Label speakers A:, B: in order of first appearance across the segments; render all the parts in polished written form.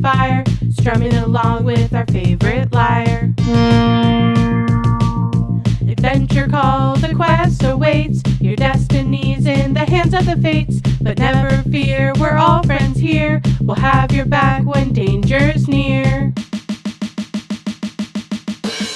A: fire, strumming along with our favorite lyre. Adventure called the quest awaits, your destiny's in the hands of the fates. But never fear, we're all friends here, we'll have your back when danger's near.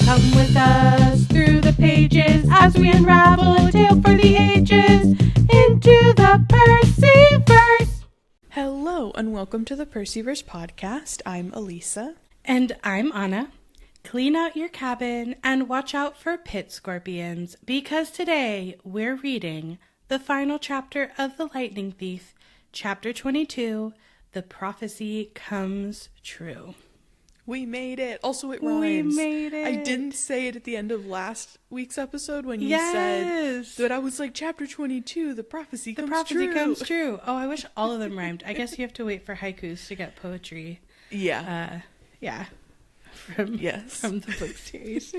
A: Come with us through the pages as we unravel a tale for the ages into the Percy-Verse.
B: Hello and welcome to the Percy-Verse Podcast. I'm Alisa.
A: And I'm Anna. Clean out your cabin and watch out for pit scorpions, because today we're reading the final chapter of The Lightning Thief, Chapter 22, The Prophecy Comes True.
B: We made it. Also, it rhymes.
A: We made it.
B: I didn't say it at the end of last week's episode when you
A: Yes.
B: said that I was like, Chapter 22, the prophecy comes
A: true. Oh, I wish all of them rhymed. I guess you have to wait for haikus to get poetry.
B: Yeah.
A: From the book series.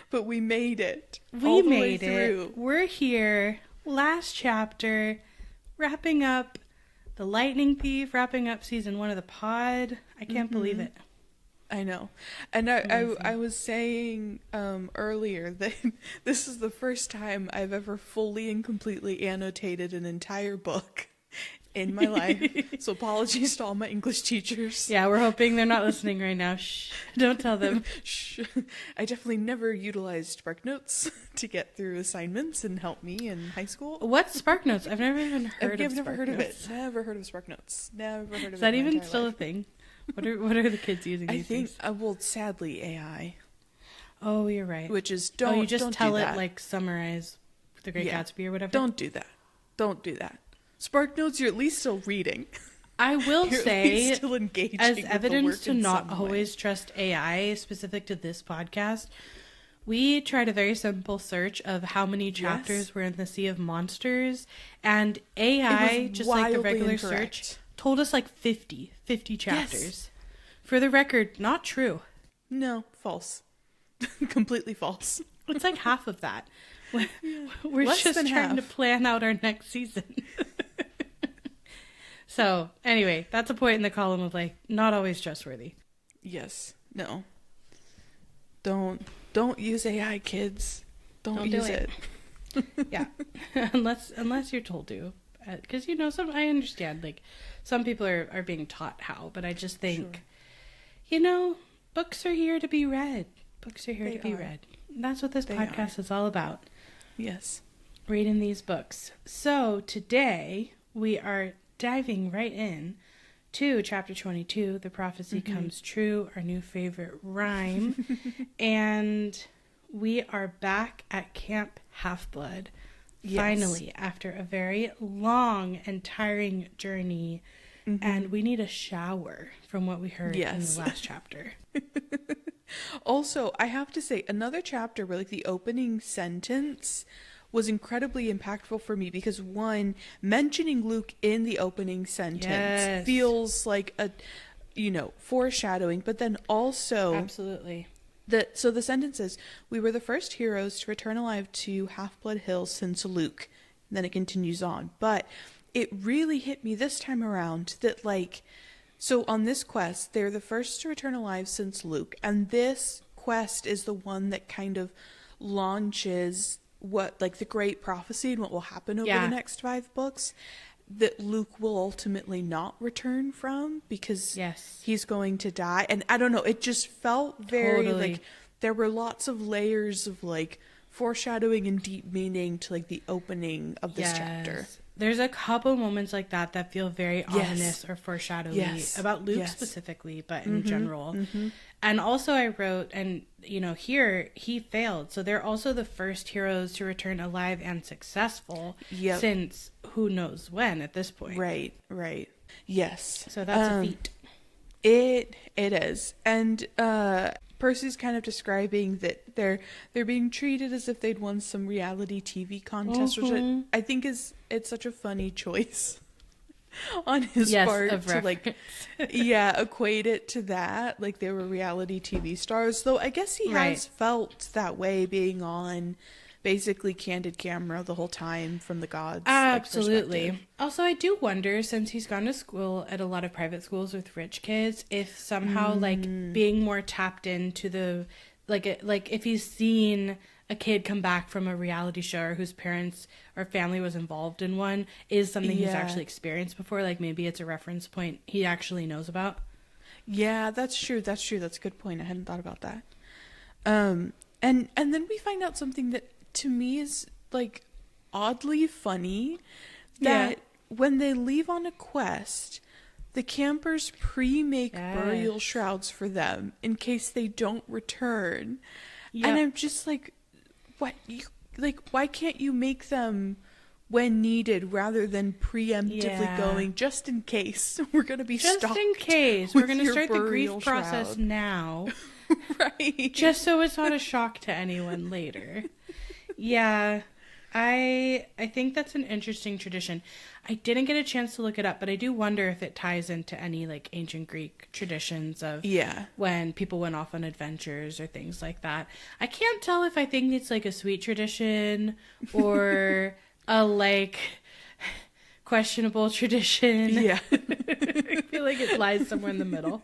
B: But we made it.
A: We made it. We're here. Last chapter. Wrapping up The Lightning Thief. Wrapping up season 1 of the pod. I can't believe it.
B: I know. And I was saying earlier that this is the first time I've ever fully and completely annotated an entire book in my life. So apologies to all my English teachers.
A: Yeah, we're hoping they're not listening right now. Shh. Don't tell them.
B: Shh. I definitely never utilized SparkNotes to get through assignments and help me in high school.
A: What's SparkNotes? I've never even heard of
B: I've never heard of it.
A: SparkNotes.
B: Never heard of SparkNotes. Never heard of it.
A: Is that
B: in my
A: even
B: entire
A: still
B: life.
A: a thing? What are the kids using these days?
B: Well, sadly, AI.
A: Oh, you're right.
B: Which is,
A: you just
B: don't
A: tell
B: do
A: it,
B: that.
A: like, summarize The Great Gatsby or whatever?
B: Don't do that. Don't do that. SparkNotes, you're at least still reading.
A: I will
B: You're
A: say,
B: at least still engaging
A: as
B: with the
A: evidence
B: work
A: to
B: in
A: not
B: some way.
A: always trust AI, specific to this podcast, we tried a very simple search of how many chapters were in the Sea of Monsters, and AI, just like the regular
B: incorrect.
A: search, told us like 50 chapters. Yes. For the record, not true.
B: No, false. Completely false.
A: It's like half of that. We're
B: Less
A: just
B: than
A: trying to
B: half.
A: plan out our next season. So, anyway, that's a point in the column of, like, not always trustworthy.
B: Yes. No. Don't use AI, kids. Don't use
A: do it. Yeah. unless you're told to. Because, I understand, like, some people are being taught how, but I just think, books are here to be read. Books are here to be read. And that's what this podcast is all about.
B: Yes.
A: Reading these books. So, today, we are diving right in to Chapter 22, The Prophecy Comes True, our new favorite rhyme. And we are back at Camp Half-Blood. Finally, after a very long and tiring journey, and we need a shower from what we heard in the last chapter.
B: Also, I have to say, another chapter where, like, the opening sentence was incredibly impactful for me because, one, mentioning Luke in the opening sentence feels like a, foreshadowing, but then also...
A: Absolutely.
B: So the sentence is, we were the first heroes to return alive to Half-Blood Hill since Luke. And then it continues on. But it really hit me this time around that, like, so on this quest, they're the first to return alive since Luke. And this quest is the one that kind of launches the great prophecy and what will happen over the next 5 books that Luke will ultimately not return from because he's going to die. And I don't know, it just felt very like there were lots of layers of like foreshadowing and deep meaning to like the opening of this chapter.
A: There's a couple moments like that feel very ominous or foreshadowy about Luke specifically, but in general. And also I wrote, and here he failed. So they're also the first heroes to return alive and successful since who knows when at this point.
B: Right. Yes.
A: So that's a feat.
B: It is. And Percy's kind of describing that they're being treated as if they'd won some reality TV contest, which I think it's such a funny choice on his part to like equate it to that, like they were reality TV stars. Though I guess he has felt that way being on basically candid camera the whole time from the gods.
A: Absolutely. Also, I do wonder, since he's gone to school at a lot of private schools with rich kids, if somehow like being more tapped into the like if he's seen a kid come back from a reality show or whose parents or family was involved in one is something he's actually experienced before. Like maybe it's a reference point he actually knows about.
B: Yeah, that's true. That's a good point. I hadn't thought about that. And then we find out something that to me is like oddly funny, that when they leave on a quest, the campers pre-make burial shrouds for them in case they don't return. Yep. And I'm just like, why can't you make them when needed rather than preemptively going just in case we're going to be
A: just
B: stopped?
A: Just in case we're going to start the grief process now.
B: Right.
A: Just so it's not a shock to anyone later. Yeah. I think that's an interesting tradition. I didn't get a chance to look it up, but I do wonder if it ties into any like ancient Greek traditions of when people went off on adventures or things like that. I can't tell if I think it's like a sweet tradition or a like questionable tradition. Yeah. I feel like it lies somewhere in the middle.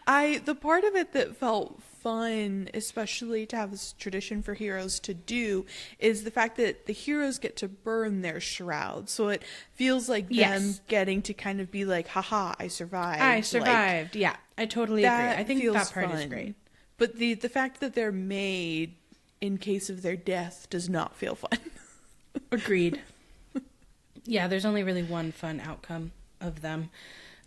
B: The part of it that felt fun, especially to have this tradition for heroes to do, is the fact that the heroes get to burn their shrouds. So it feels like them getting to kind of be like, haha, I survived.
A: Like, yeah, I totally agree. I think that part is great.
B: But the fact that they're made in case of their death does not feel fun.
A: Agreed. Yeah, there's only really one fun outcome of them.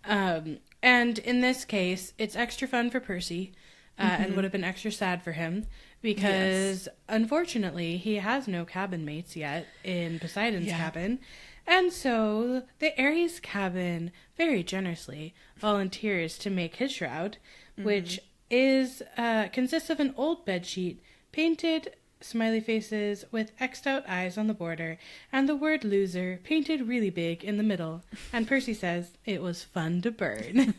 A: And in this case, it's extra fun for Percy, and would have been extra sad for him because, unfortunately, he has no cabin mates yet in Poseidon's cabin. And so the Ares cabin very generously volunteers to make his shroud, which is consists of an old bedsheet painted smiley faces with X'd out eyes on the border, and the word loser painted really big in the middle. And Percy says, it was fun to burn.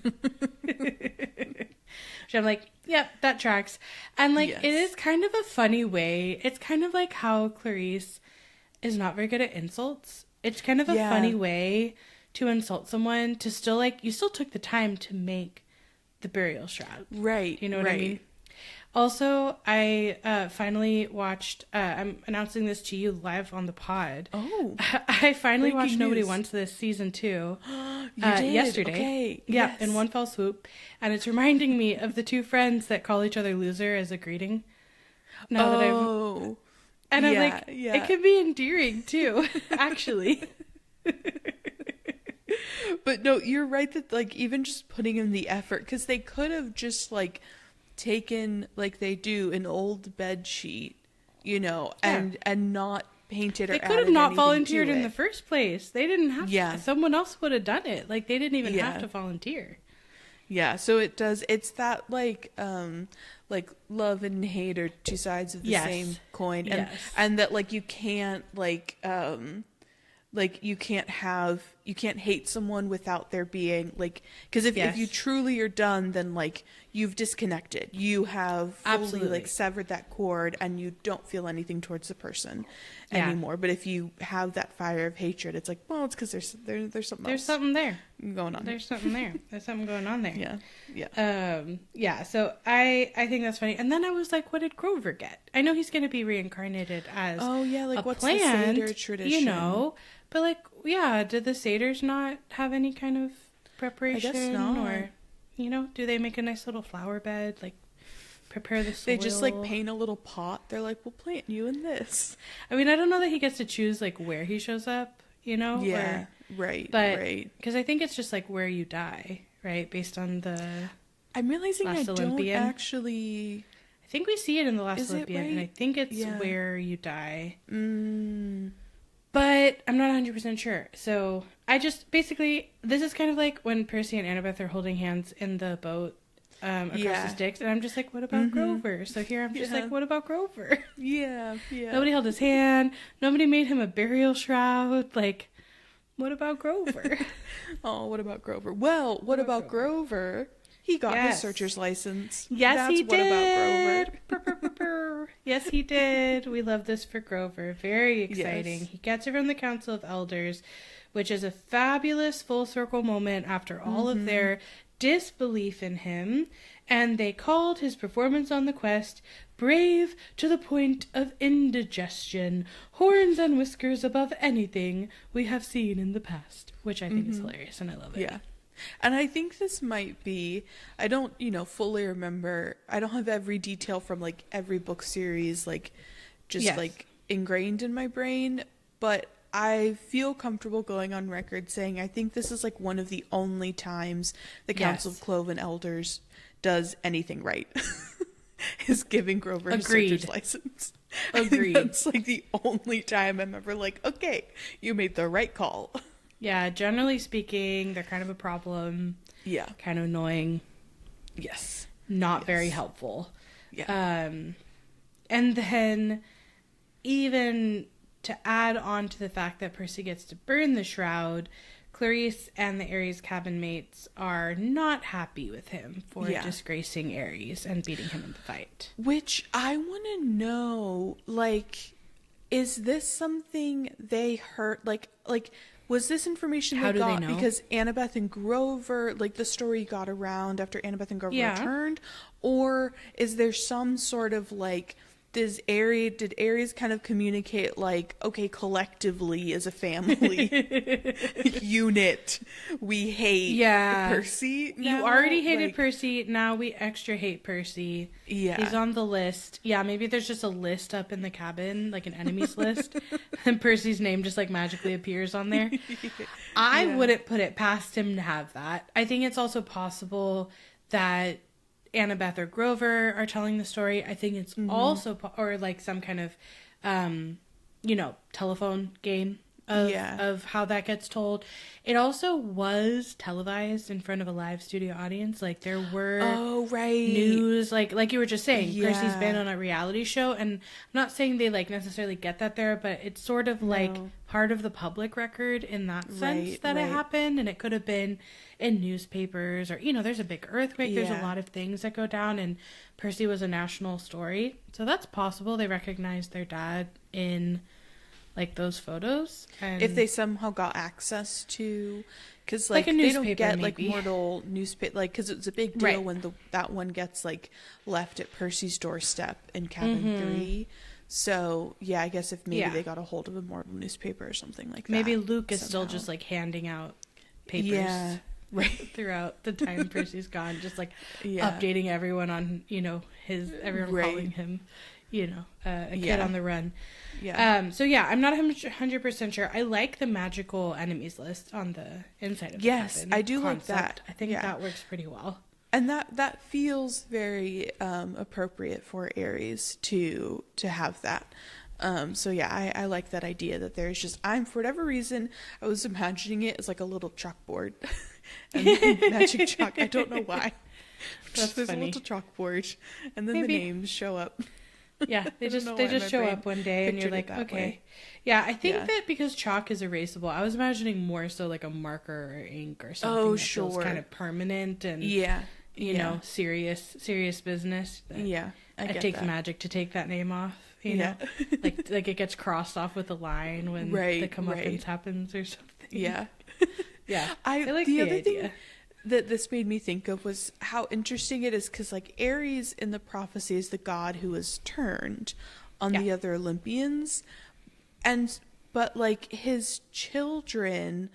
A: Which I'm like, yep, that tracks. And like, it is kind of a funny way. It's kind of like how Clarice is not very good at insults. It's kind of a funny way to insult someone, to still like, you still took the time to make the burial shroud.
B: Right.
A: You know what I mean? Also, I finally watched, I'm announcing this to you live on the pod.
B: Oh.
A: I finally watched Nobody Wants This season 2
B: you did?
A: yesterday.
B: Okay.
A: Yeah,
B: yes.
A: in one fell swoop. And it's reminding me of the two friends that call each other loser as a greeting. Now that I've... And I'm like, it can be endearing too, actually.
B: But no, you're right that like even just putting in the effort, because they could have just like taken, like they do, an old bed sheet, you know, and not painted or
A: they could have not volunteered in the first place. They didn't have to. Someone else would have done it. Like they didn't even have to volunteer.
B: Yeah, so it's that like love and hate are two sides of the same coin, and that like you can't you can't hate someone without there being like, because if you truly are done, then like you've disconnected, you have fully like severed that cord and you don't feel anything towards the person anymore. But if you have that fire of hatred, it's like, well, it's because there's something
A: there's something there
B: going on.
A: There's something there. There's something going on there.
B: Yeah.
A: So I think that's funny. And then I was like, what did Grover get? I know he's going to be reincarnated as
B: what's
A: plant,
B: the satyr tradition?
A: You know, but like, did the satyrs not have any kind of preparation?
B: I guess not.
A: Or, you know, do they make a nice little flower bed, like prepare the soil?
B: They just like paint a little pot. They're like, we'll plant you in this.
A: I mean, I don't know that he gets to choose like where he shows up, you know?
B: Yeah, right.
A: Because I think it's just like where you die, right? Based on the
B: I'm realizing
A: Last
B: I
A: Olympian.
B: don't actually...
A: I think we see it in the Last Olympian, and I think it's
B: Yeah.
A: where you die. But I'm not 100% sure. So I just, basically, this is kind of like when Percy and Annabeth are holding hands in the boat across the Styx, and I'm just like, what about Grover? So here I'm just like, what about Grover?
B: Yeah.
A: Nobody held his hand. Nobody made him a burial shroud. Like, what about Grover?
B: Oh, what about Grover? Well, what about Grover He got his searcher's license.
A: Yes,
B: That's
A: he
B: what
A: did.
B: about Grover.
A: Yes, he did. We love this for Grover. Very exciting.
B: Yes.
A: He gets it from the Council of Elders, which is a fabulous full circle moment after all of their disbelief in him. And they called his performance on the quest brave to the point of indigestion, horns and whiskers above anything we have seen in the past, which I think is hilarious, and I love it.
B: Yeah. And I think this might be, I don't, fully remember, I don't have every detail from, like, every book series, like, just, like, ingrained in my brain, but I feel comfortable going on record saying I think this is, like, one of the only times the Council of Cloven Elders does anything right. Is giving Grover his searcher's license.
A: Agreed.
B: That's, like, the only time I'm ever like, okay, you made the right call.
A: Yeah, generally speaking, they're kind of a problem.
B: Yeah.
A: Kind of annoying.
B: Yes.
A: Not very helpful.
B: Yeah.
A: And then, even to add on to the fact that Percy gets to burn the shroud, Clarice and the Ares cabin mates are not happy with him for disgracing Ares and beating him in the fight.
B: Which I want to know, like, is this something they heard, like, was this information they got because Annabeth and Grover, like, the story got around after Annabeth and Grover returned? Or is there some sort of, like, did Ares kind of communicate, like, okay, collectively as a family unit, we hate Percy now?
A: You already hated Percy, now we extra hate Percy.
B: Yeah.
A: He's on the list. Yeah, maybe there's just a list up in the cabin, like an enemies list, and Percy's name just, like, magically appears on there. I wouldn't put it past him to have that. I think it's also possible that Annabeth or Grover are telling the story. I think it's also, or like some kind of, telephone game of how that gets told. It also was televised in front of a live studio audience. Like, there were news, like you were just saying, Percy's been on a reality show, and I'm not saying they, like, necessarily get that there, but it's sort of like part of the public record in that sense that it happened, and it could have been in newspapers, or, there's a big earthquake, there's a lot of things that go down, and Percy was a national story, so that's possible they recognized their dad in, like, those photos. And
B: if they somehow got access to, because,
A: like a
B: they don't get,
A: maybe.
B: like, mortal newspaper, like, because it's a big deal when that one gets, like, left at Percy's doorstep in cabin 3. So, yeah, I guess if maybe they got a hold of a mortal newspaper or something like that.
A: Maybe Luke is still just, like, handing out papers throughout the time Percy's gone, just, like, updating everyone on, everyone calling him, a kid on the run. Yeah. So, I'm not 100% sure. I like the magical enemies list on the inside of the cabin.
B: I do
A: concept.
B: like that.
A: I think that works pretty well.
B: And that feels very appropriate for Ares to have that. I like that idea that there's just, for whatever reason, I was imagining it as like a little chalkboard. and magic chalk. I don't know why.
A: That's
B: there's
A: funny.
B: a little chalkboard, and then the names show up.
A: Yeah, they just show up one day, and you're like, okay. Way. Yeah, I think that because chalk is erasable, I was imagining more so like a marker or ink or something feels kind of permanent and serious business. It takes magic to take that name off. You know, like it gets crossed off with a line when the comeuppance happens or something.
B: Yeah,
A: I like the
B: other
A: idea.
B: Thing that this made me think of was how interesting it is, because, like, Ares in the prophecy is the god who is turned on the other Olympians, but like his children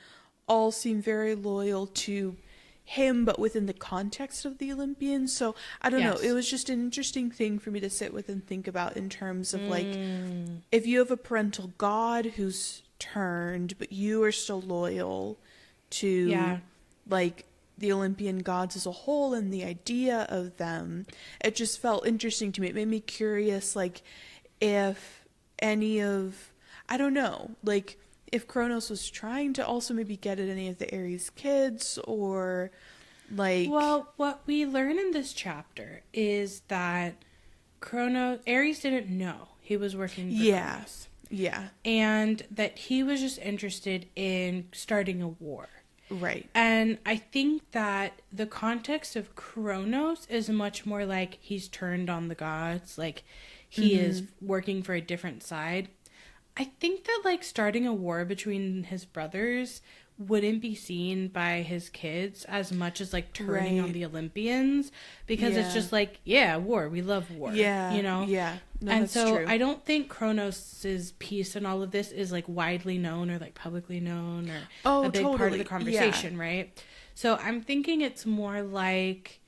B: all seem very loyal to him, but within the context of the Olympians. So I don't know, it was just an interesting thing for me to sit with and think about in terms of like, if you have a parental god who's turned but you are still loyal to like the Olympian gods as a whole and the idea of them, it just felt interesting to me. It made me curious, like, if any of, I don't know, like, if Kronos was trying to also maybe get at any of the Ares kids, or, like...
A: Well, what we learn in this chapter is that Ares didn't know he was working for Kronos.
B: Yeah.
A: And that he was just interested in starting a war.
B: Right.
A: And I think that the context of Kronos is much more like he's turned on the gods, like he is working for a different side. I think that like starting a war between his brothers wouldn't be seen by his kids as much as like turning on the Olympians, because it's just like, yeah, war, we love war, you know?
B: Yeah. No,
A: and
B: that's
A: so
B: true.
A: I don't think Kronos's piece in all of this is like widely known or like publicly known or a big part of the conversation, right? So I'm thinking it's more like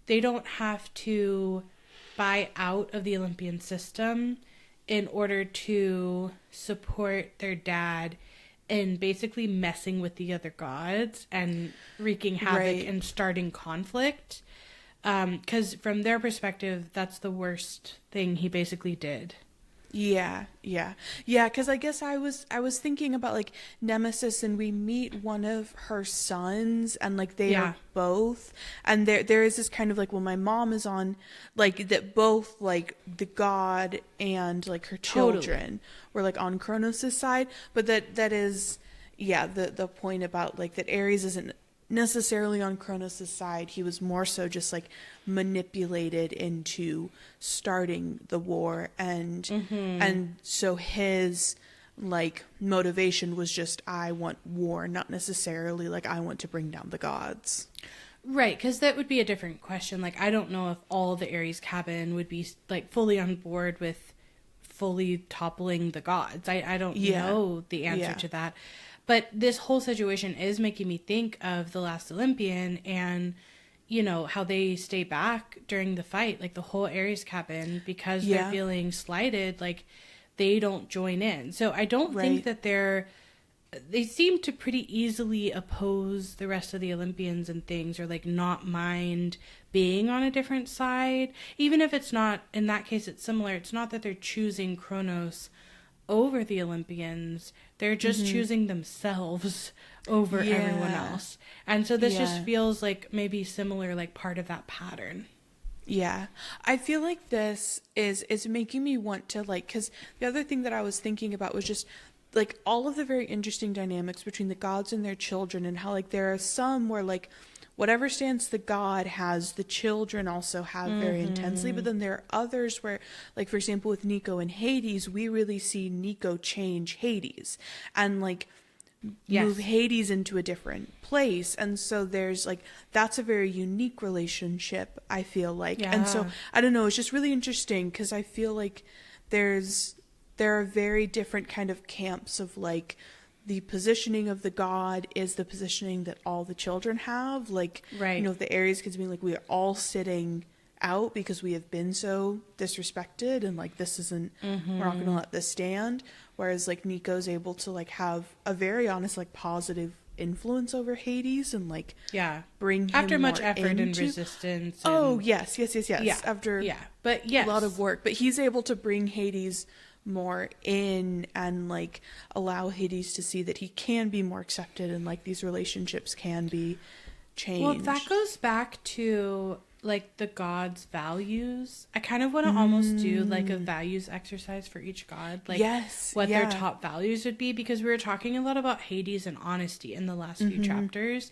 A: they don't have to buy out of the Olympian system in order to support their dad in basically messing with the other gods and wreaking havoc and starting conflict. Because from their perspective, that's the worst thing he basically did.
B: Yeah. Because I guess I was thinking about like Nemesis, and we meet one of her sons, and like they are both, and there is this kind of like, well, my mom is on like that, both like the god and like her children were like on Kronos' side, but that is the point about like that Ares isn't necessarily on Kronos' side. He was more so just like manipulated into starting the war, and so his like motivation was just, I want war, not necessarily like I want to bring down the gods.
A: Right, because that would be a different question. Like, I don't know if all the Ares cabin would be like fully on board with fully toppling the gods. I don't know the answer to that. But this whole situation is making me think of The Last Olympian and, you know, how they stay back during the fight, like the whole Ares cabin, because they're feeling slighted, like they don't join in. So I don't think that they seem to pretty easily oppose the rest of the Olympians and things, or like not mind being on a different side. Even if it's not, in that case, it's similar. It's not that they're choosing Kronos over the Olympians, they're just choosing themselves over everyone else. And so this just feels like maybe similar, like part of that pattern.
B: Yeah, I feel like this is making me want to like, because the other thing that I was thinking about was just like all of the very interesting dynamics between the gods and their children, and how like there are some where like whatever stance the god has, the children also have very intensely. But then there are others where, like, for example, with Nico and Hades, we really see Nico change Hades and, like, move Hades into a different place. And so there's, like, that's a very unique relationship, I feel like. Yeah. And so, I don't know, it's just really interesting because I feel like there are very different kind of camps of, like, the positioning of the god is the positioning that all the children have. Like, you know, the Ares kids being like, we are all sitting out because we have been so disrespected, and like, this isn't, we're not going to let this stand. Whereas like Nico's able to like have a very honest, like positive influence over Hades and like bring him
A: after much
B: more
A: effort
B: into...
A: and resistance.
B: Yes. After a lot of work, but he's able to bring Hades more in and like allow Hades to see that he can be more accepted, and like these relationships can be changed.
A: Well, that goes back to like the gods' values. I kind of want to almost do like a values exercise for each god, like what their top values would be, because we were talking a lot about Hades and honesty in the last few chapters,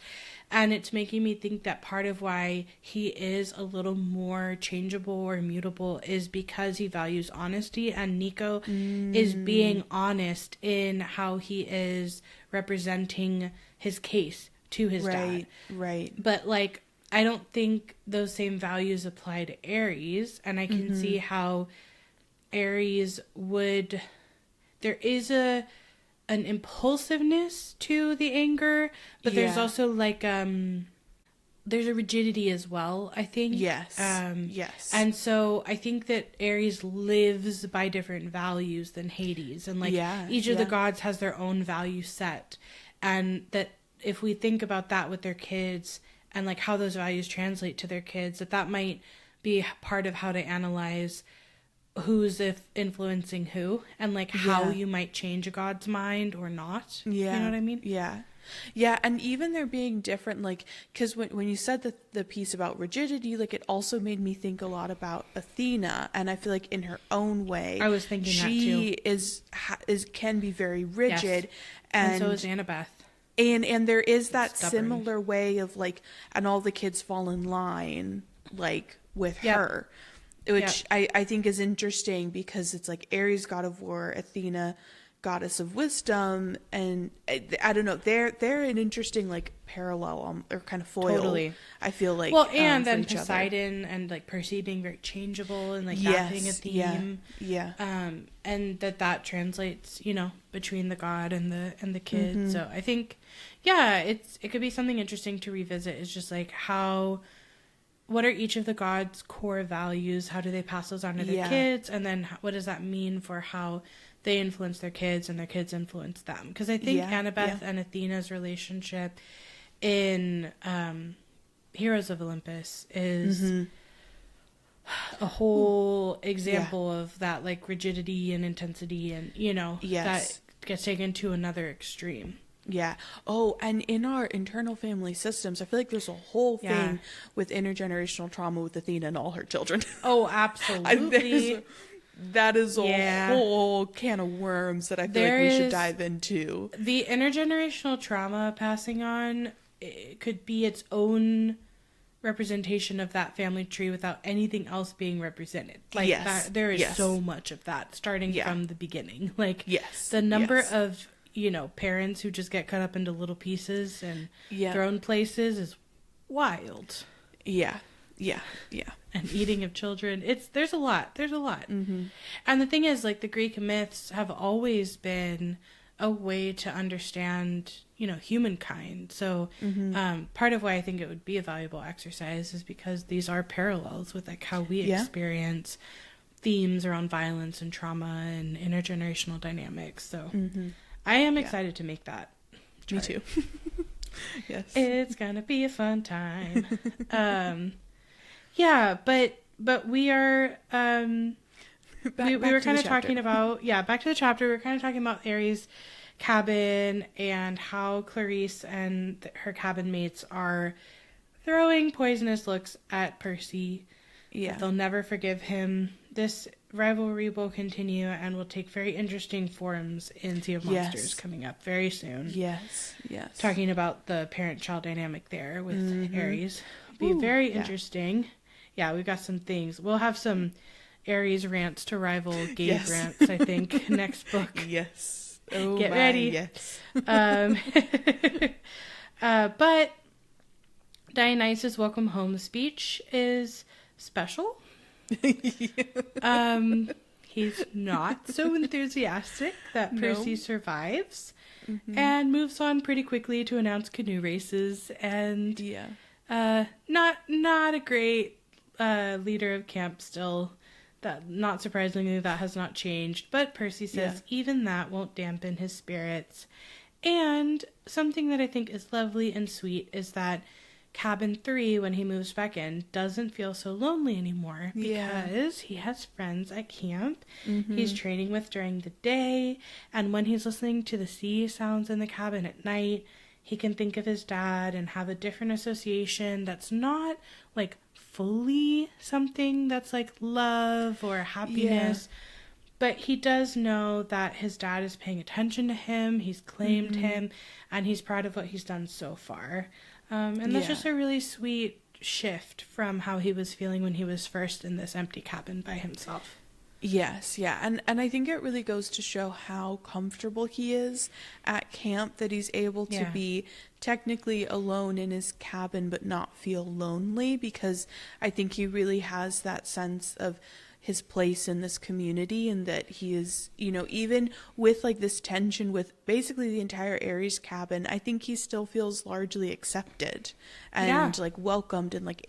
A: and it's making me think that part of why he is a little more changeable or immutable is because he values honesty, and Nico is being honest in how he is representing his case to his dad. But like, I don't think those same values apply to Ares, and I can see how Ares would... There is an impulsiveness to the anger, but there's also like there's a rigidity as well, I think. Yes. And so I think that Ares lives by different values than Hades, and like each of the gods has their own value set, and that if we think about that with their kids and like how those values translate to their kids, that might be part of how to analyze who's influencing who, and like how you might change a god's mind or not. You know what I mean?
B: Yeah, and even they're being different, like, because when you said the piece about rigidity, like, it also made me think a lot about Athena, and I feel like in her own way,
A: I was thinking that too.
B: She can be very rigid,
A: and so is Annabeth.
B: And there is that
A: stubborn.
B: similar way of like, and all the kids fall in line, like with
A: Yep.
B: her, which I think is interesting because it's like Ares, god of war, Athena, goddess of wisdom, and I don't know, they're an interesting like parallel or kind of foil.
A: Totally.
B: I feel like,
A: well, and
B: for
A: then
B: each other.
A: Poseidon and like Percy being very changeable and like that being a theme.
B: Yeah.
A: And that translates, you know, between the god and the kid.
B: Mm-hmm.
A: So I think, yeah, it could be something interesting to revisit. It's just like what are each of the gods' core values? How do they pass those on to their kids? And then what does that mean for how they influence their kids and their kids influence them? Because I think Annabeth and Athena's relationship in Heroes of Olympus is a whole example of that, like, rigidity and intensity and, you know, that gets taken to another extreme.
B: Yeah. Oh, and in our internal family systems, I feel like there's a whole thing with intergenerational trauma with Athena and all her children.
A: Oh, absolutely.
B: That is a whole can of worms that I feel like we should dive into.
A: The intergenerational trauma passing on, it could be its own representation of that family tree without anything else being represented. Like that, there is so much of that starting from the beginning. Like the number of, you know, parents who just get cut up into little pieces and thrown places is wild. Yeah. And eating of children. There's a lot. Mm-hmm. And the thing is, like, the Greek myths have always been a way to understand, you know, humankind. So part of why I think it would be a valuable exercise is because these are parallels with like how we experience themes around violence and trauma and intergenerational dynamics. So I am excited to make that.
B: Me too. Yes.
A: It's gonna be a fun time. But we are we were kind of talking about back to the chapter. We were kind of talking about Ares' cabin and how Clarice and her cabin mates are throwing poisonous looks at Percy. Yeah, they'll never forgive him. This rivalry will continue and will take very interesting forms in Sea of Monsters coming up very soon. Yes. Talking about the parent-child dynamic there with Ares. Be very interesting. Yeah, we've got some things. We'll have some Ares rants to rival Gabe rants, I think, next book.
B: Yes. Oh,
A: get ready.
B: Yes.
A: But Dionysus' welcome home speech is special. He's not so enthusiastic that Percy survives and moves on pretty quickly to announce canoe races and not a great leader of camp still. That, not surprisingly, that has not changed, but Percy says even that won't dampen his spirits. And something that I think is lovely and sweet is that Cabin 3, when he moves back in, doesn't feel so lonely anymore because he has friends at camp. He's training with during the day, and when he's listening to the sea sounds in the cabin at night, he can think of his dad and have a different association that's not like fully something that's like love or happiness. But he does know that his dad is paying attention to him, he's claimed him, and he's proud of what he's done so far. And that's just a really sweet shift from how he was feeling when he was first in this empty cabin by himself.
B: Yes, and I think it really goes to show how comfortable he is at camp, that he's able to be technically alone in his cabin but not feel lonely, because I think he really has that sense of his place in this community, and that he is, you know, even with like this tension with basically the entire Ares cabin, I think he still feels largely accepted and like welcomed and like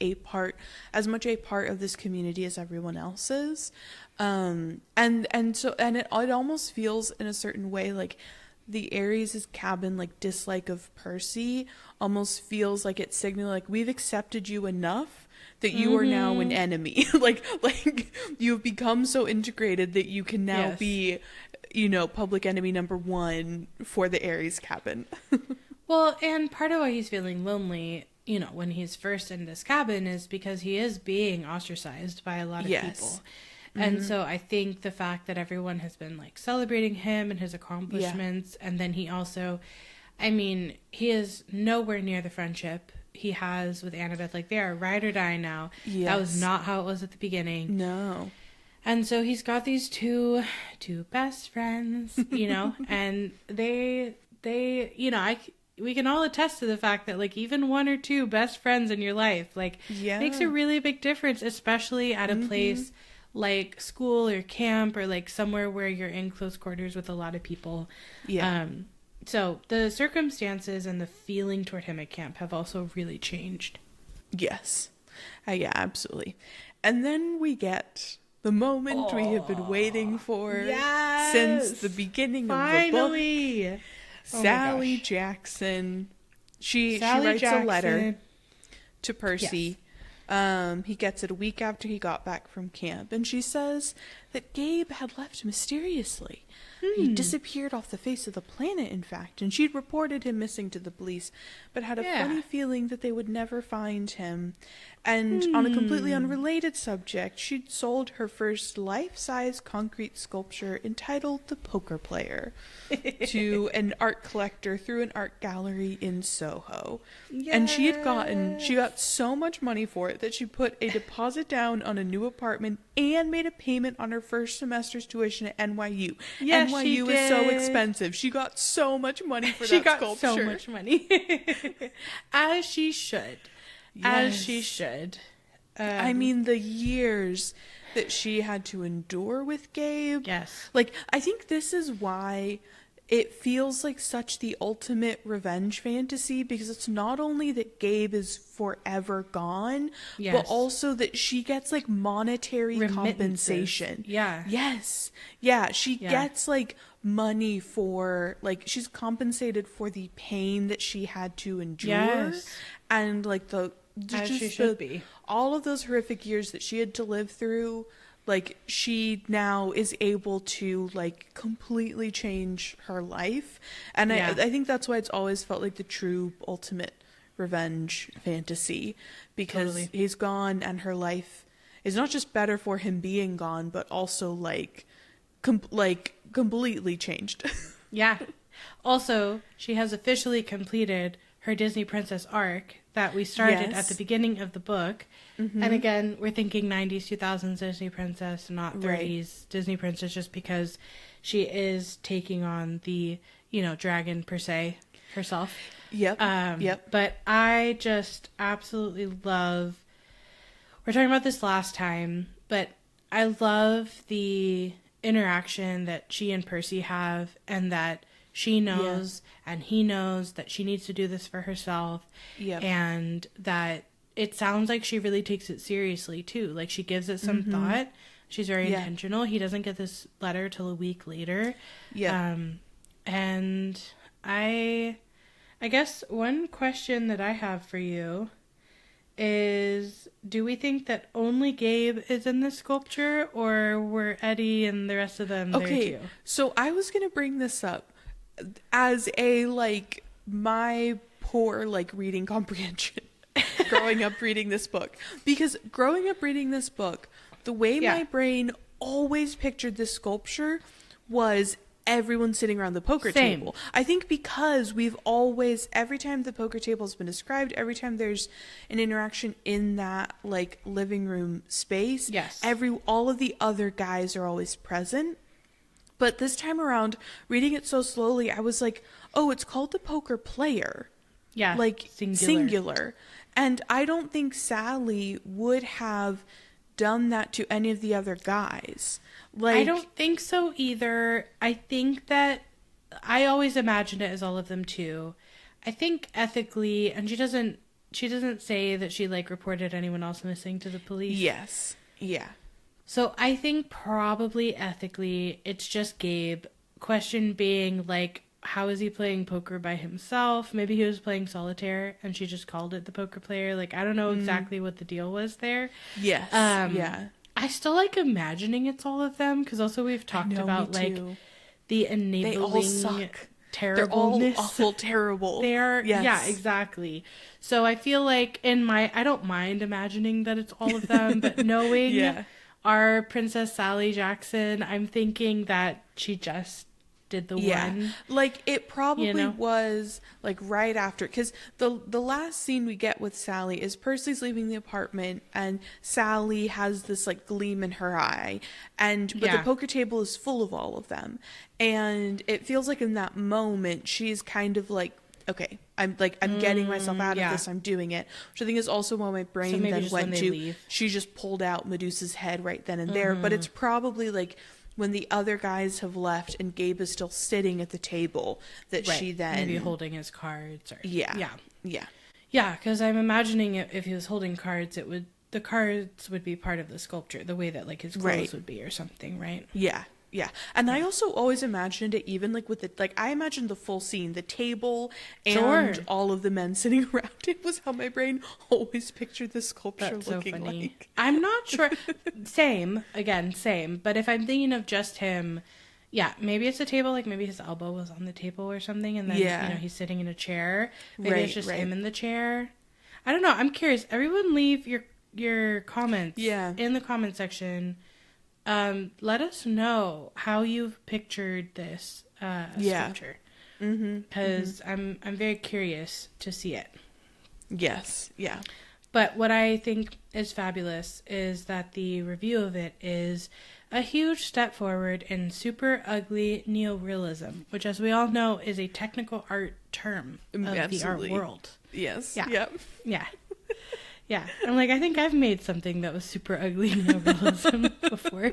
B: as much a part of this community as everyone else is. And it almost feels in a certain way like the Ares' cabin like dislike of Percy almost feels like it's signaling like we've accepted you enough that you are now an enemy. like you've become so integrated that you can now be, you know, public enemy number 1 for the Ares cabin.
A: Well, and part of why he's feeling lonely, you know, when he's first in this cabin is because he is being ostracized by a lot of people. And so I think the fact that everyone has been like celebrating him and his accomplishments, and then he also I mean, he is nowhere near the friendship he has with Annabeth. Like, they are ride or die now.
B: Yes.
A: That was not how it was at the beginning.
B: No.
A: And so he's got these two best friends, you know, and they, you know, we can all attest to the fact that, like, even one or two best friends in your life, like, makes a really big difference, especially at a place like school or camp or, like, somewhere where you're in close quarters with a lot of people.
B: Yeah.
A: So the circumstances and the feeling toward him at camp have also really changed.
B: Yes. Yeah, absolutely. And then we get the moment we have been waiting for since the beginning of the book. Sally Jackson. She writes a letter to Percy. Yes. He gets it a week after he got back from camp. And she says that Gabe had left mysteriously. He disappeared off the face of the planet, in fact, and she'd reported him missing to the police, but had a funny feeling that they would never find him. And on a completely unrelated subject, she'd sold her first life-size concrete sculpture entitled The Poker Player to an art collector through an art gallery in Soho. Yes. And she got so much money for it that she put a deposit down on a new apartment and made a payment on her first semester's tuition at NYU.
A: Yes,
B: NYU is so expensive. She got so much money for that sculpture.
A: She got so much money. As she should. Yes. As she should.
B: I mean, the years that she had to endure with Gabe.
A: Yes.
B: Like, I think this is why it feels like such the ultimate revenge fantasy, because it's not only that Gabe is forever gone, but also that she gets, like, monetary compensation.
A: Yeah.
B: Yes. Yeah, she gets, like, money for, like, she's compensated for the pain that she had to endure.
A: Yes.
B: And, like,
A: as she should be.
B: All of those horrific years that she had to live through, like, she now is able to, like, completely change her life. And I think that's why it's always felt like the true ultimate revenge fantasy, because he's gone and her life is not just better for him being gone, but also, like, completely changed.
A: Yeah. Also, she has officially completed her Disney Princess arc that we started at the beginning of the book. And again, we're thinking 90s, 2000s Disney Princess, not 30s Disney Princess, just because she is taking on the, you know, dragon per se herself.
B: Yep.
A: But I just absolutely love, we're talking about this last time, but I love the interaction that she and Percy have, and that she knows and he knows that she needs to do this for herself. And that it sounds like she really takes it seriously too. Like, she gives it some thought. She's very intentional. He doesn't get this letter till a week later. And I guess one question that I have for you is, do we think that only Gabe is in this sculpture, or were Eddie and the rest of them there too?
B: So I was going to bring this up as a, like, my poor, like, reading comprehension growing up reading this book. Because growing up reading this book, the way my brain always pictured this sculpture was everyone sitting around the poker table. I think because we've always, every time the poker table has been described, every time there's an interaction in that, like, living room space, all of the other guys are always present. But this time around, reading it so slowly, I was like, oh, it's called The Poker Player.
A: Yeah.
B: Like, singular. And I don't think Sally would have done that to any of the other guys. Like,
A: I don't think so either. I think that I always imagined it as all of them too. I think ethically, and she doesn't say that she, like, reported anyone else missing to the police.
B: Yes. Yeah.
A: So I think probably ethically it's just Gabe. Question being, like, how is he playing poker by himself? Maybe he was playing solitaire and she just called it The Poker Player. Like, I don't know exactly what the deal was there.
B: Yes. Yeah.
A: I still like imagining it's all of them, because also we've talked about, like, the enabling
B: they all suck.
A: Terribleness.
B: They're all awful terrible.
A: Yeah, exactly. So I feel like I don't mind imagining that it's all of them, but knowing our Princess Sally Jackson, I'm thinking that she just did the one.
B: Like, it probably
A: You know?
B: was, like, right after. Because the last scene we get with Sally is Percy's leaving the apartment, and Sally has this, like, gleam in her eye. But the poker table is full of all of them. And it feels like in that moment, she's kind of like, okay, I'm getting myself out of this. I'm doing it. Which I think is also why my brain then went to, leave. She just pulled out Medusa's head right then and there. But it's probably like when the other guys have left and Gabe is still sitting at the table that she then...
A: Maybe holding his cards. Or... Yeah. Yeah, because I'm imagining if he was holding cards, the cards would be part of the sculpture, the way that like his clothes would be or something, right?
B: Yeah. And I also always imagined it even like with I imagined the full scene, the table and all of the men sitting around it was how my brain always pictured the sculpture looking like.
A: I'm not sure. Same. But if I'm thinking of just him, maybe it's a table, like maybe his elbow was on the table or something, and then he's sitting in a chair. Maybe it's just him in the chair. I don't know. I'm curious. Everyone leave your comments in the comment section. Let us know how you've pictured this sculpture, because I'm very curious to see it.
B: Yes,
A: But what I think is fabulous is that the review of it is a huge step forward in super ugly neorealism, which, as we all know, is a technical art term of the art world.
B: Yes.
A: Yeah, I'm like, I think I've made something that was super ugly neorealism before.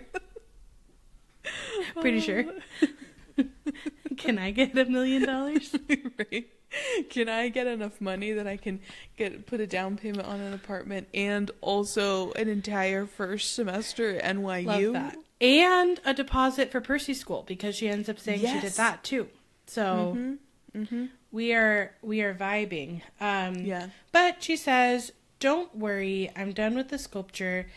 A: Pretty sure. Can I get $1 million?
B: Right. Can I get enough money that I can put a down payment on an apartment and also an entire first semester at NYU?
A: Love that. And a deposit for Percy School, because she ends up saying she did that too. So we are vibing. But she says, "Don't worry, I'm done with the sculpture.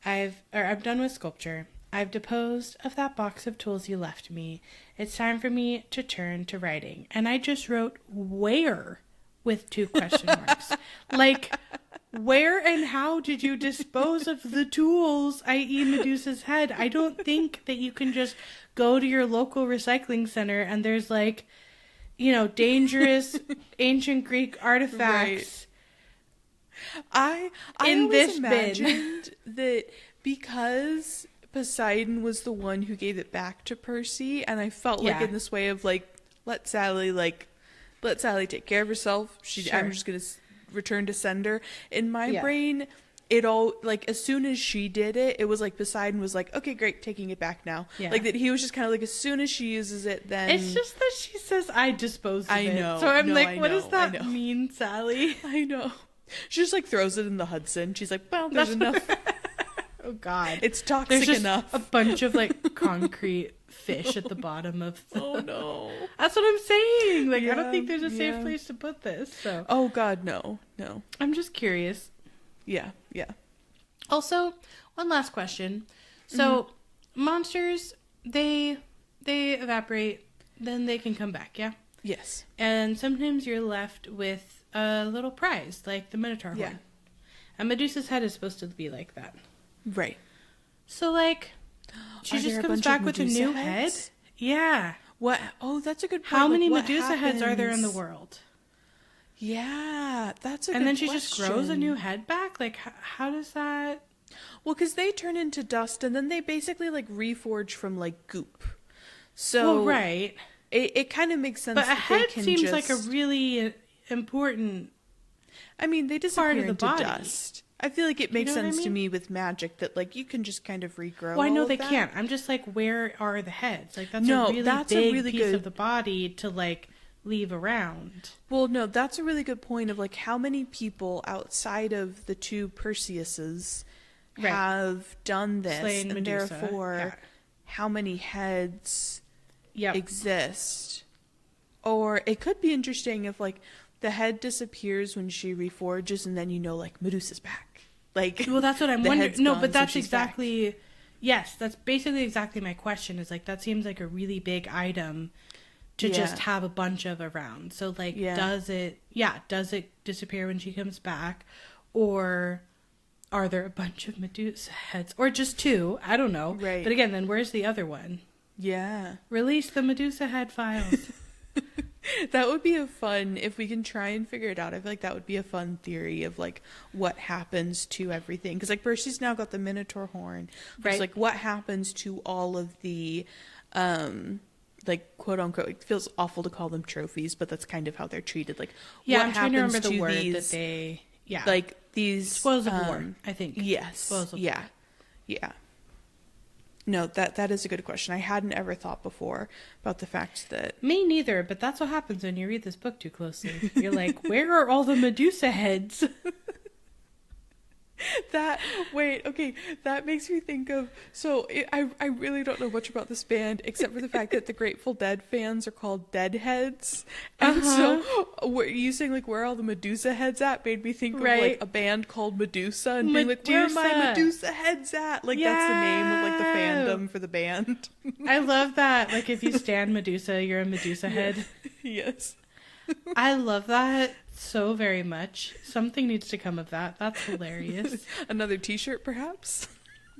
A: I'm done with sculpture. I've disposed of that box of tools you left me. It's time for me to turn to writing." And I just wrote "where" with 2 question marks. Like, where and how did you dispose of the tools, i.e. Medusa's head? I don't think that you can just go to your local recycling center and there's like, dangerous ancient Greek artifacts.
B: I always imagined that because Poseidon was the one who gave it back to Percy, and I felt like in this way of like, let Sally take care of herself. I'm just gonna return to sender. In my brain, it all, like, as soon as she did it, it was like Poseidon was like, okay, great, taking it back now. Like that he was just kind of like, as soon as she uses it, then
A: it's just that she says I disposed of it.
B: I know.
A: So I'm what does that mean, Sally?
B: I know. She just like throws it in the Hudson. She's like, well, there's enough.
A: Oh God,
B: it's toxic enough.
A: A bunch of like concrete fish at the bottom of
B: oh no,
A: that's what I'm saying. Like, I don't think there's a safe place to put this. So
B: oh God, no.
A: I'm just curious.
B: Yeah.
A: Also, one last question. So monsters, they evaporate, then they can come back. Yeah.
B: Yes.
A: And sometimes you're left with a little prize, like the Minotaur horn. And Medusa's head is supposed to be like that.
B: Right.
A: So, like, she just comes back with a new head? Yeah.
B: What? Oh, that's a good point.
A: How many Medusa heads are there in the world?
B: Yeah, that's a good question.
A: And then she just grows a new head back? Like, how does that...
B: Well, because they turn into dust, and then they basically, like, reforge from, like, goop. So...
A: Well, right.
B: It kind of makes sense.
A: But a head seems like a really important...
B: I mean, they disappear
A: into body.
B: Dust. I feel like it makes sense to me with magic that, like, you can just kind of regrow.
A: Well, I know they can't. I'm just like, where are the heads? Like, that's a really piece of the body to, like, leave around.
B: Well, no, that's a really good point of, like, how many people outside of the 2 Perseus's have done this,
A: Slain
B: and
A: Medusa.
B: therefore how many heads exist. Or it could be interesting if, like, the head disappears when she reforges, and then like, Medusa's back. Like,
A: well, that's what I'm wondering. No, but that's exactly... Back. Yes, that's basically exactly my question. Is like, that seems like a really big item to just have a bunch of around. So, like, does it disappear when she comes back? Or are there a bunch of Medusa heads? Or just 2? I don't know.
B: Right.
A: But again, then where's the other one?
B: Yeah.
A: Release the Medusa head files.
B: That would be a fun, if we can try and figure it out, I feel like that would be a fun theory of like what happens to everything. Because like Percy's now got the Minotaur horn. Right. Like what happens to all of the, like quote unquote, it feels awful to call them trophies, but that's kind of how they're treated. Like
A: yeah,
B: what
A: I'm trying to remember the word
B: these,
A: that they, yeah.
B: like these.
A: Spoils of war, I think.
B: Yes.
A: Spoils of
B: yeah.
A: war.
B: Yeah. No, that is a good question. I hadn't ever thought before about the fact that...
A: Me neither, but that's what happens when you read this book too closely. You're like, where are all the Medusa heads?
B: That makes me think of... So, I really don't know much about this band, except for the fact that the Grateful Dead fans are called Deadheads. And so, you saying, like, where are all the Medusa heads at made me think of, like, a band called Medusa, and being like, where are my Medusa heads at? Like, that's the name of, like, the fandom for the band.
A: I love that. Like, if you stand Medusa, you're a Medusa head.
B: Yes.
A: I love that so very much. Something needs to come of that. That's hilarious.
B: Another t-shirt, perhaps?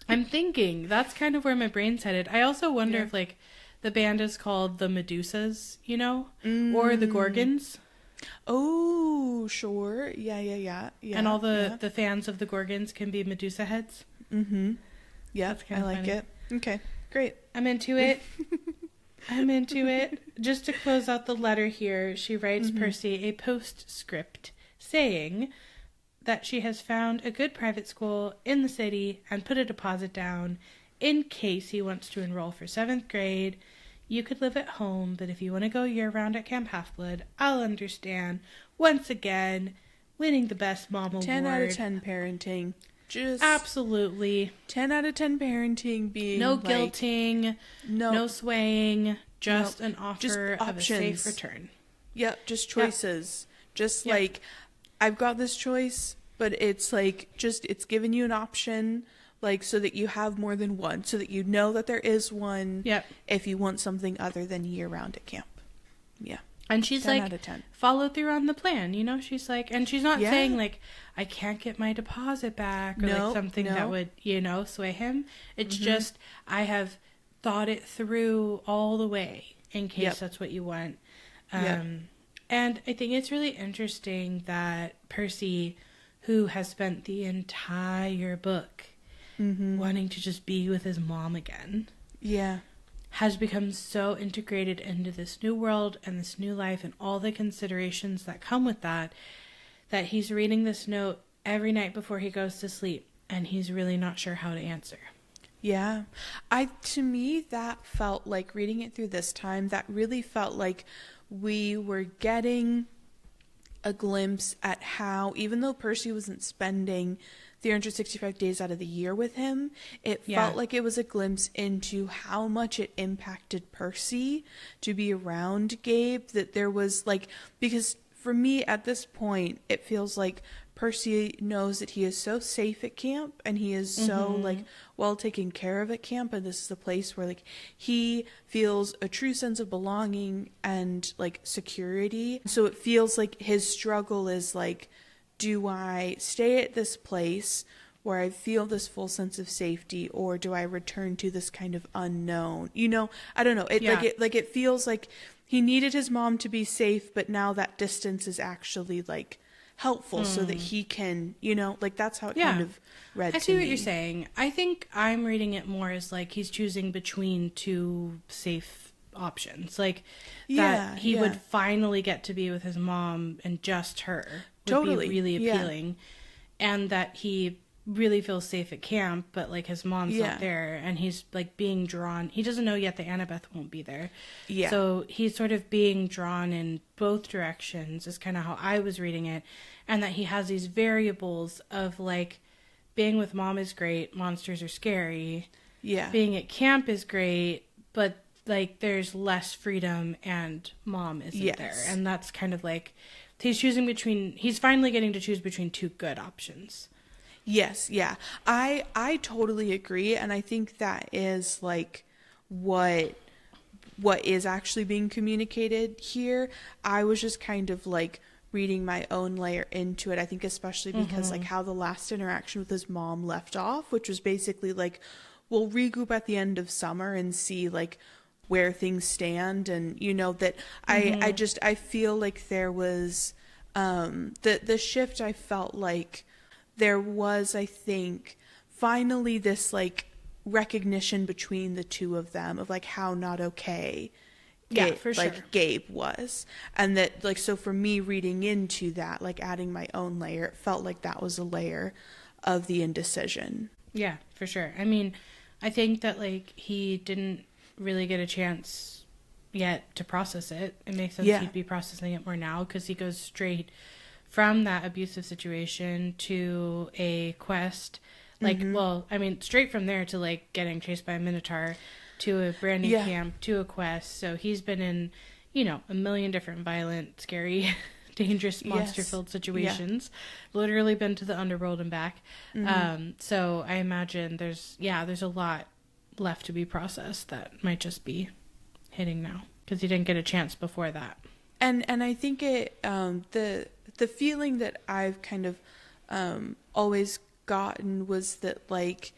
A: I'm thinking that's kind of where my brain's headed. I also wonder if like the band is called the Medusas, you know, or the Gorgons.
B: Oh, sure. Yeah.
A: And all the fans of the Gorgons can be Medusa heads.
B: Mm-hmm. Yeah, I like
A: funny.
B: it. Okay, great.
A: I'm into it. I'm into it. Just to close out the letter here, she writes Percy a postscript saying that she has found a good private school in the city and put a deposit down in case he wants to enroll for 7th grade. You could live at home, but if you want to go year-round at Camp Half-Blood, I'll understand. Once again, winning the best mom award.
B: 10 out of 10 parenting. Just
A: absolutely
B: 10 out of 10 parenting being
A: no
B: like,
A: guilting, no swaying, just an offer
B: just
A: of a safe return.
B: Yep, just choices. Yep. Just like, I've got this choice, but it's like, just, it's giving you an option, like, so that you have more than one, so that you know that there is one.
A: Yep.
B: If you want something other than year-round at camp. Yeah.
A: And she's
B: 10
A: like,
B: out of 10.
A: Follow through on the plan, you know? She's like, and she's not saying like, I can't get my deposit back, or like something that would, you know, sway him. It's just, I have thought it through all the way in case that's what you want. And I think it's really interesting that Percy, who has spent the entire book wanting to just be with his mom again. Yeah. Has become so integrated into this new world and this new life and all the considerations that come with that, that he's reading this note every night before he goes to sleep, and he's really not sure how to answer.
B: Yeah. To me, that felt like, reading it through this time, that really felt like we were getting a glimpse at how, even though Percy wasn't spending 365 days out of the year with him, it felt like it was a glimpse into how much it impacted Percy to be around Gabe, that there was like, because for me at this point, it feels like Percy knows that he is so safe at camp, and he is so like well taken care of at camp, and this is a place where like he feels a true sense of belonging and like security. So it feels like his struggle is like, do I stay at this place where I feel this full sense of safety, or do I return to this kind of unknown? You know, I don't know. It feels like he needed his mom to be safe, but now that distance is actually like helpful so that he can, you know, like that's how it kind of read to me.
A: I see what you're saying. I think I'm reading it more as like he's choosing between two safe options. Like that he would finally get to be with his mom and just her would be really appealing. And that he really feels safe at camp, but like his mom's not there, and he's like being drawn. He doesn't know yet that Annabeth won't be there. Yeah. So he's sort of being drawn in both directions is kind of how I was reading it. And that he has these variables of like being with mom is great, monsters are scary. Yeah. Being at camp is great, but like there's less freedom and mom isn't there. And that's kind of like he's finally getting to choose between two good options.
B: Yes, yeah. I totally agree, and I think that is like what is actually being communicated here. I was just kind of like reading my own layer into it. I think especially because like how the last interaction with his mom left off, which was basically like, we'll regroup at the end of summer and see like where things stand. And, you know, that I feel like there was, the shift, I felt like there was, I think, finally this, like, recognition between the two of them of, like, how not okay
A: for sure,
B: like, Gabe was. And that, like, so for me reading into that, like, adding my own layer, it felt like that was a layer of the indecision.
A: Yeah, for sure. I mean, I think that, like, he didn't really get a chance yet to process it. It makes sense he'd be processing it more now, because he goes straight from that abusive situation to a quest. Like, well, I mean, straight from there to, like, getting chased by a minotaur, to a brand new camp, to a quest. So he's been in, you know, a million different violent, scary, dangerous, monster-filled situations. Literally been to the underworld and back. So I imagine there's a lot left to be processed that might just be hitting now, because he didn't get a chance before that.
B: And I think it the feeling that I've kind of always gotten was that, like,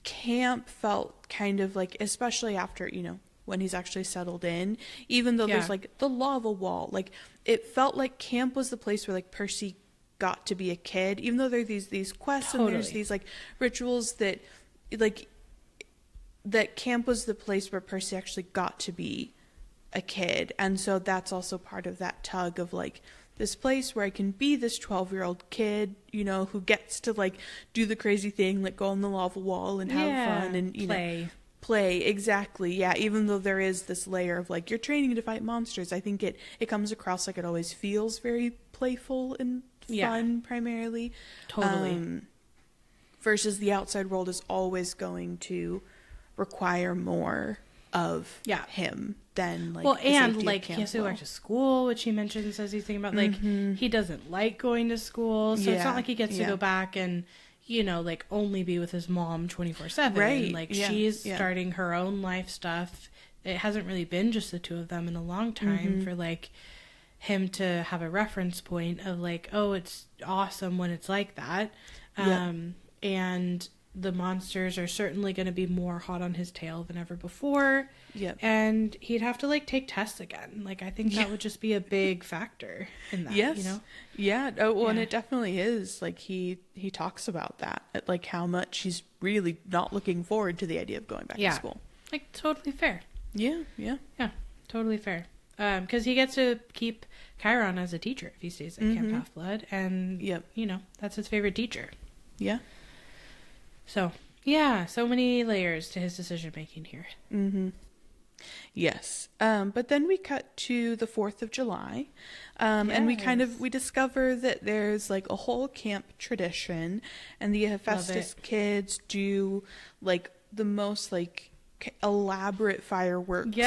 B: camp felt kind of like, especially after, you know, when he's actually settled in, even though there's, like, the lava wall, like, it felt like camp was the place where, like, Percy got to be a kid, even though there are these quests and there's these, like, rituals that, like, that camp was the place where Percy actually got to be a kid. And so that's also part of that tug of, like, this place where I can be this 12-year-old kid, you know, who gets to, like, do the crazy thing, like, go on the lava wall and have fun and, you know, play. Exactly. Yeah. Even though there is this layer of, like, you're training to fight monsters, I think it comes across like it always feels very playful and fun primarily.
A: Totally.
B: Versus the outside world is always going to require more of him than, like,
A: and, like, he has to go back to school, which he mentions as he's thinking about, like, he doesn't like going to school, so it's not like he gets to go back and, you know, like, only be with his mom 24/7.
B: Right.
A: Like, she's starting her own life stuff. It hasn't really been just the two of them in a long time for, like, him to have a reference point of, like, oh, it's awesome when it's like that. And the monsters are certainly going to be more hot on his tail than ever before. And he'd have to, like, take tests again. Like, I think that would just be a big factor in that, you know?
B: And it definitely is. Like, he talks about that, like, how much he's really not looking forward to the idea of going back to school.
A: Like, totally fair.
B: Yeah,
A: totally fair. Because he gets to keep Chiron as a teacher if he stays at Camp Half-Blood. And, you know, that's his favorite teacher.
B: Yeah.
A: So, so many layers to his decision-making here.
B: Yes. But then we cut to the 4th of July. And we discover that there's, like, a whole camp tradition. And the Hephaestus kids do, like, the most, like, elaborate fireworks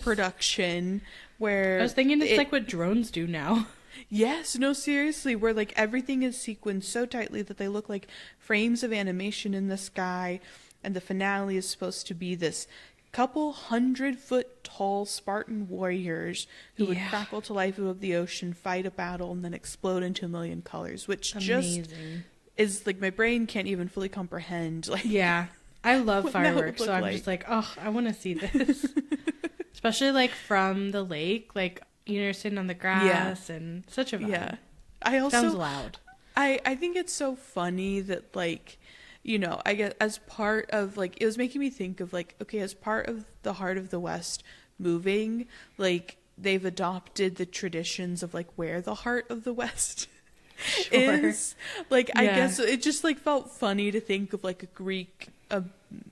B: production. Where
A: I was thinking it's like what drones do now.
B: Yes, no, seriously, where, like, everything is sequenced so tightly that they look like frames of animation in the sky, and the finale is supposed to be this couple 100-foot tall Spartan warriors who would crackle to life above the ocean, fight a battle, and then explode into a million colors, which just is, like, my brain can't even fully comprehend. Like,
A: I love fireworks, so I'm just like, oh, I want to see this. Especially, like, from the lake, like, you know, sitting on the grass and such a vibe.
B: I also
A: sounds loud.
B: I think it's so funny that, like, you know, I guess as part of, like, it was making me think of, like, okay, as part of the Heart of the West moving, like, they've adopted the traditions of, like, where the Heart of the West is. Like, I guess it just, like, felt funny to think of, like, a Greek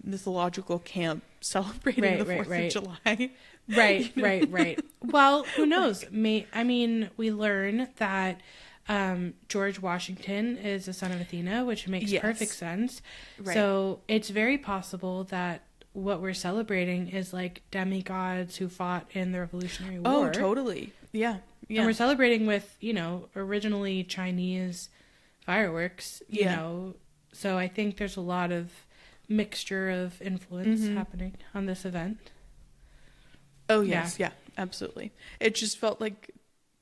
B: mythological camp celebrating the 4th of July.
A: Right. Well, who knows? I mean, we learn that George Washington is the son of Athena, which makes perfect sense. Right. So it's very possible that what we're celebrating is, like, demigods who fought in the Revolutionary War.
B: Oh, totally. Yeah.
A: And we're celebrating with, you know, originally Chinese fireworks, you know. So I think there's a lot of mixture of influence happening on this event.
B: Oh, yes. Yeah, absolutely. It just felt, like,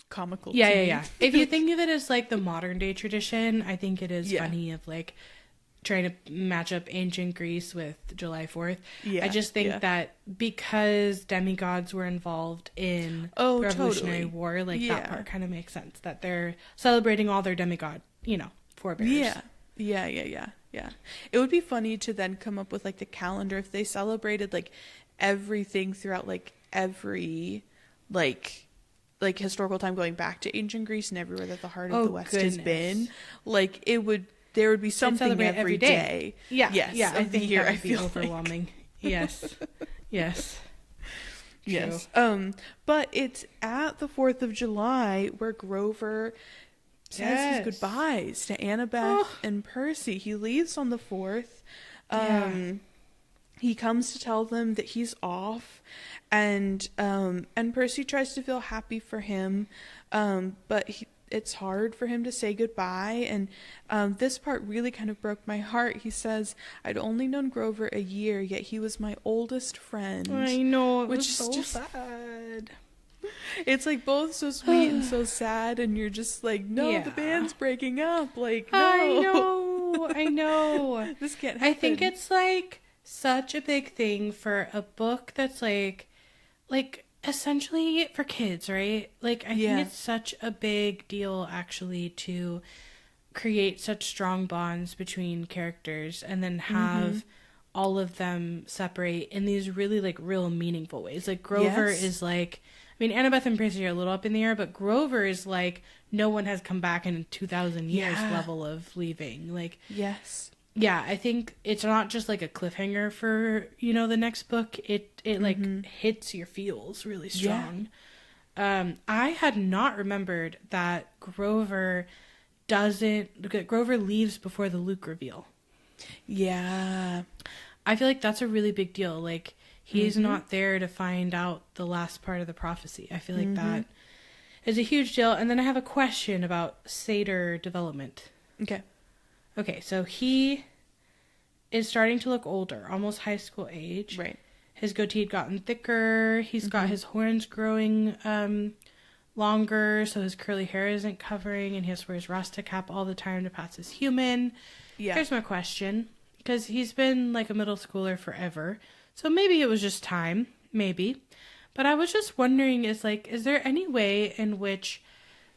B: comical to me.
A: If you think of it as, like, the modern day tradition, I think it is funny of, like, trying to match up ancient Greece with July 4th.
B: Yeah,
A: I just think that because demigods were involved in the Revolutionary War, like that part kind of makes sense, that they're celebrating all their demigod, forebears.
B: Yeah. It would be funny to then come up with like the calendar if they celebrated like everything throughout like every like historical time going back to ancient Greece and everywhere that the heart of the West has been. Like there would be something every day.
A: Yeah.
B: Yes.
A: Yeah. I think
B: year,
A: that would be
B: Like.
A: overwhelming. Yes. Yes.
B: Yes. But it's at the 4th of July where Grover says his goodbyes to Annabeth and Percy. He leaves on the 4th. He comes to tell them that he's off, and Percy tries to feel happy for him, but it's hard for him to say goodbye. And this part really kind of broke my heart. He says, "I'd only known Grover a year, yet he was my oldest friend."
A: I know, it
B: which
A: was
B: is
A: so
B: just
A: sad.
B: It's like both so sweet and so sad, and you're just like, no, the band's breaking up. Like, no.
A: I know.
B: This can't happen.
A: I think it's like such a big thing for a book that's like essentially for kids, right? Like, I think it's such a big deal actually to create such strong bonds between characters and then have all of them separate in these really like real meaningful ways. Like Grover is like, I mean, Annabeth and Percy are a little up in the air, but Grover is like, no one has come back in 2,000 years level of leaving. Like, yeah, I think it's not just like a cliffhanger for, the next book. It like hits your feels really strong. I had not remembered that Grover leaves before the Luke reveal.
B: Yeah.
A: I feel like that's a really big deal. Like, he's not there to find out the last part of the prophecy. I feel like that is a huge deal. And then I have a question about satyr development. Okay, so he is starting to look older, almost high school age.
B: Right.
A: His goatee had gotten thicker. He's got his horns growing longer, so his curly hair isn't covering, and he has to wear his Rasta cap all the time to pass as human. Yeah. Here's my question, because he's been like a middle schooler forever. So maybe it was just time, maybe. But I was just wondering, is there any way in which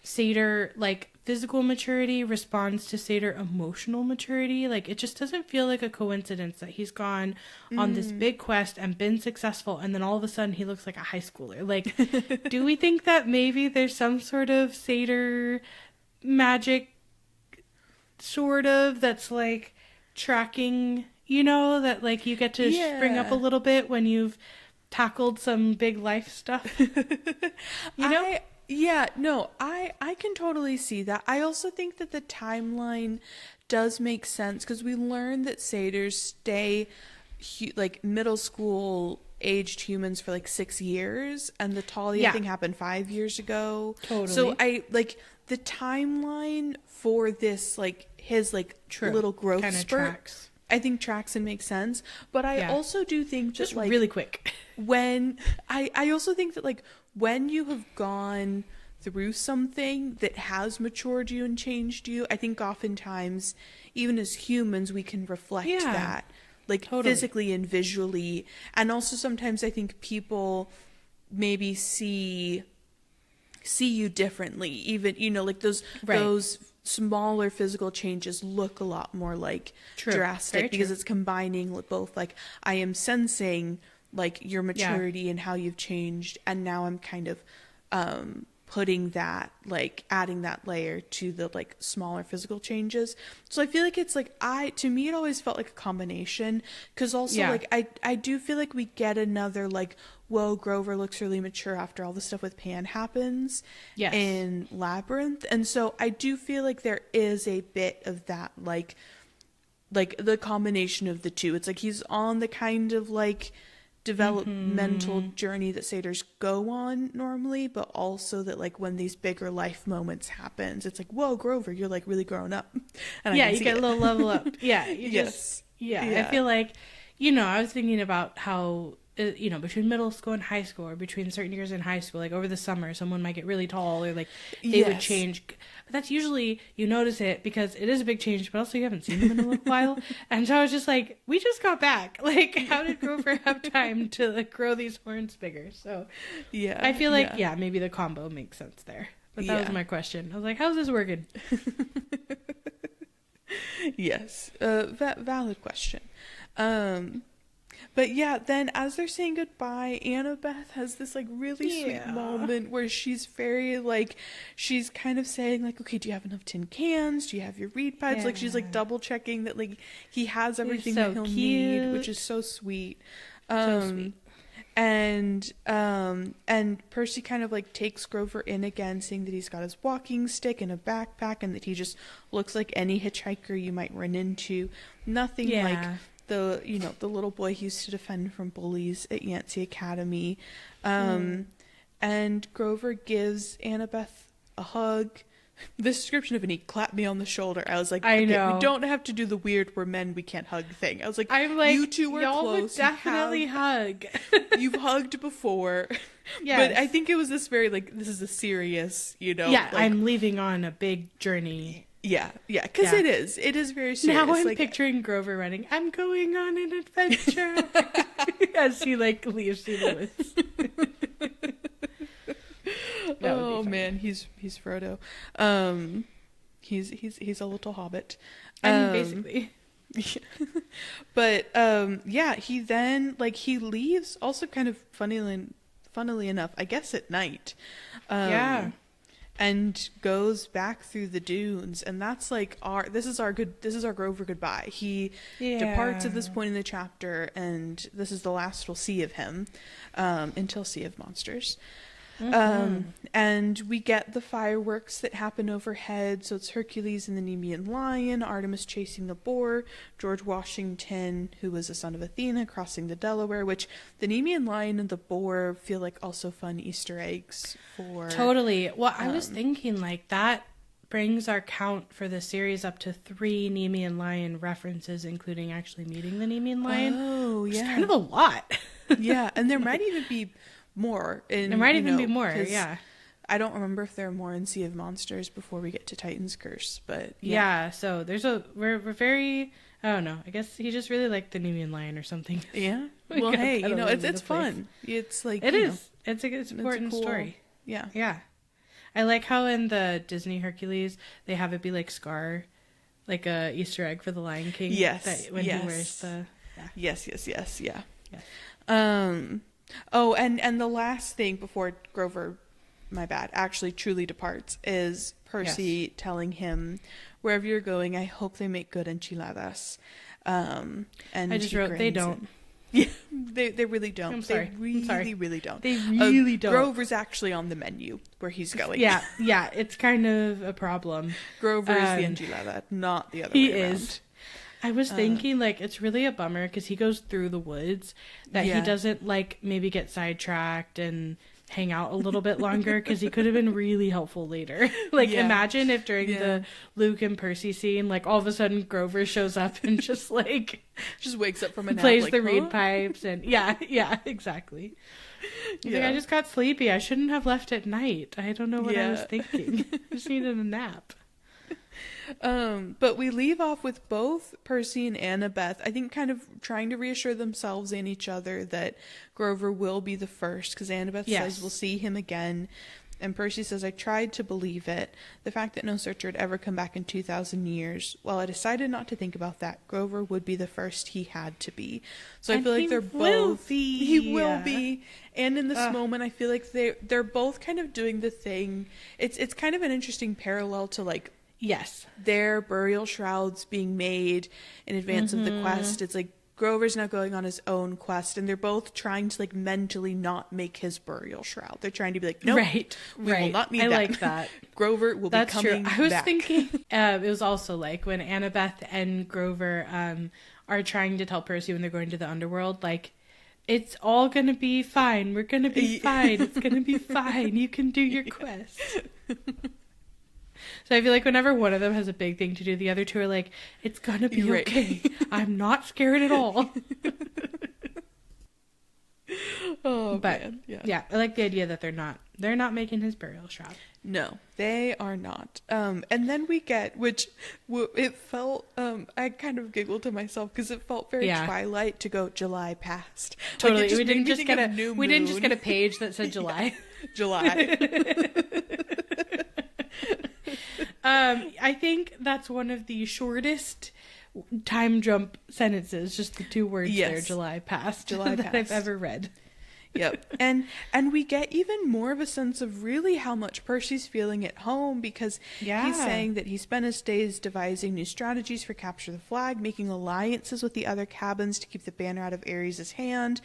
A: satyr, like, physical maturity responds to satyr emotional maturity? Like, it just doesn't feel like a coincidence that he's gone on this big quest and been successful, and then all of a sudden he looks like a high schooler. Like, do we think that maybe there's some sort of satyr magic, sort of, that's, like, tracking... that, like, you get to spring up a little bit when you've tackled some big life stuff.
B: I can totally see that. I also think that the timeline does make sense, because we learn that satyrs stay, like, middle school aged humans for, like, 6 years, and the Talia thing happened 5 years ago.
A: Totally.
B: So, the timeline for this, like, his, like, little growth
A: kinda
B: spurt...
A: tracks.
B: I think tracks and makes sense, but I also do think
A: just
B: that, like,
A: really quick,
B: when I also think that, like, when you have gone through something that has matured you and changed you, I think oftentimes, even as humans, we can reflect that, like, physically and visually, and also sometimes I think people maybe see you differently, even, like, those smaller physical changes look a lot more, like, drastic, because it's combining with both, like, I am sensing, like, your maturity and how you've changed, and now I'm kind of putting that, like, adding that layer to the, like, smaller physical changes. So I feel like it's, like, to me it always felt like a combination, because also like I do feel like we get another, like, whoa, Grover looks really mature after all the stuff with Pan happens in Labyrinth. And so I do feel like there is a bit of that, like the combination of the two. It's like he's on the kind of, like, developmental journey that satyrs go on normally, but also that, like, when these bigger life moments happens, it's like, whoa, Grover, you're, like, really grown up. And
A: you get a little level up. I feel like, I was thinking about how between middle school and high school, or between certain years in high school, like over the summer, someone might get really tall, or like they would change. But that's usually, you notice it because it is a big change, but also you haven't seen them in a little while. And so I was just like, we just got back. Like, how did Grover have time to like grow these horns bigger? So yeah, I feel like, maybe the combo makes sense there. But that was my question. I was like, how's this working?
B: Yes, valid question. But yeah, then as they're saying goodbye, Annabeth has this like really sweet moment where she's very like, she's kind of saying like, okay, do you have enough tin cans? Do you have your reed pipes? Like she's like double checking that like he has everything that he'll need, which is so sweet. So sweet. And Percy kind of like takes Grover in again, saying that he's got his walking stick and a backpack, and that he just looks like any hitchhiker you might run into. Nothing like the little boy he used to defend from bullies at Yancey Academy. And Grover gives Annabeth a hug. This description of he clapped me on the shoulder. I was like,
A: I know.
B: We don't have to do the weird "we're men, we can't hug" thing. I was like, you two were
A: y'all
B: close.
A: Would definitely hug.
B: You've hugged before. Yes. But I think it was this very like, this is a serious, Yeah,
A: like, I'm leaving on a big journey.
B: Yeah, because it is very serious.
A: Now I'm picturing Grover running, I'm going on an adventure, as he like leaves through the woods.
B: Oh man, he's Frodo. He's a little hobbit.
A: Basically.
B: But he then he leaves also kind of funnily enough, I guess at night. And goes back through the dunes, and that's like this is our Grover goodbye. He departs at this point in the chapter, and this is the last we'll see of him until Sea of Monsters. And we get the fireworks that happen overhead. So it's Hercules and the Nemean lion, Artemis chasing the boar, George Washington, who was a son of Athena, crossing the Delaware, which the Nemean lion and the boar feel like also fun Easter eggs for...
A: Totally. Well, I was thinking like that brings our count for the series up to 3 Nemean lion references, including actually meeting the Nemean lion.
B: Oh, yeah.
A: Which is kind of a lot.
B: Yeah, and there might even be more.
A: There might even be more, yeah.
B: I don't remember if there are more in Sea of Monsters before we get to Titan's Curse, but
A: so there's we're very, I don't know, I guess he just really liked the Nemean lion or something.
B: Yeah. Well, hey, it's fun. It's like
A: it's an important story.
B: Yeah.
A: Yeah. I like how in the Disney Hercules they have it be like Scar, like a Easter egg for the Lion King.
B: Yes.
A: When he wears the
B: Yes. Oh, and the last thing before Grover, actually truly departs is Percy telling him, wherever you're going, I hope they make good enchiladas. And
A: I just wrote, they don't.
B: Yeah, they really don't.
A: I'm sorry.
B: They really don't.
A: They really don't.
B: Grover's actually on the menu where he's going.
A: Yeah, it's kind of a problem.
B: Grover is the enchilada, not the other way around. He is.
A: I was thinking, it's really a bummer because he goes through the woods that he doesn't, maybe get sidetracked and hang out a little bit longer because he could have been really helpful later. Imagine if during the Luke and Percy scene, all of a sudden Grover shows up and just,
B: just wakes up from a nap.
A: Plays the reed pipes and, exactly. He's like, I just got sleepy. I shouldn't have left at night. I don't know what I was thinking. I just needed a nap.
B: But we leave off with both Percy and Annabeth, I think, kind of trying to reassure themselves and each other that Grover will be the first, because Annabeth says we'll see him again, and Percy says, I tried to believe it. The fact that no searcher had ever come back in 2,000 years. While I decided not to think about that, Grover would be the first he had to be. So I feel like they're both... He will be. And in this moment, I feel like they're both kind of doing the thing. It's kind of an interesting parallel to, their burial shrouds being made in advance of the quest. It's like Grover's now going on his own quest, and they're both trying to mentally not make his burial shroud. They're trying to be like, nope, we will not need that. I like that. Grover will be coming back.
A: I was thinking, it was also when Annabeth and Grover are trying to tell Percy when they're going to the underworld, it's all gonna be fine. We're gonna be fine. It's gonna be fine. You can do your quest. So I feel like whenever one of them has a big thing to do, the other two are like, it's gonna be okay. I'm not scared at all.
B: Oh,
A: but
B: man.
A: yeah, I like the idea that they're not making his burial shroud.
B: No, they are not. And then we get, it felt, I kind of giggled to myself because it felt very Twilight to go July past.
A: Totally.
B: Like,
A: we didn't just get a page that said July.
B: July.
A: I think that's one of the shortest time jump sentences, just the two words there, July past, that I've ever read.
B: Yep. And we get even more of a sense of really how much Percy's feeling at home, because he's saying that he spent his days devising new strategies for capture the flag, making alliances with the other cabins to keep the banner out of Ares' hand,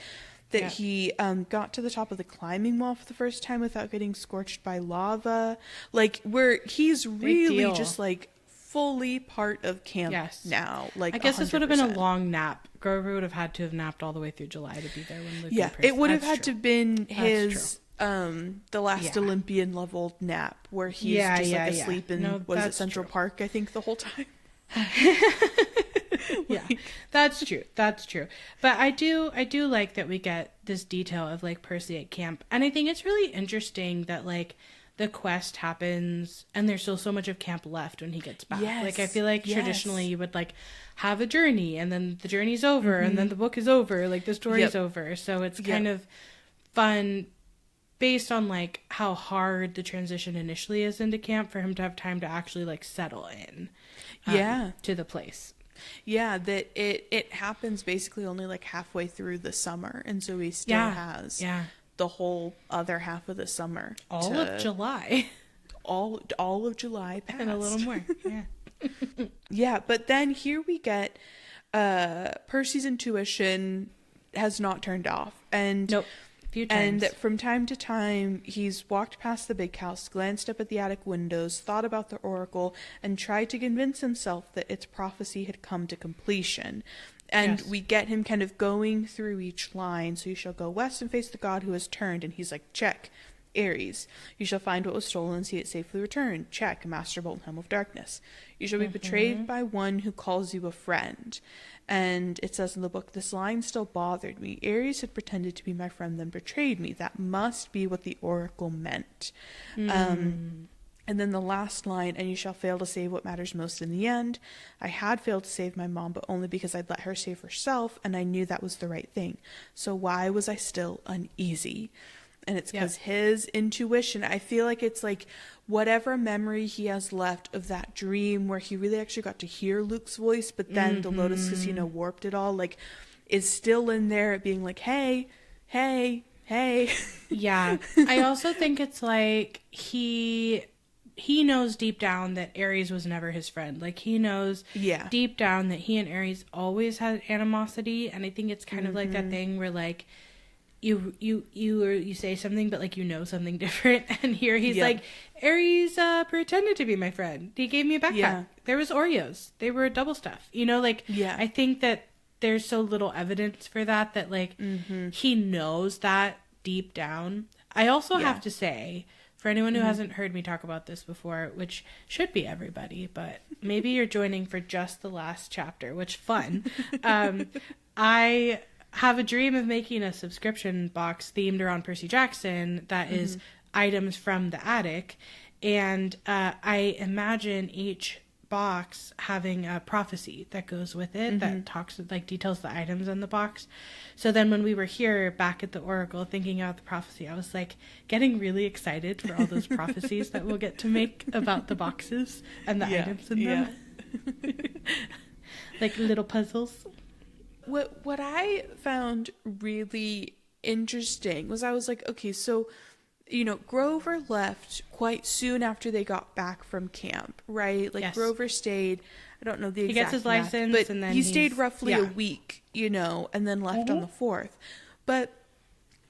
B: that he got to the top of the climbing wall for the first time without getting scorched by lava. Like, where he's really just like fully part of camp now. Like,
A: I guess
B: 100%.
A: This would have been a long nap. Grover would have had to have napped all the way through July to be there when Luke and Percy.
B: It would have had to been his the last Olympian level nap where he's just like asleep in was it Central Park, I think, the whole time.
A: That's true. But I do like that we get this detail of like Percy at camp, and I think it's really interesting that like the quest happens and there's still so much of camp left when he gets back. Like, I feel like traditionally you would like have a journey and then the journey's over and then the book is over, like the story's over. So it's kind of fun based on like how hard the transition initially is into camp for him to have time to actually like settle in to the place.
B: Yeah, that it happens basically only like halfway through the summer, and so he still has the whole other half of the summer.
A: All of July.
B: All of July passed.
A: And a little more.
B: Yeah, but then here we get Percy's intuition has not turned off. And
A: few times.
B: And from time to time, he's walked past the big house, glanced up at the attic windows, thought about the oracle, and tried to convince himself that its prophecy had come to completion. And we get him kind of going through each line. So you shall go west and face the god who has turned. And he's like, check. Ares. You shall find what was stolen and see it safely returned. Check. Master Bolton of Darkness. You shall be betrayed by one who calls you a friend. And it says in the book, this line still bothered me. Ares had pretended to be my friend, then betrayed me. That must be what the oracle meant. And then the last line, and you shall fail to save what matters most in the end. I had failed to save my mom, but only because I'd let her save herself, and I knew that was the right thing. So why was I still uneasy? And it's because his intuition, I feel like it's like whatever memory he has left of that dream where he really actually got to hear Luke's voice, but then the Lotus Casino warped it all, like, is still in there being like, hey.
A: Yeah. I also think it's like he knows deep down that Ares was never his friend. Like, he knows deep down that he and Ares always had animosity. And I think it's kind of like that thing where, like, you say something, but, like, you know something different. And here he's like, Ares pretended to be my friend. He gave me a backpack. Yeah. There was Oreos. They were double stuff. You know, like, I think that there's so little evidence for that, like, he knows that deep down. I also have to say, for anyone who hasn't heard me talk about this before, which should be everybody, but maybe you're joining for just the last chapter, which fun. I have a dream of making a subscription box themed around Percy Jackson that is items from the attic. And I imagine each box having a prophecy that goes with it that talks, like, details the items in the box. So then when we were here back at the Oracle thinking about the prophecy, I was like getting really excited for all those prophecies that we'll get to make about the boxes and the items in them. Like little puzzles.
B: What I found really interesting was I was like, okay, so, you know, Grover left quite soon after they got back from camp, right? Like, Grover stayed, I don't know the exact
A: He gets his license,
B: but
A: and then
B: he stayed roughly a week, you know, and then left on the 4th. But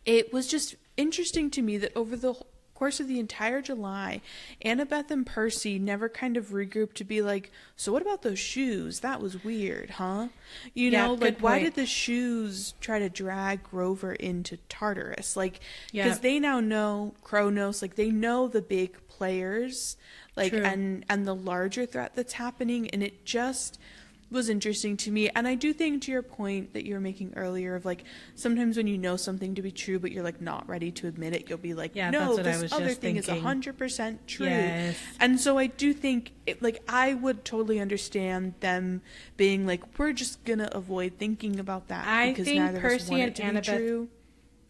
B: it was just interesting to me that over the course of the entire July, Annabeth and Percy never kind of regrouped to be like, so what about those shoes? That was weird, huh? You know, like, why did the shoes try to drag Grover into Tartarus? Like, because they now know Kronos, like, they know the big players, like, and the larger threat that's happening, and it just was interesting to me. And I do think, to your point that you were making earlier of like, sometimes when you know something to be true, but you're like not ready to admit it, you'll be like, no, this other thing is 100% true.
A: Yes.
B: And so I do think like, I would totally understand them being like, we're just gonna avoid thinking about that, because neither
A: Percy
B: of us want it to be true.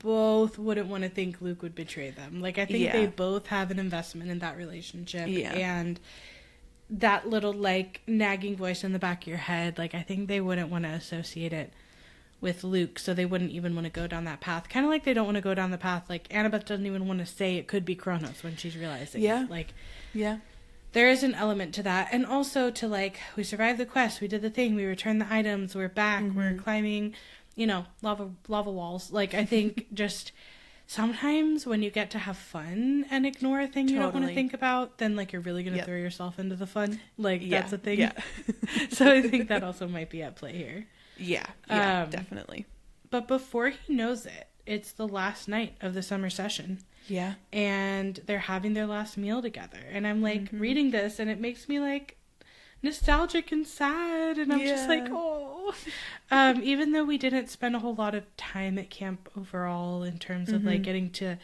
A: Both wouldn't want to think Luke would betray them. Like, I think they both have an investment in that relationship. And that little, like, nagging voice in the back of your head, like, I think they wouldn't want to associate it with Luke, so they wouldn't even want to go down that path. Kind of like they don't want to go down the path, like, Annabeth doesn't even want to say it could be Kronos when she's realizing it. Like, there is an element to that. And also to, like, we survived the quest, we did the thing, we returned the items, we're back, we're climbing, you know, lava walls. Like, I think just... sometimes when you get to have fun and ignore a thing you don't want to think about, then, like, you're really going to throw yourself into the fun. Like, that's a thing. So I think that also might be at play here.
B: Definitely.
A: But before he knows it, it's the last night of the summer session. And they're having their last meal together. And I'm, like, reading this, and it makes me, like, nostalgic and sad, and I'm just like, oh. Even though we didn't spend a whole lot of time at camp overall in terms of like getting to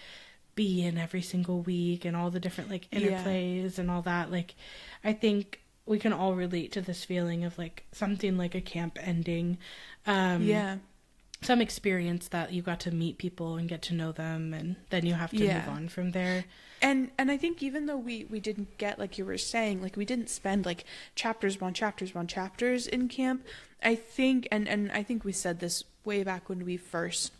A: be in every single week and all the different like interplays and all that, like, I think we can all relate to this feeling of like something like a camp ending. Some experience that you got to meet people and get to know them, and then you have to move on from there.
B: And I think even though we didn't get, like you were saying, like we didn't spend like chapters upon chapters in camp, I think, and I think we said this way back when we first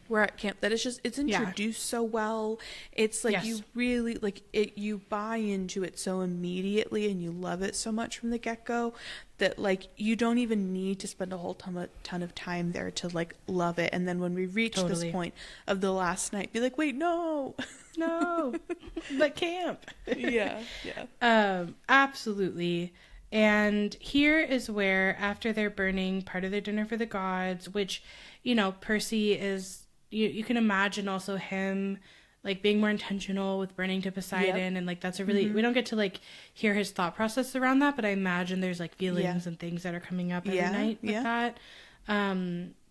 B: were at camp, that it's introduced so well. It's like you really like it, you buy into it so immediately, and you love it so much from the get-go that like you don't even need to spend a whole ton of time there to like love it. And then when we reach this point of the last night, be like, wait, no,
A: but camp. Absolutely. And here is where, after they're burning part of their dinner for the gods, which, you know, Percy is, you can imagine also him like being more intentional with burning to Poseidon, and like that's a really, we don't get to like hear his thought process around that, but I imagine there's like feelings and things that are coming up every night with that.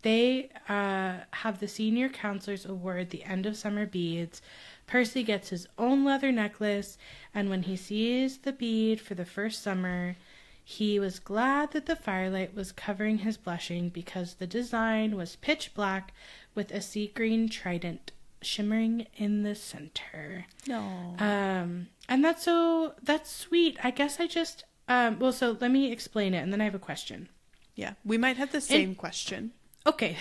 A: They have the senior counselors award the end of summer beads. Percy gets his own leather necklace, and when he sees the bead for the first summer, he was glad that the firelight was covering his blushing, because the design was pitch black with a sea green trident shimmering in the center. And that's sweet. I guess I just so let me explain it, and then I have a question.
B: We might have the same question.
A: Okay.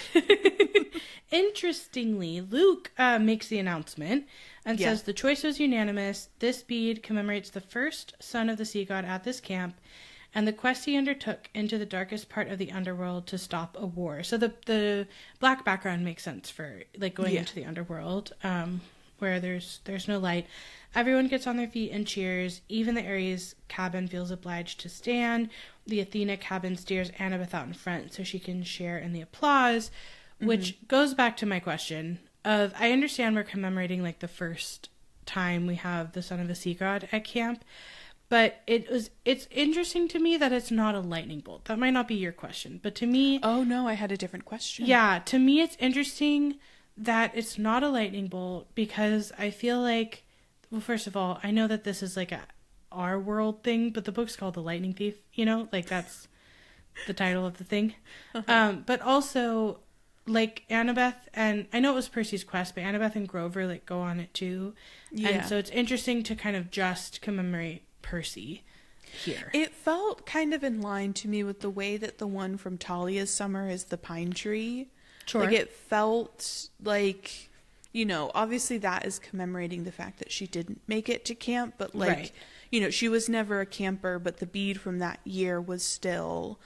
A: Interestingly, Luke makes the announcement and says the choice was unanimous. This bead commemorates the first son of the sea god at this camp, and the quest he undertook into the darkest part of the underworld to stop a war. So the black background makes sense for like going into the underworld, where there's no light. Everyone gets on their feet and cheers. Even the Ares cabin feels obliged to stand. The Athena cabin steers Annabeth out in front so she can share in the applause, which goes back to my question of, I understand we're commemorating like the first time we have the son of the sea god at camp, but it's interesting to me that it's not a lightning bolt. That might not be your question, but to me...
B: Oh no, I had a different question.
A: Yeah, to me it's interesting that it's not a lightning bolt, because I feel like, well, first of all, I know that this is like our world thing, but the book's called The Lightning Thief, you know, like that's the title of the thing. But also, like, Annabeth, and I know it was Percy's quest, but Annabeth and Grover like go on it too. And so it's interesting to kind of just commemorate Percy here.
B: It felt kind of in line to me with the way that the one from Talia's summer is the pine tree. Like, it felt like, you know, obviously that is commemorating the fact that she didn't make it to camp, but like, you know, she was never a camper, but the bead from that year was still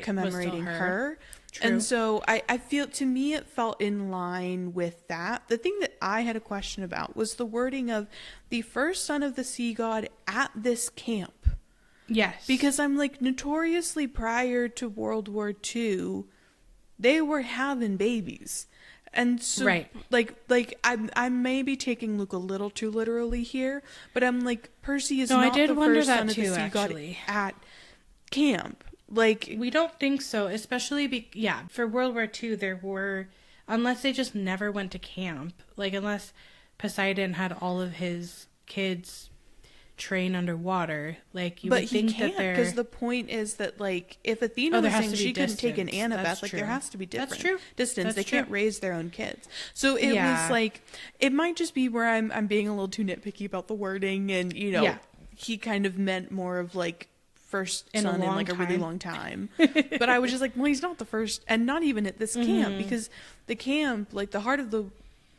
B: commemorating her. And so I feel, to me, it felt in line with that. The thing that I had a question about was the wording of the first son of the sea god at this camp.
A: Yes.
B: Because I'm like, notoriously prior to World War II, they were having babies. And so, like I may be taking Luke a little too literally here, but I'm like, Percy is not the first son of the sea god at camp. Like,
A: we don't think so, especially for World War II, there were, unless they just never went to camp, like unless Poseidon had all of his kids train underwater, like you would think that there,
B: because the point is that, like, if Athena was saying she couldn't take an Annabeth,
A: That's
B: like
A: true.
B: there has to be different
A: That's true.
B: distance.
A: That's
B: they can't raise their own kids. So it was like, it might just be where I'm being a little too nitpicky about the wording, and you know, he kind of meant more of like first son in like a really long time. But I was just like, well, he's not the first, and not even at this camp, because the camp, like the heart of the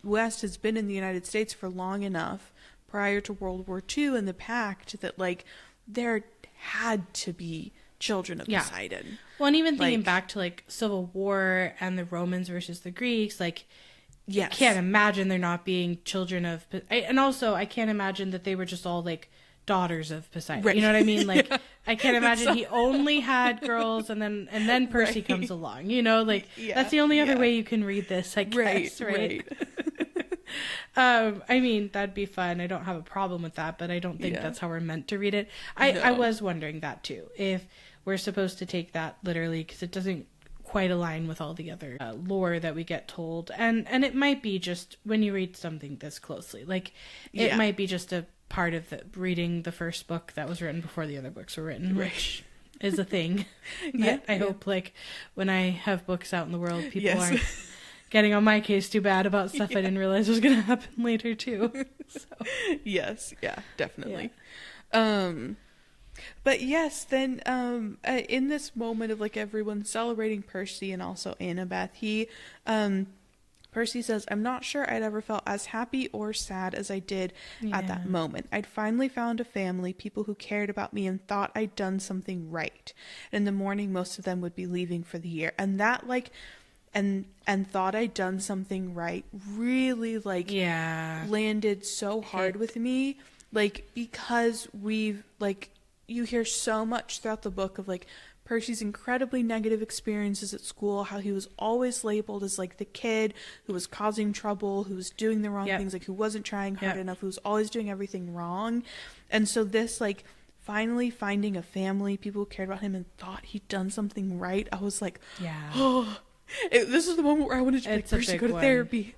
B: West, has been in the United States for long enough prior to World War II and the Pact that like there had to be children of Poseidon.
A: Well, and even thinking back to like Civil War and the Romans versus the Greeks, like I can't imagine there not being children of, and also I can't imagine that they were just all like daughters of Poseidon. Right. You know what I mean? Like I can't imagine he only had girls and then Percy comes along. You know, like that's the only other way you can read this, I guess, right? I mean, that'd be fun. I don't have a problem with that, but I don't think that's how we're meant to read it. I was wondering that too, if we're supposed to take that literally, because it doesn't quite align with all the other lore that we get told. And it might be just when you read something this closely, like it might be just a part of reading the first book that was written before the other books were written, which is a thing. I hope, like, when I have books out in the world, people aren't getting on my case too bad about stuff I didn't realize was going to happen later too. So.
B: Yes, definitely. But yes, then in this moment of like everyone celebrating Percy and also Annabeth, Percy says, I'm not sure I'd ever felt as happy or sad as I did at that moment. I'd finally found a family, people who cared about me and thought I'd done something right. And in the morning, most of them would be leaving for the year. And that, like, and thought I'd done something right really, like, landed so hard with me. Like, because we've, like, you hear so much throughout the book of, like, Percy's incredibly negative experiences at school, how he was always labeled as like the kid who was causing trouble, who was doing the wrong things, like who wasn't trying hard enough, who was always doing everything wrong. And so this, like, finally finding a family, people who cared about him and thought he'd done something right, I was like, this is the moment where I wanted to be like, Percy, go to therapy.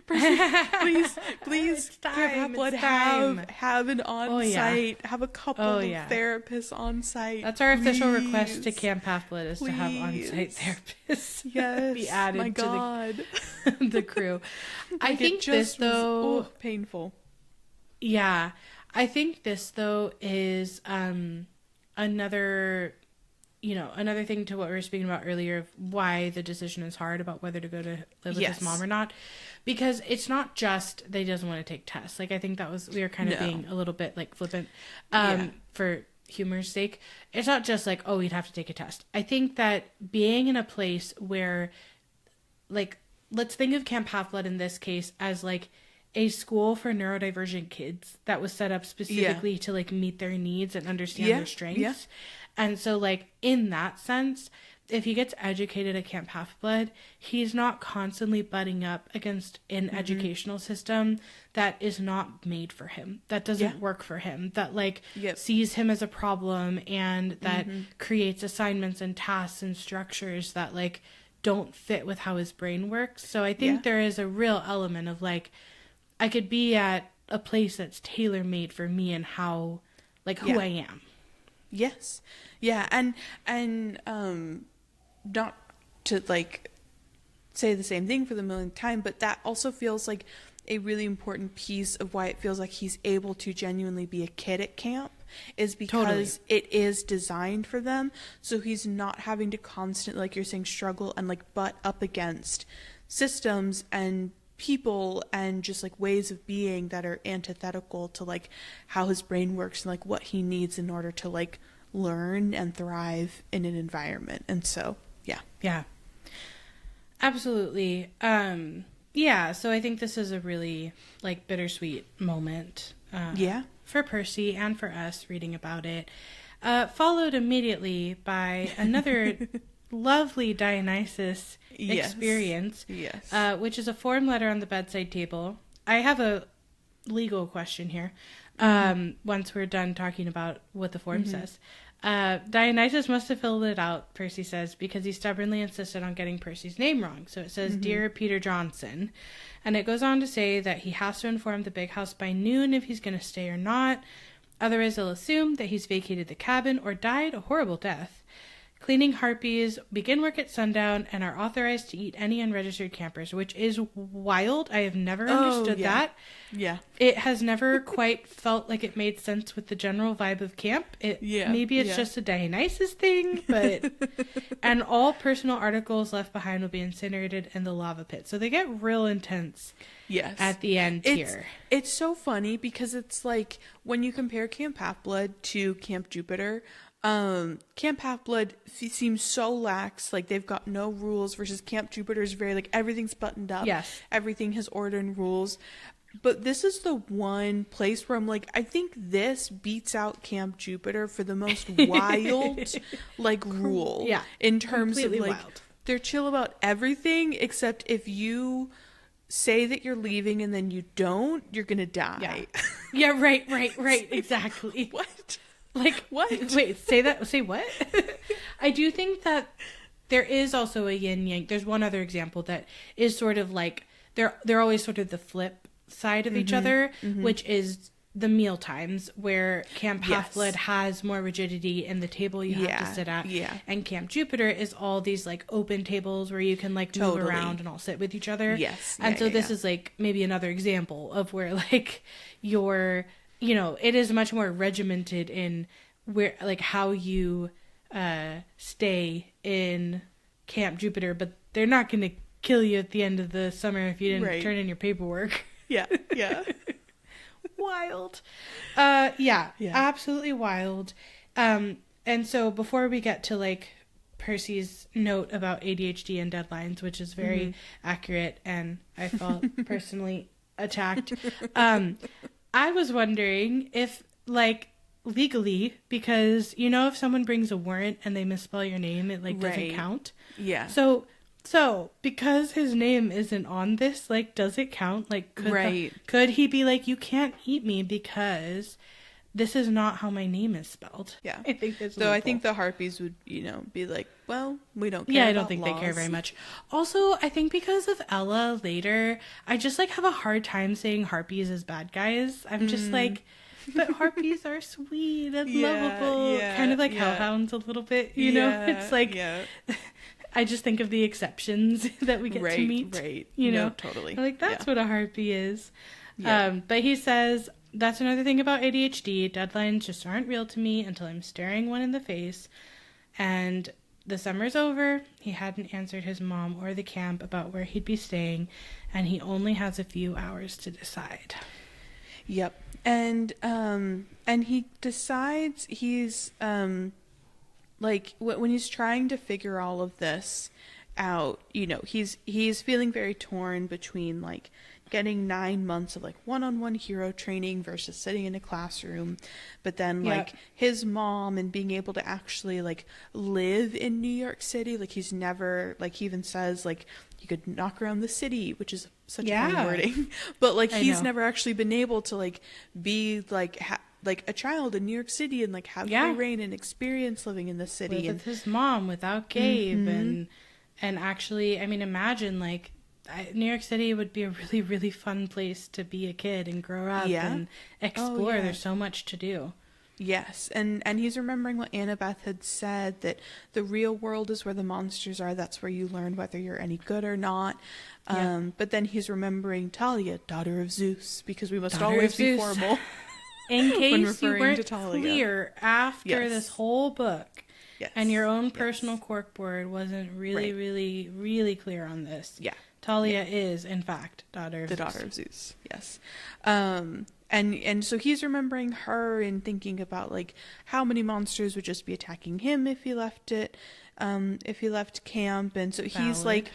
B: Percy, please, Half-Blood have an on-site, have a couple of therapists on-site.
A: That's our official request to Camp Half-Blood, is to have on-site therapists be added to the crew. I think this, though...
B: painful.
A: Yeah. I think this, though, is another thing to what we were speaking about earlier of why the decision is hard about whether to go to live with his mom or not. Because it's not just that he doesn't want to take tests. Like, I think we were kind of being a little bit, like, flippant for humor's sake. It's not just like, oh, he'd have to take a test. I think that being in a place where, like, let's think of Camp Half-Blood in this case as, like, a school for neurodivergent kids that was set up specifically to, like, meet their needs and understand their strengths. And so, like, in that sense, if he gets educated at Camp Half-Blood, he's not constantly butting up against an educational system that is not made for him, that doesn't work for him, that, like, sees him as a problem, and that creates assignments and tasks and structures that, like, don't fit with how his brain works. So I think there is a real element of, like, I could be at a place that's tailor-made for me and how, like, who I am.
B: Yes. Yeah. And not to, like, say the same thing for the millionth time, but that also feels like a really important piece of why it feels like he's able to genuinely be a kid at camp, is because it is designed for them. So he's not having to constantly, like you're saying, struggle and, like, butt up against systems and people and just, like, ways of being that are antithetical to, like, how his brain works and, like, what he needs in order to, like, learn and thrive in an environment. And so yeah, absolutely.
A: So I think this is a really, like, bittersweet moment for Percy and for us reading about it, followed immediately by another lovely Dionysus experience, which is a form letter on the bedside table. I have a legal question here once we're done talking about what the form says. Dionysus must have filled it out, Percy says, because he stubbornly insisted on getting Percy's name wrong. So it says, Dear Peter Johnson. And it goes on to say that he has to inform the big house by noon if he's going to stay or not. Otherwise, they'll assume that he's vacated the cabin or died a horrible death. Cleaning harpies begin work at sundown and are authorized to eat any unregistered campers, which is wild. I have never understood that.
B: Yeah.
A: It has never quite felt like it made sense with the general vibe of camp. Maybe it's just a Dionysus thing, but... And all personal articles left behind will be incinerated in the lava pit. So they get real intense at the end here.
B: It's so funny because it's like when you compare Camp Half-Blood to Camp Jupiter... Camp Half-Blood seems so lax, like they've got no rules, versus Camp Jupiter is very like everything's buttoned up.
A: Yes.
B: Everything has order and rules. But this is the one place where I'm like, I think this beats out Camp Jupiter for the most wild, like, rule.
A: Yeah.
B: In terms of, like,
A: wild.
B: They're chill about everything, except if you say that you're leaving and then you don't, you're gonna die.
A: Yeah, right, exactly.
B: What?
A: Like,
B: what?
A: Wait, say that. Say what? I do think that there is also a yin yang. There's one other example that is sort of like they're always sort of the flip side of each other, which is the meal times, where Camp Half-Blood has more rigidity in the table you have to sit at, and Camp Jupiter is all these like open tables where you can like move around and all sit with each other. And so this is like maybe another example of where like your, you know, it is much more regimented in where, like, how you stay in Camp Jupiter, but they're not going to kill you at the end of the summer if you didn't turn in your paperwork.
B: Yeah.
A: Wild. Absolutely wild. And so before we get to, like, Percy's note about ADHD and deadlines, which is very accurate, and I felt personally attacked, I was wondering if, like, legally, because, you know, if someone brings a warrant and they misspell your name, it, like, doesn't count.
B: Yeah.
A: So, because his name isn't on this, like, does it count? Like, could he be like, you can't eat me because this is not how my name is spelled?
B: Yeah.
A: I think that's
B: I think the Harpies would, you know, be like, well, we don't care.
A: Yeah, I don't think they care very much. Also, I think because of Ella later, I just, like, have a hard time saying Harpies as bad guys. I'm just like, but Harpies are sweet and lovable. Kind of like hellhounds a little bit, you know? It's like, I just think of the exceptions that we get to meet.
B: Right.
A: You know?
B: No, totally.
A: Like, that's what a Harpy is. But he says, that's another thing about ADHD. Deadlines just aren't real to me until I'm staring one in the face. And the summer's over. He hadn't answered his mom or the camp about where he'd be staying, and he only has a few hours to decide.
B: Yep. And he decides he's like when he's trying to figure all of this out, you know, he's feeling very torn between like getting 9 months of like one-on-one hero training versus sitting in a classroom, but then like his mom and being able to actually like live in New York City. Like he's never, like he even says like you could knock around the city, which is such funny wording, but like he's never actually been able to like be like like a child in New York City and like have free reign and experience living in the city
A: with his mom without Gabe and actually, I mean, imagine like New York City would be a really, really fun place to be a kid and grow up and explore. There's so much to do.
B: Yes, and he's remembering what Annabeth had said, that the real world is where the monsters are. That's where you learn whether you're any good or not. But then he's remembering Talia, daughter of Zeus, because we must always be formal.
A: In case you weren't clear after this whole book, and your own personal corkboard wasn't really, really, really clear on this. Talia is, in fact, daughter of
B: Zeus. Yes. And so he's remembering her and thinking about like how many monsters would just be attacking him if he left camp. And so he's like,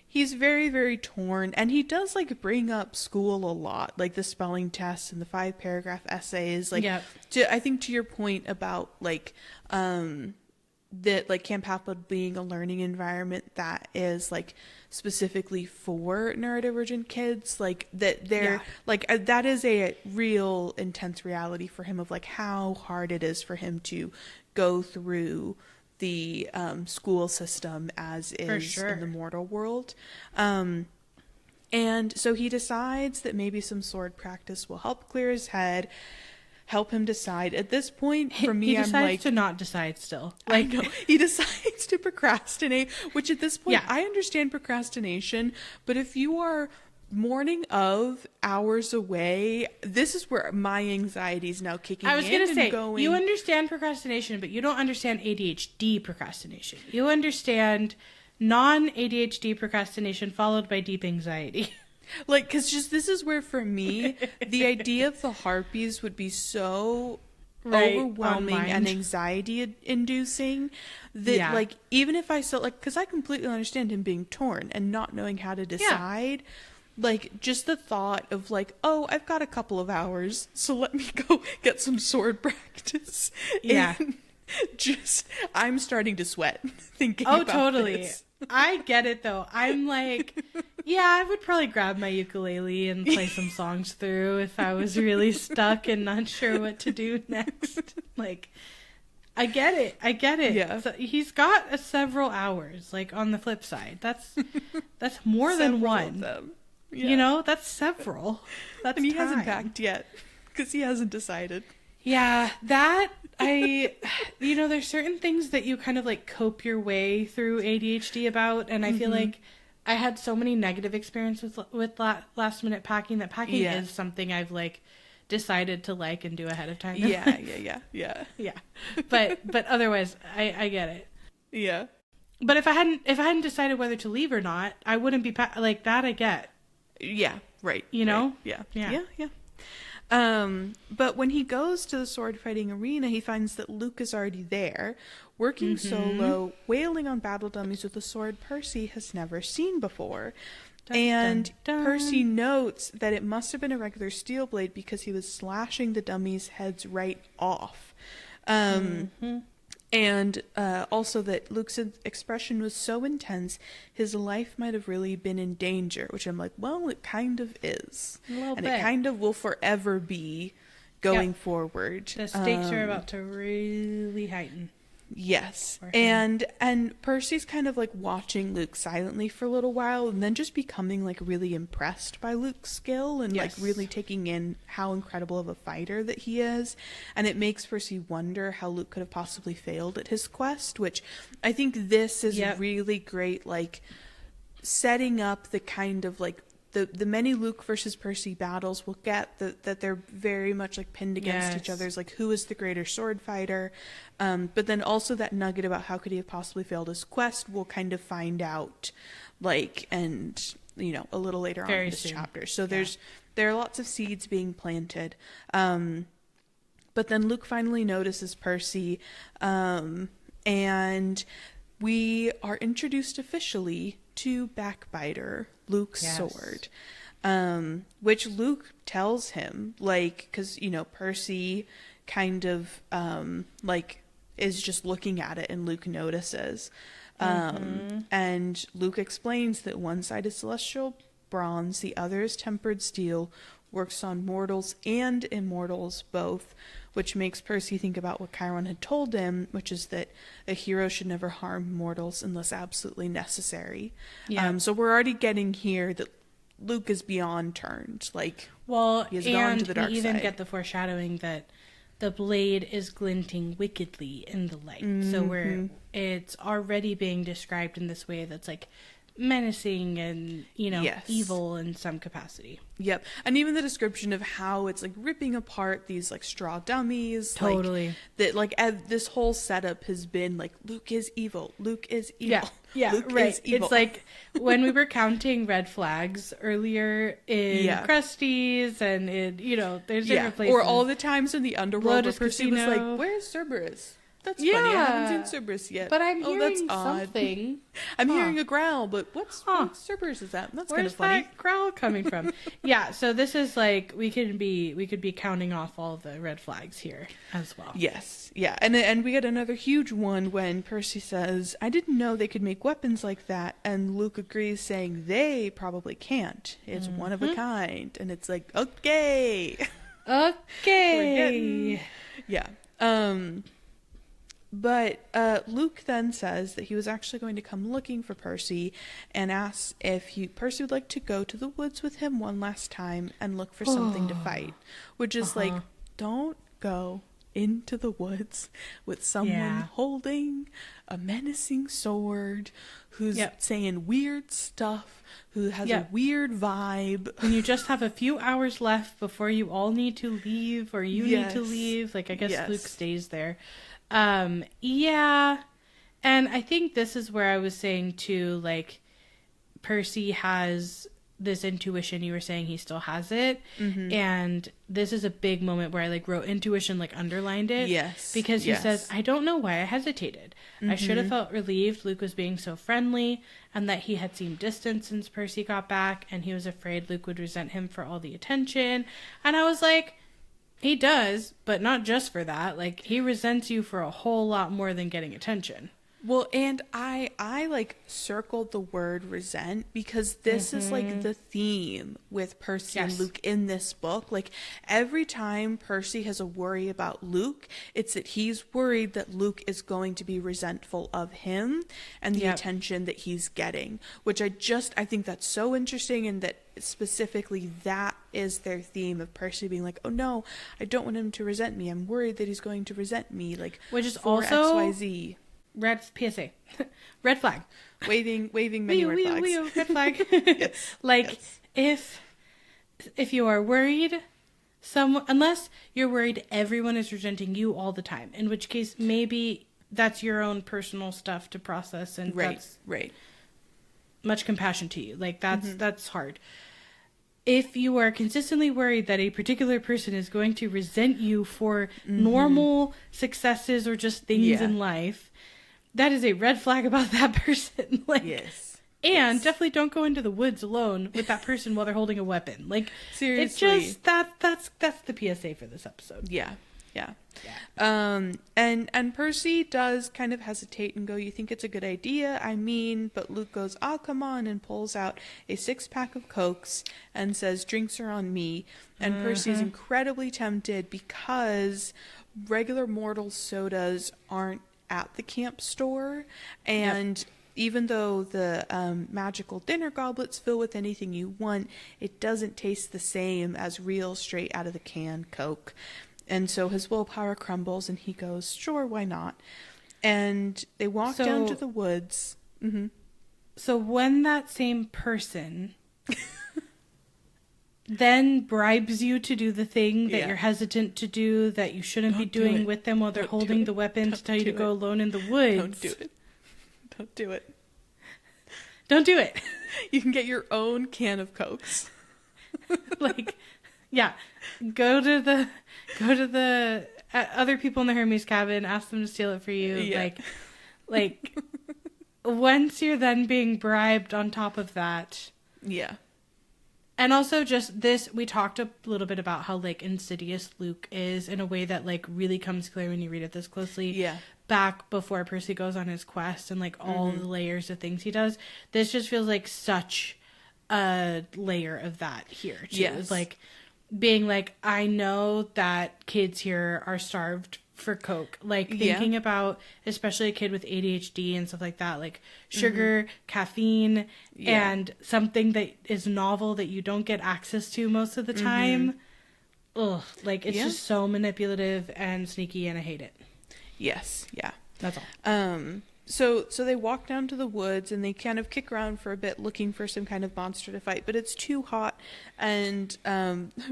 B: he's very, very torn. And he does like bring up school a lot, like the spelling tests and the 5-paragraph essays. Like, I think to your point about like, that like Camp Half-Blood being a learning environment that is like specifically for neurodivergent kids, like that they're like that is a real intense reality for him of like how hard it is for him to go through the school system as is in the mortal world. And so he decides that maybe some sword practice will help clear his head, help him decide. At this point, for me,
A: he decides
B: I'm like...
A: to not decide still.
B: Like, he decides to procrastinate, which at this point, I understand procrastination, but if you are morning of, hours away, this is where my anxiety is now kicking in.
A: I was going to say, you understand procrastination, but you don't understand ADHD procrastination. You understand non-ADHD procrastination followed by deep anxiety.
B: Like, because just this is where, for me, the idea of the harpies would be so overwhelming and anxiety-inducing that, like, even if I still, like, because I completely understand him being torn and not knowing how to decide, like, just the thought of, like, oh, I've got a couple of hours, so let me go get some sword practice.
A: Yeah.
B: And just, I'm starting to sweat thinking about this.
A: I get it, though. I'm like, I would probably grab my ukulele and play some songs through if I was really stuck and not sure what to do next. Like, I get it. Yeah. So he's got several hours, like, on the flip side. That's more than one. Of them. Yeah. You know, that's several. That's
B: and he
A: time.
B: hasn't packed yet because he hasn't decided.
A: Yeah, there's certain things that you kind of like cope your way through ADHD about. And I feel like I had so many negative experiences with last minute packing that packing is something I've like decided to like and do ahead of time. Yeah. But otherwise I get it.
B: Yeah.
A: But if I hadn't decided whether to leave or not, I wouldn't be like that. I get.
B: Yeah. Right.
A: You know?
B: Right. Yeah. But when he goes to the sword fighting arena, he finds that Luke is already there, working solo, wailing on battle dummies with a sword Percy has never seen before. Percy notes that it must have been a regular steel blade because he was slashing the dummies' heads right off. And also that Luke's expression was so intense, his life might have really been in danger, which I'm like, well, it kind of is. And it kind of will forever be going forward.
A: The stakes are about to really heighten.
B: Yes. And Percy's kind of like watching Luke silently for a little while and then just becoming like really impressed by Luke's skill and like really taking in how incredible of a fighter that he is. And it makes Percy wonder how Luke could have possibly failed at his quest, which I think this is really great, like setting up the kind of like the many Luke versus Percy battles will get that they're very much like pinned against each other's, like who is the greater sword fighter, but then also that nugget about how could he have possibly failed his quest we'll kind of find out, like, and you know, a little later on in this chapter. So there are lots of seeds being planted, but then Luke finally notices Percy, and we are introduced officially to Backbiter, Luke's sword, which Luke tells him, like, because, you know, Percy kind of, like, is just looking at it and Luke notices. And Luke explains that one side is celestial bronze, the other is tempered steel, works on mortals and immortals both, which makes Percy think about what Chiron had told him, which is that a hero should never harm mortals unless absolutely necessary. So we're already getting here that Luke is beyond turned. Like, he has gone to the dark side.
A: We even get the foreshadowing that the blade is glinting wickedly in the light. So it's already being described in this way that's like menacing and, you know, evil in some capacity.
B: Yep. And even the description of how it's like ripping apart these like straw dummies.
A: Totally.
B: Like, that like this whole setup has been like Luke is evil. Luke is evil.
A: Yeah.
B: Luke
A: right.
B: is evil.
A: It's like when we were counting red flags earlier in Krusty's and in, you know, there's different places.
B: Or all the times in the underworld where Percy was like, where's Cerberus? That's funny. I haven't seen Cerberus yet.
A: But I'm hearing
B: that's odd.
A: something.
B: I'm hearing a growl, but what Cerberus is that? That's kind of funny.
A: Where's that growl coming from? Yeah, so this is like we could be counting off all the red flags here as well.
B: Yes, yeah, and we get another huge one when Percy says, "I didn't know they could make weapons like that," and Luke agrees, saying they probably can't. It's one of a kind, and it's like, okay. Yeah. But Luke then says that he was actually going to come looking for Percy and asks if Percy would like to go to the woods with him one last time and look for something to fight. Which is like, don't go into the woods with someone holding a menacing sword, who's saying weird stuff, who has a weird vibe.
A: When you just have a few hours left before you all need to leave, or you need to leave. Like, I guess Luke stays there. Yeah. And I think this is where I was saying too, like, Percy has this intuition. You were saying he still has it. And this is a big moment where I like wrote intuition, like underlined it.
B: Yes.
A: Because he says, I don't know why I hesitated. I should have felt relieved Luke was being so friendly and that he had seemed distant since Percy got back, and he was afraid Luke would resent him for all the attention. And I was like, he does, but not just for that. Like, he resents you for a whole lot more than getting attention.
B: Well, and I like circled the word resent because this is like the theme with Percy and Luke in this book. Like, every time Percy has a worry about Luke, it's that he's worried that Luke is going to be resentful of him and the attention that he's getting, which I think that's so interesting, and that specifically that is their theme of Percy being like, oh no, I don't want him to resent me. I'm worried that he's going to resent me, like,
A: which is
B: for
A: also
B: XYZ.
A: Red PSA, red flag,
B: waving many red flags.
A: Red flag. Like, if you are worried, unless you're worried everyone is resenting you all the time, in which case maybe that's your own personal stuff to process, and that's much compassion to you. Like, that's hard. If you are consistently worried that a particular person is going to resent you for normal successes or just things in life, that is a red flag about that person. Like, and definitely don't go into the woods alone with that person while they're holding a weapon. Like, seriously, it's just that's the PSA for this episode. Yeah. And Percy does kind of hesitate and go, you think it's a good idea? I mean, but Luke goes, oh, come on, and pulls out a 6-pack of Cokes and says, drinks are on me. And Percy's incredibly tempted because regular mortal sodas aren't at the camp store, and even though the magical dinner goblets fill with anything you want, it doesn't taste the same as real straight out of the can Coke. And so his willpower crumbles, and he goes, sure, why not? And they walk down to the woods. So when that same person then bribes you to do the thing that you're hesitant to do, that you shouldn't be doing with them while they're holding the weapon to tell you to go alone in the woods.
B: Don't do it. Don't do it.
A: Don't do it.
B: You can get your own can of Cokes.
A: Like, go to the other people in the Hermes cabin, ask them to steal it for you. Like once you're then being bribed on top of that. Yeah. And also just this, we talked a little bit about how, like, insidious Luke is in a way that, like, really comes clear when you read it this closely. Yeah. Back before Percy goes on his quest and, like, all the layers of things he does. This just feels like such a layer of that here, too. Yes. Like, being like, I know that kids here are starved for Coke. Like, thinking about, especially a kid with ADHD and stuff like that, like sugar, caffeine, and something that is novel that you don't get access to most of the time. Ugh, like, it's just so manipulative and sneaky, and I hate it.
B: Yes, yeah.
A: That's all.
B: So they walk down to the woods, and they kind of kick around for a bit looking for some kind of monster to fight, but it's too hot, and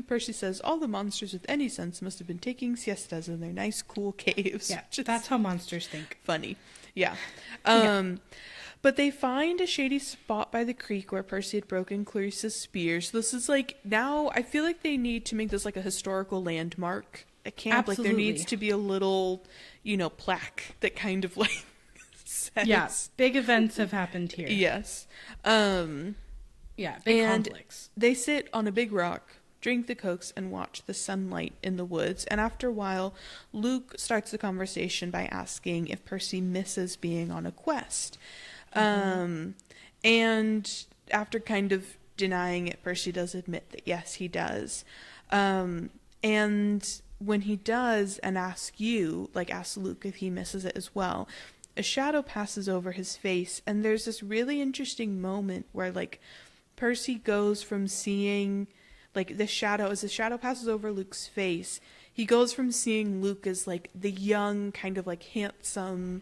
B: Percy says, all the monsters with any sense must have been taking siestas in their nice, cool caves.
A: Yeah, that's how monsters think.
B: Funny. Yeah. But they find a shady spot by the creek where Percy had broken Clarissa's spear. So this is like, now I feel like they need to make this like a historical landmark a camp.
A: Absolutely.
B: Like there needs to be a little, plaque that kind of like says.
A: Yeah, big events have happened here.
B: Yes.
A: Yeah, big conflicts.
B: They sit on a big rock, drink the cokes, and watch the sunlight in the woods. And after a while, Luke starts the conversation by asking if Percy misses being on a quest. And after kind of denying it, Percy does admit that yes, he does. And when he does and asks Luke if he misses it as well, a shadow passes over his face, and there's this really interesting moment where like Percy goes from seeing as the shadow passes over Luke's face, he goes from seeing Luke as like the young kind of like handsome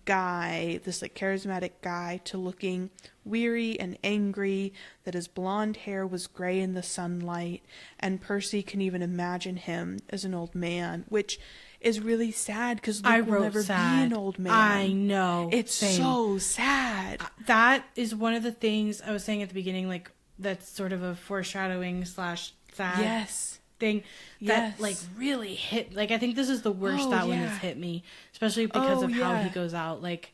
B: guy, this like charismatic guy, to looking weary and angry, that his blonde hair was gray in the sunlight, and Percy can even imagine him as an old man, which is really sad because Luke will never be an old man.
A: I know.
B: It's so sad.
A: That is one of the things I was saying at the beginning, like that's sort of a foreshadowing / sad thing that like really hit. Like I think this is the worst one has hit me, especially because of how he goes out. Like,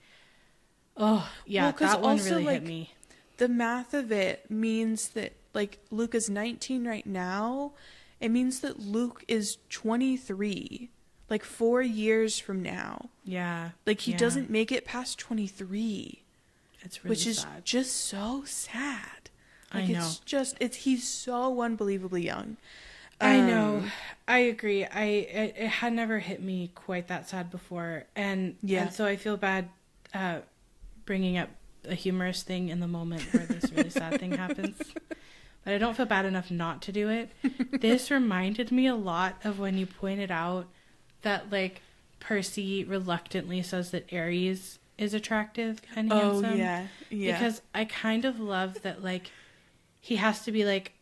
A: that one really hit me.
B: The math of it means that like Luke is 19 right now. It means that Luke is 23. Like 4 years from now.
A: Yeah.
B: Like he doesn't make it past 23.
A: It's really sad.
B: Which is just so sad. Like
A: I know.
B: He's so unbelievably young.
A: I know. I agree. It had never hit me quite that sad before. And so I feel bad bringing up a humorous thing in the moment where this really sad thing happens. But I don't feel bad enough not to do it. This reminded me a lot of when you pointed out that like Percy reluctantly says that Ares is attractive and handsome.
B: Oh yeah.
A: Because I kind of love that like he has to be like,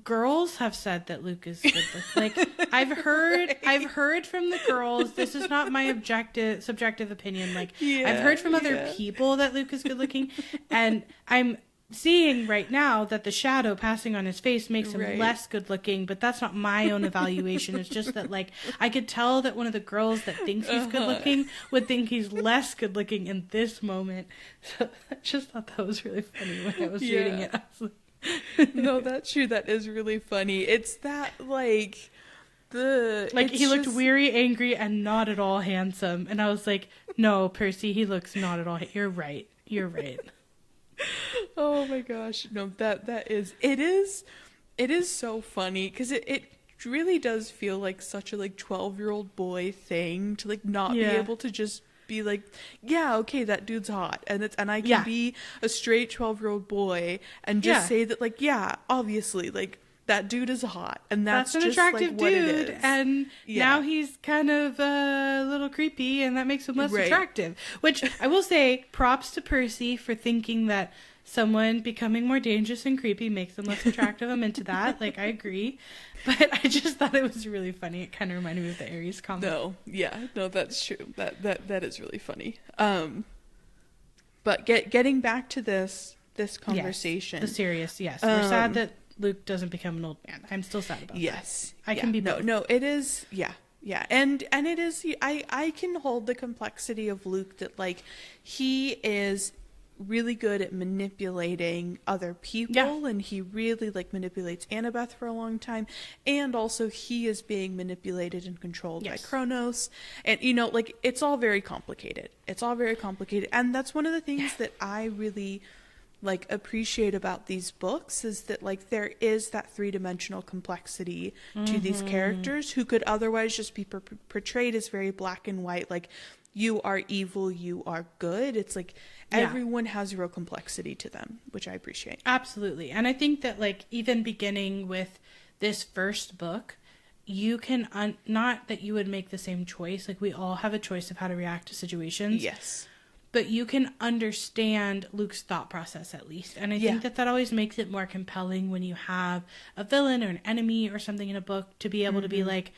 A: girls have said that Luke is good. Like I've heard from the girls. This is not my subjective opinion. Like I've heard from other people that Luke is good looking, and I'm seeing right now that the shadow passing on his face makes him less good looking, but that's not my own evaluation. It's just that like I could tell that one of the girls that thinks he's good looking would think he's less good looking in this moment. So I just thought that was really funny when I was reading it. I was like,
B: no, that's true. That is really funny. It's that like
A: he looked weary, angry, and not at all handsome, and I was like, no, Percy, he looks not at all. You're right.
B: Oh my gosh. No, it is so funny because it really does feel like such a like 12-year-old boy thing to like not be able to just be like, yeah, okay, that dude's hot, and I can be a straight 12-year-old boy and just say that like, yeah, obviously like that dude is hot, and that's
A: an
B: just
A: attractive
B: like what
A: dude,
B: it is.
A: and now he's kind of a little creepy, and that makes him less attractive. Which I will say, props to Percy for thinking that someone becoming more dangerous and creepy makes them less attractive. I'm into that. Like, I agree. But I just thought it was really funny. It kind of reminded me of the Ares comment.
B: No, that's true. That is really funny. But getting back to this conversation.
A: Yes, the serious, yes. We're sad that Luke doesn't become an old man. I'm still sad about that.
B: Yes.
A: I can be both.
B: No, it is, yeah. And it is, I can hold the complexity of Luke that, like, he is really good at manipulating other people, and he really, like, manipulates Annabeth for a long time, and also he is being manipulated and controlled by Kronos, and, you know, like, it's all very complicated. And that's one of the things that I really like appreciate about these books, is that like there is that three-dimensional complexity to these characters who could otherwise just be portrayed as very black and white, like you are evil, you are good. It's like everyone has real complexity to them, which I appreciate.
A: Absolutely. And I think that like even beginning with this first book, you can not that you would make the same choice, like we all have a choice of how to react to situations.
B: Yes.
A: But you can understand Luke's thought process at least. And I think that always makes it more compelling when you have a villain or an enemy or something in a book to be able to be like,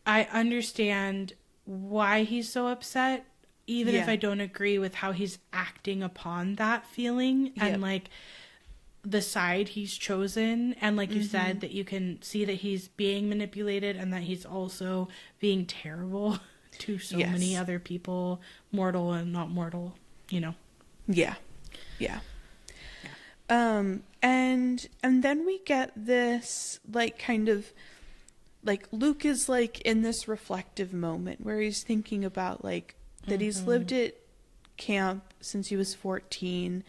A: I understand why he's so upset, even if I don't agree with how he's acting upon that feeling. And like, the side he's chosen, and like you said, that you can see that he's being manipulated and that he's also being terrible to so many other people, mortal and not mortal, you know.
B: Yeah. And then we get this like kind of like Luke is like in this reflective moment where he's thinking about like that he's lived at camp since he was 14,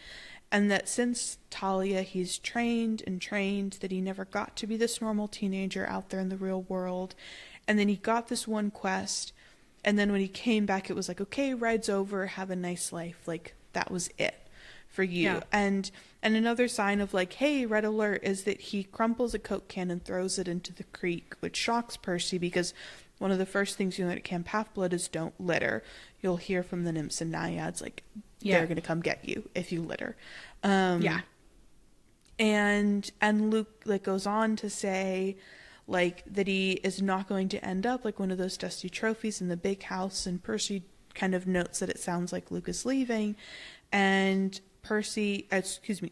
B: and that since Talia he's trained, that he never got to be this normal teenager out there in the real world. And then he got this one quest, and then when he came back it was like, okay, ride's over, have a nice life, like that was it for you.
A: Yeah.
B: And another sign of like, hey, red alert, is that he crumples a Coke can and throws it into the creek, which shocks Percy because one of the first things you learn at Camp Half-Blood is don't litter. You'll hear from the nymphs and naiads like they're going to come get you if you litter. And Luke like goes on to say like that he is not going to end up like one of those dusty trophies in the big house, and Percy kind of notes that it sounds like Luke is leaving, and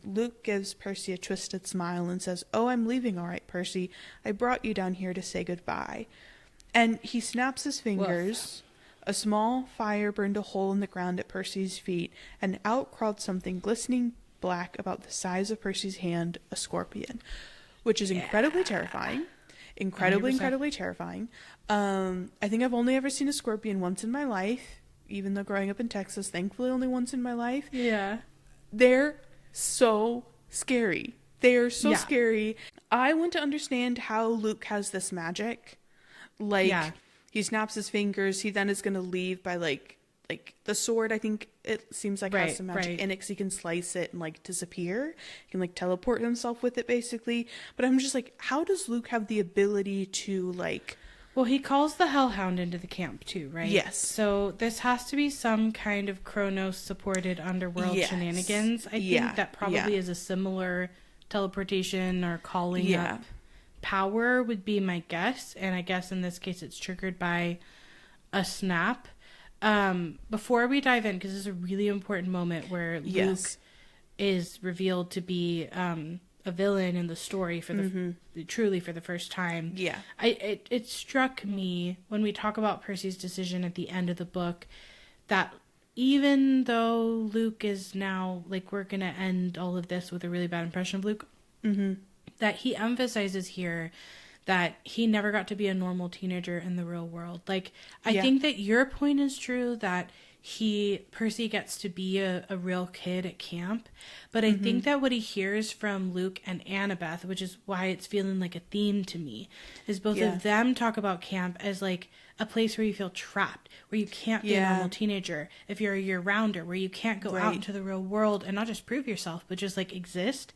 B: Luke gives Percy a twisted smile and says, "Oh, I'm leaving, all right, Percy. I brought you down here to say goodbye." And he snaps his fingers. Woof. A small fire burned a hole in the ground at Percy's feet, and out crawled something glistening black about the size of Percy's hand, a scorpion, which is incredibly terrifying. Incredibly terrifying. I think I've only ever seen a scorpion once in my life, even though growing up in Texas, thankfully only once in my life.
A: Yeah.
B: They're so scary. They are so scary. I want to understand how Luke has this magic. Like, he snaps his fingers. He then is going to leave by, like the sword, I think it seems like has some magic in it because he can slice it and, like, disappear. He can, like, teleport himself with it, basically. But I'm just like, how does Luke have the ability to, like...
A: Well, he calls the Hellhound into the camp, too, right?
B: Yes.
A: So this has to be some kind of Chronos-supported underworld shenanigans. I think that probably is a similar teleportation or calling up power would be my guess. And I guess in this case it's triggered by a snap. Before we dive in, because this is a really important moment where Luke is revealed to be a villain in the story for the truly for the first time. Yeah, it struck me when we talk about Percy's decision at the end of the book that even though Luke is now like, we're gonna end all of this with a really bad impression of Luke, that he emphasizes here that he never got to be a normal teenager in the real world. Like, I think that your point is true that Percy gets to be a real kid at camp. But I think that what he hears from Luke and Annabeth, which is why it's feeling like a theme to me, is both of them talk about camp as like a place where you feel trapped, where you can't be a normal teenager if you're a year-rounder, where you can't go out into the real world and not just prove yourself, but just like exist.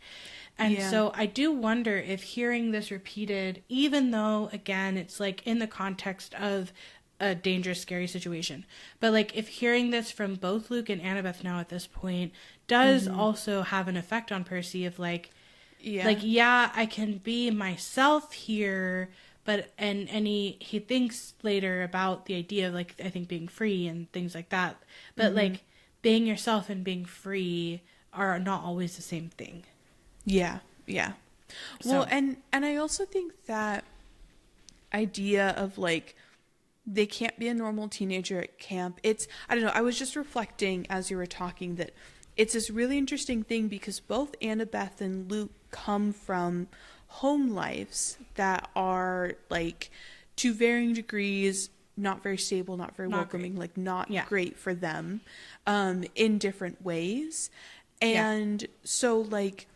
A: And so I do wonder if hearing this repeated, even though, again, it's like in the context of a dangerous, scary situation, but like if hearing this from both Luke and Annabeth now at this point does also have an effect on Percy of like, I can be myself here, but and he thinks later about the idea of like, I think being free and things like that, but like being yourself and being free are not always the same thing. Yeah.
B: Well, and I also think that idea of like, they can't be a normal teenager at camp. I don't know, I was just reflecting as you were talking that it's this really interesting thing because both Annabeth and Luke come from home lives that are like to varying degrees not very stable, not very welcoming, great. Like not great for them in different ways. And so like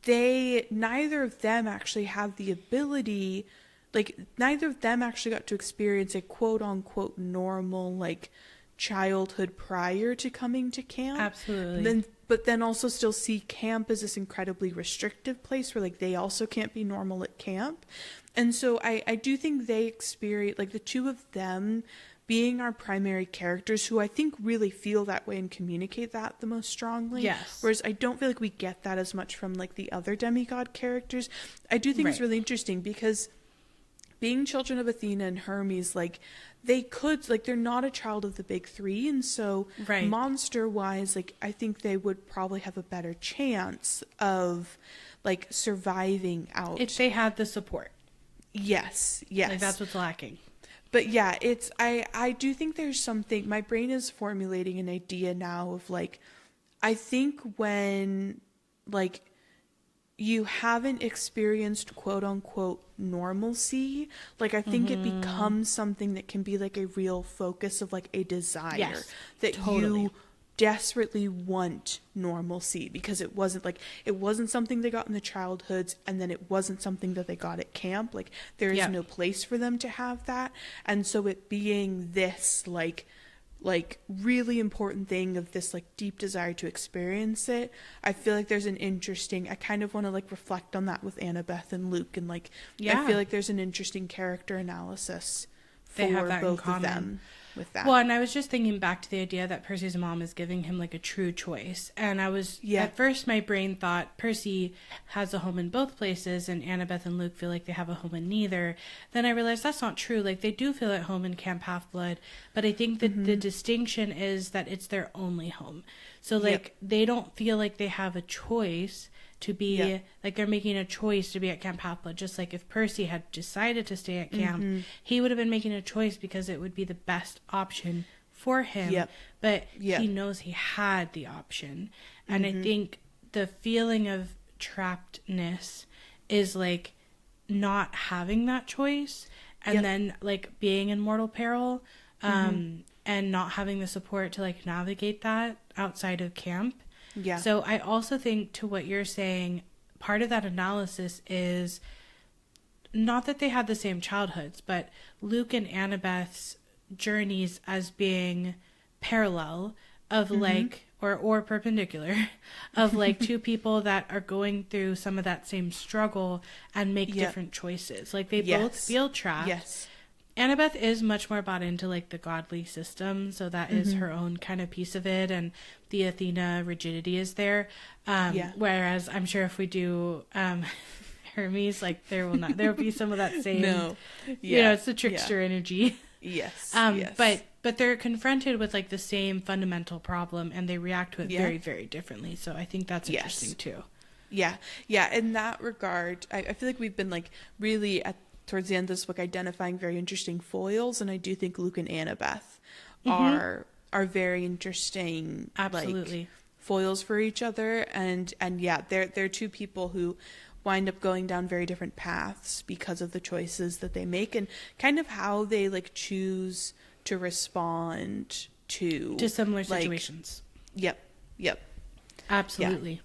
B: neither of them actually have the ability, like neither of them actually got to experience a quote unquote normal like childhood prior to coming to camp.
A: Absolutely.
B: But then also still see camp as this incredibly restrictive place where like they also can't be normal at camp. And so I do think they experience, like the two of them being our primary characters who I think really feel that way and communicate that the most strongly.
A: Yes.
B: Whereas I don't feel like we get that as much from like the other demigod characters. I do think it's really interesting because being children of Athena and Hermes, like, they could, like, they're not a child of the big three, and so monster-wise, like, I think they would probably have a better chance of, like, surviving out.
A: If they had the support.
B: Yes.
A: Like, that's what's lacking.
B: But yeah, it's, I do think there's something, my brain is formulating an idea now of, like, I think when, like, you haven't experienced quote unquote normalcy, like, I think it becomes something that can be like a real focus of like a desire that you desperately want normalcy, because it wasn't something they got in the childhoods, and then it wasn't something that they got at camp. Like, there is no place for them to have that. And so it being this like really important thing of this like deep desire to experience it, I feel like there's an interesting, I kind of want to like reflect on that with Annabeth and Luke, and like I feel like there's an interesting character analysis for both of them with that.
A: Well, and I was just thinking back to the idea that Percy's mom is giving him like a true choice, and I was at first my brain thought Percy has a home in both places and Annabeth and Luke feel like they have a home in neither. Then I realized that's not true. Like, they do feel at home in Camp Half-Blood, but I think that the distinction is that it's their only home. So like they don't feel like they have a choice to be like they're making a choice to be at Camp Half-Blood. Just like if Percy had decided to stay at camp, he would have been making a choice because it would be the best option for him. But he knows he had the option. And I think the feeling of trappedness is like not having that choice, and then like being in mortal peril, and not having the support to like navigate that outside of camp. So I also think, to what you're saying, part of that analysis is not that they had the same childhoods, but Luke and Annabeth's journeys as being parallel of like, or perpendicular of like two people that are going through some of that same struggle and make different choices. Like, they both feel trapped. Annabeth is much more bought into like the godly system, so that is her own kind of piece of it, and the Athena rigidity is there. Whereas I'm sure if we do Hermes, like there will be some of that same. You know, it's the trickster energy. But they're confronted with like the same fundamental problem, and they react to it very, very differently. So I think that's interesting too. In that regard, I feel like we've been like really towards the end of this book identifying very interesting foils, and I do think Luke and Annabeth are very interesting, like, foils for each other, and they're two people who wind up going down very different paths because of the choices that they make, and kind of how they like choose to respond to similar situations. Absolutely.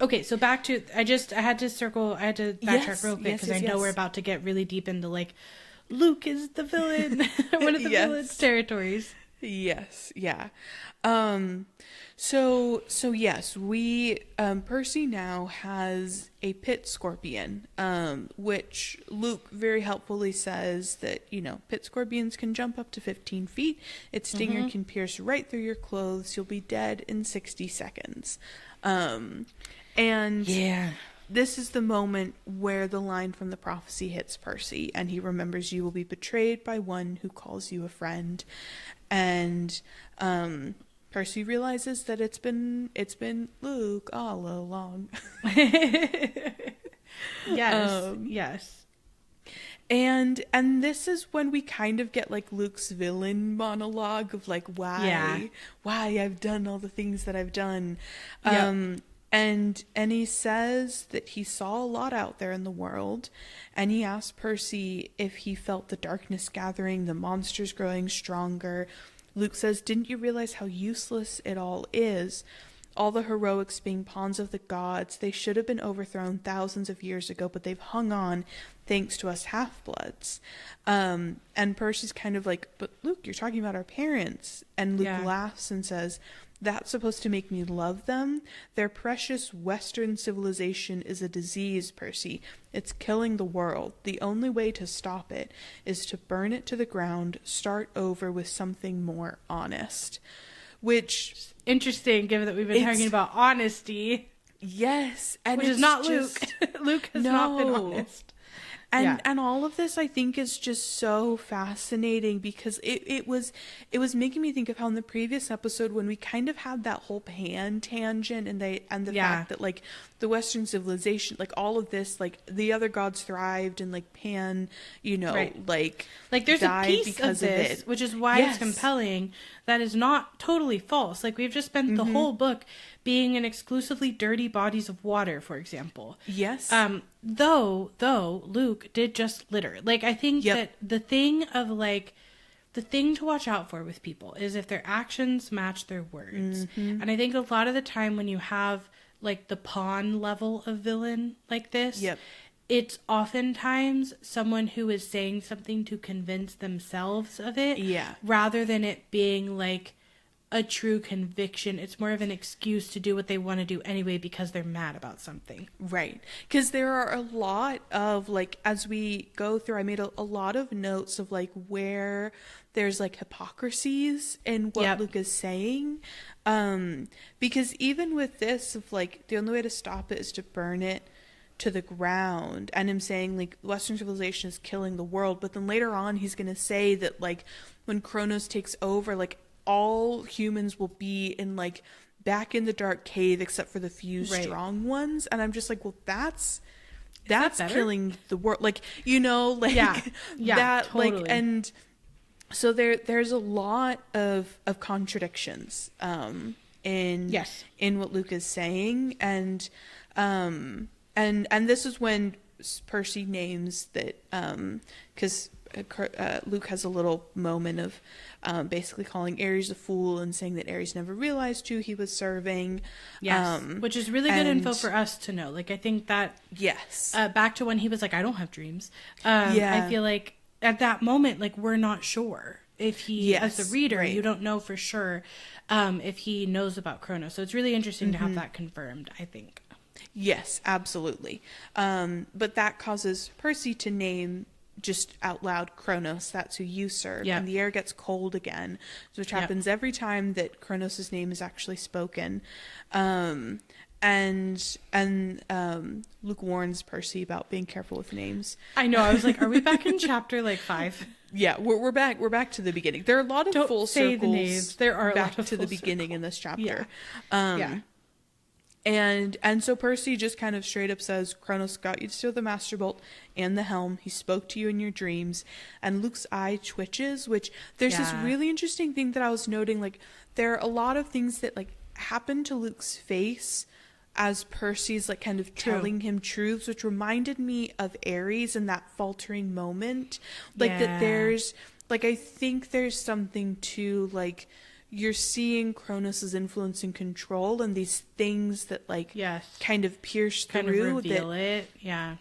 A: Okay, so back to, I had to backtrack real quick because I know we're about to get really deep into like Luke is the villain, one of the villain's territories.
B: So yes, we Percy now has a pit scorpion, which Luke very helpfully says that, you know, pit scorpions can jump up to 15 feet. Its stinger can pierce right through your clothes. You'll be dead in 60 seconds. And this is the moment where the line from the prophecy hits Percy, and he remembers you will be betrayed by one who calls you a friend. And Percy realizes that it's been Luke all along.
A: Yes.
B: And this is when we kind of get like Luke's villain monologue of like why I've done all the things that I've done. And he says that he saw a lot out there in the world, and he asked Percy if he felt the darkness gathering, the monsters growing stronger. Luke says, "Didn't you realize how useless it all is? All the heroics being pawns of the gods. They should have been overthrown thousands of years ago, but they've hung on thanks to us half-bloods." And Percy's kind of like, "But Luke, you're talking about our parents." And Luke laughs and says, "That's supposed to make me love them? Their precious Western civilization is a disease, Percy. It's killing the world. The only way to stop it is to burn it to the ground, start over with something more honest." Which...
A: interesting, given that we've been talking about honesty.
B: Yes. And
A: which is not Luke. Luke has not been honest.
B: And all of this, I think, is just so fascinating because it was making me think of how in the previous episode when we kind of had that whole Pan tangent and the fact that like the Western civilization, like all of this, like the other gods thrived and like Pan, you know, like
A: there's a piece of this, which is why it's compelling, that is not totally false. Like we've just spent the whole book being in exclusively dirty bodies of water, for example.
B: Yes.
A: Though Luke did just litter. Like I think that the thing to watch out for with people is if their actions match their words. And I think a lot of the time when you have like the pawn level of villain like this, it's oftentimes someone who is saying something to convince themselves of it, rather than it being like a true conviction. It's more of an excuse to do what they want to do anyway because they're mad about something.
B: Right. Because there are a lot of, like, as we go through, I made a lot of notes of, like, where there's, like, hypocrisies in what Luke is saying. Because even with this, of, like, the only way to stop it is to burn it to the ground, and him saying, like, Western civilization is killing the world, but then later on he's going to say that, like, when Kronos takes over, like, all humans will be in like back in the dark cave except for the few strong ones, and I'm just like, well, that's killing the world, like, you know, like that totally. Like, and so there's a lot of contradictions in what Luke is saying, and this is when Percy names that because Luke has a little moment of basically calling Ares a fool and saying that Ares never realized who he was serving.
A: Yes, which is really good info for us to know. Like, I think that, back to when he was like, I don't have dreams. I feel like at that moment, like, we're not sure if he, as the reader, you don't know for sure if he knows about Kronos. So it's really interesting to have that confirmed, I think.
B: Yes, absolutely. But that causes Percy to name just out loud Kronos, that's who you serve, and the air gets cold again, which happens every time that Kronos' name is actually spoken. And Luke warns Percy about being careful with names.
A: I know, I was like, are we back in chapter like 5?
B: Yeah, we're back to the beginning. There are a lot of full circles.
A: The names. There are
B: back to the beginning in this chapter. And so Percy just kind of straight up says, Kronos got you to steal the Master Bolt and the helm. He spoke to you in your dreams. And Luke's eye twitches, which there's this really interesting thing that I was noting. Like, there are a lot of things that, like, happen to Luke's face as Percy's, like, kind of telling him truths, which reminded me of Ares in that faltering moment. Like, that there's, like, I think there's something to, like, you're seeing Kronos' influence and control and these things that, like, kind of pierce
A: kind
B: through.
A: Of reveal it.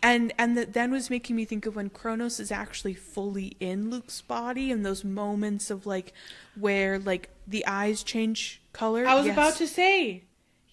B: And that then was making me think of when Kronos is actually fully in Luke's body and those moments of, like, where, like, the eyes change color.
A: I was about to say,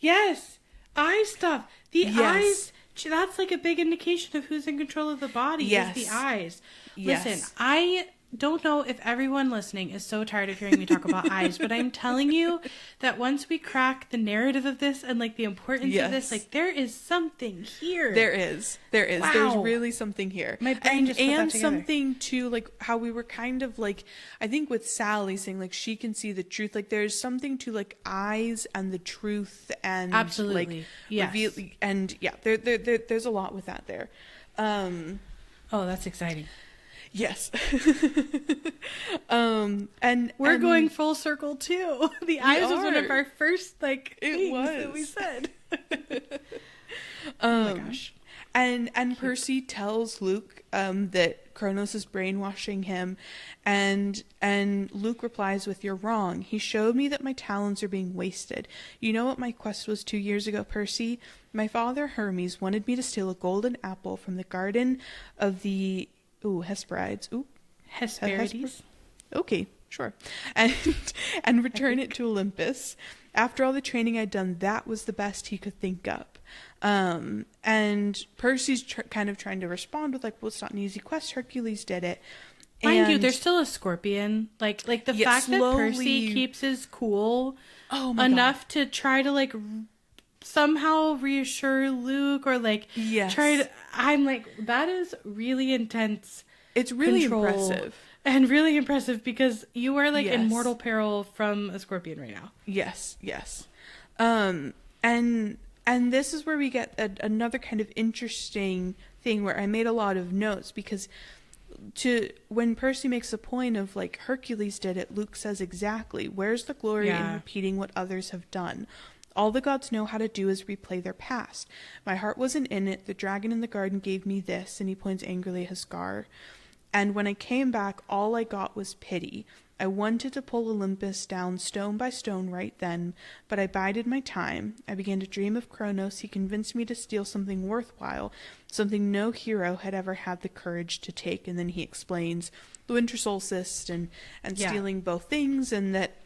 A: eye stuff. The eyes, that's, like, a big indication of who's in control of the body is the eyes. Listen, I don't know if everyone listening is so tired of hearing me talk about eyes, but I'm telling you that once we crack the narrative of this and, like, the importance of this, like, there is something here.
B: There is. Wow. There's really something here.
A: My brain just put that together.
B: Something too, like, how we were kind of, like, I think with Sally saying, like, she can see the truth. Like, there's something to, like, eyes and the truth and
A: absolutely,
B: like, reveal, and there's a lot with that there.
A: Oh, that's exciting.
B: Yes. And
A: we're going full circle too. The eyes was one of our first, like, things that we said.
B: Oh my gosh. And Percy tells Luke that Kronos is brainwashing him, and Luke replies with, "You're wrong. He showed me that my talents are being wasted. You know what my quest was 2 years ago, Percy? My father Hermes wanted me to steal a golden apple from the garden of the Hesperides.
A: Hesperides.
B: Okay, sure. And return it to Olympus. After all the training I'd done, that was the best he could think up." And Percy's kind of trying to respond with, like, well, it's not an easy quest. Hercules did it.
A: Mind you, there's still a scorpion. Like the fact that Percy keeps his cool enough to try to, like, somehow reassure Luke or like
B: yes.
A: I'm like, that is really intense.
B: It's really impressive.
A: And really impressive because you are like in
B: yes.
A: mortal peril from a scorpion right now.
B: Yes, yes. And this is where we get another kind of interesting thing where I made a lot of notes, because when Percy makes a point of like Hercules did it, Luke says exactly, where's the glory in repeating what others have done? All the gods know how to do is replay their past. My heart wasn't in it. The dragon in the garden gave me this, and he points angrily at his scar. And when I came back, all I got was pity. I wanted to pull Olympus down stone by stone right then, but I bided my time. I began to dream of Kronos. He convinced me to steal something worthwhile, something no hero had ever had the courage to take. And then he explains the winter solstice and stealing both things, and that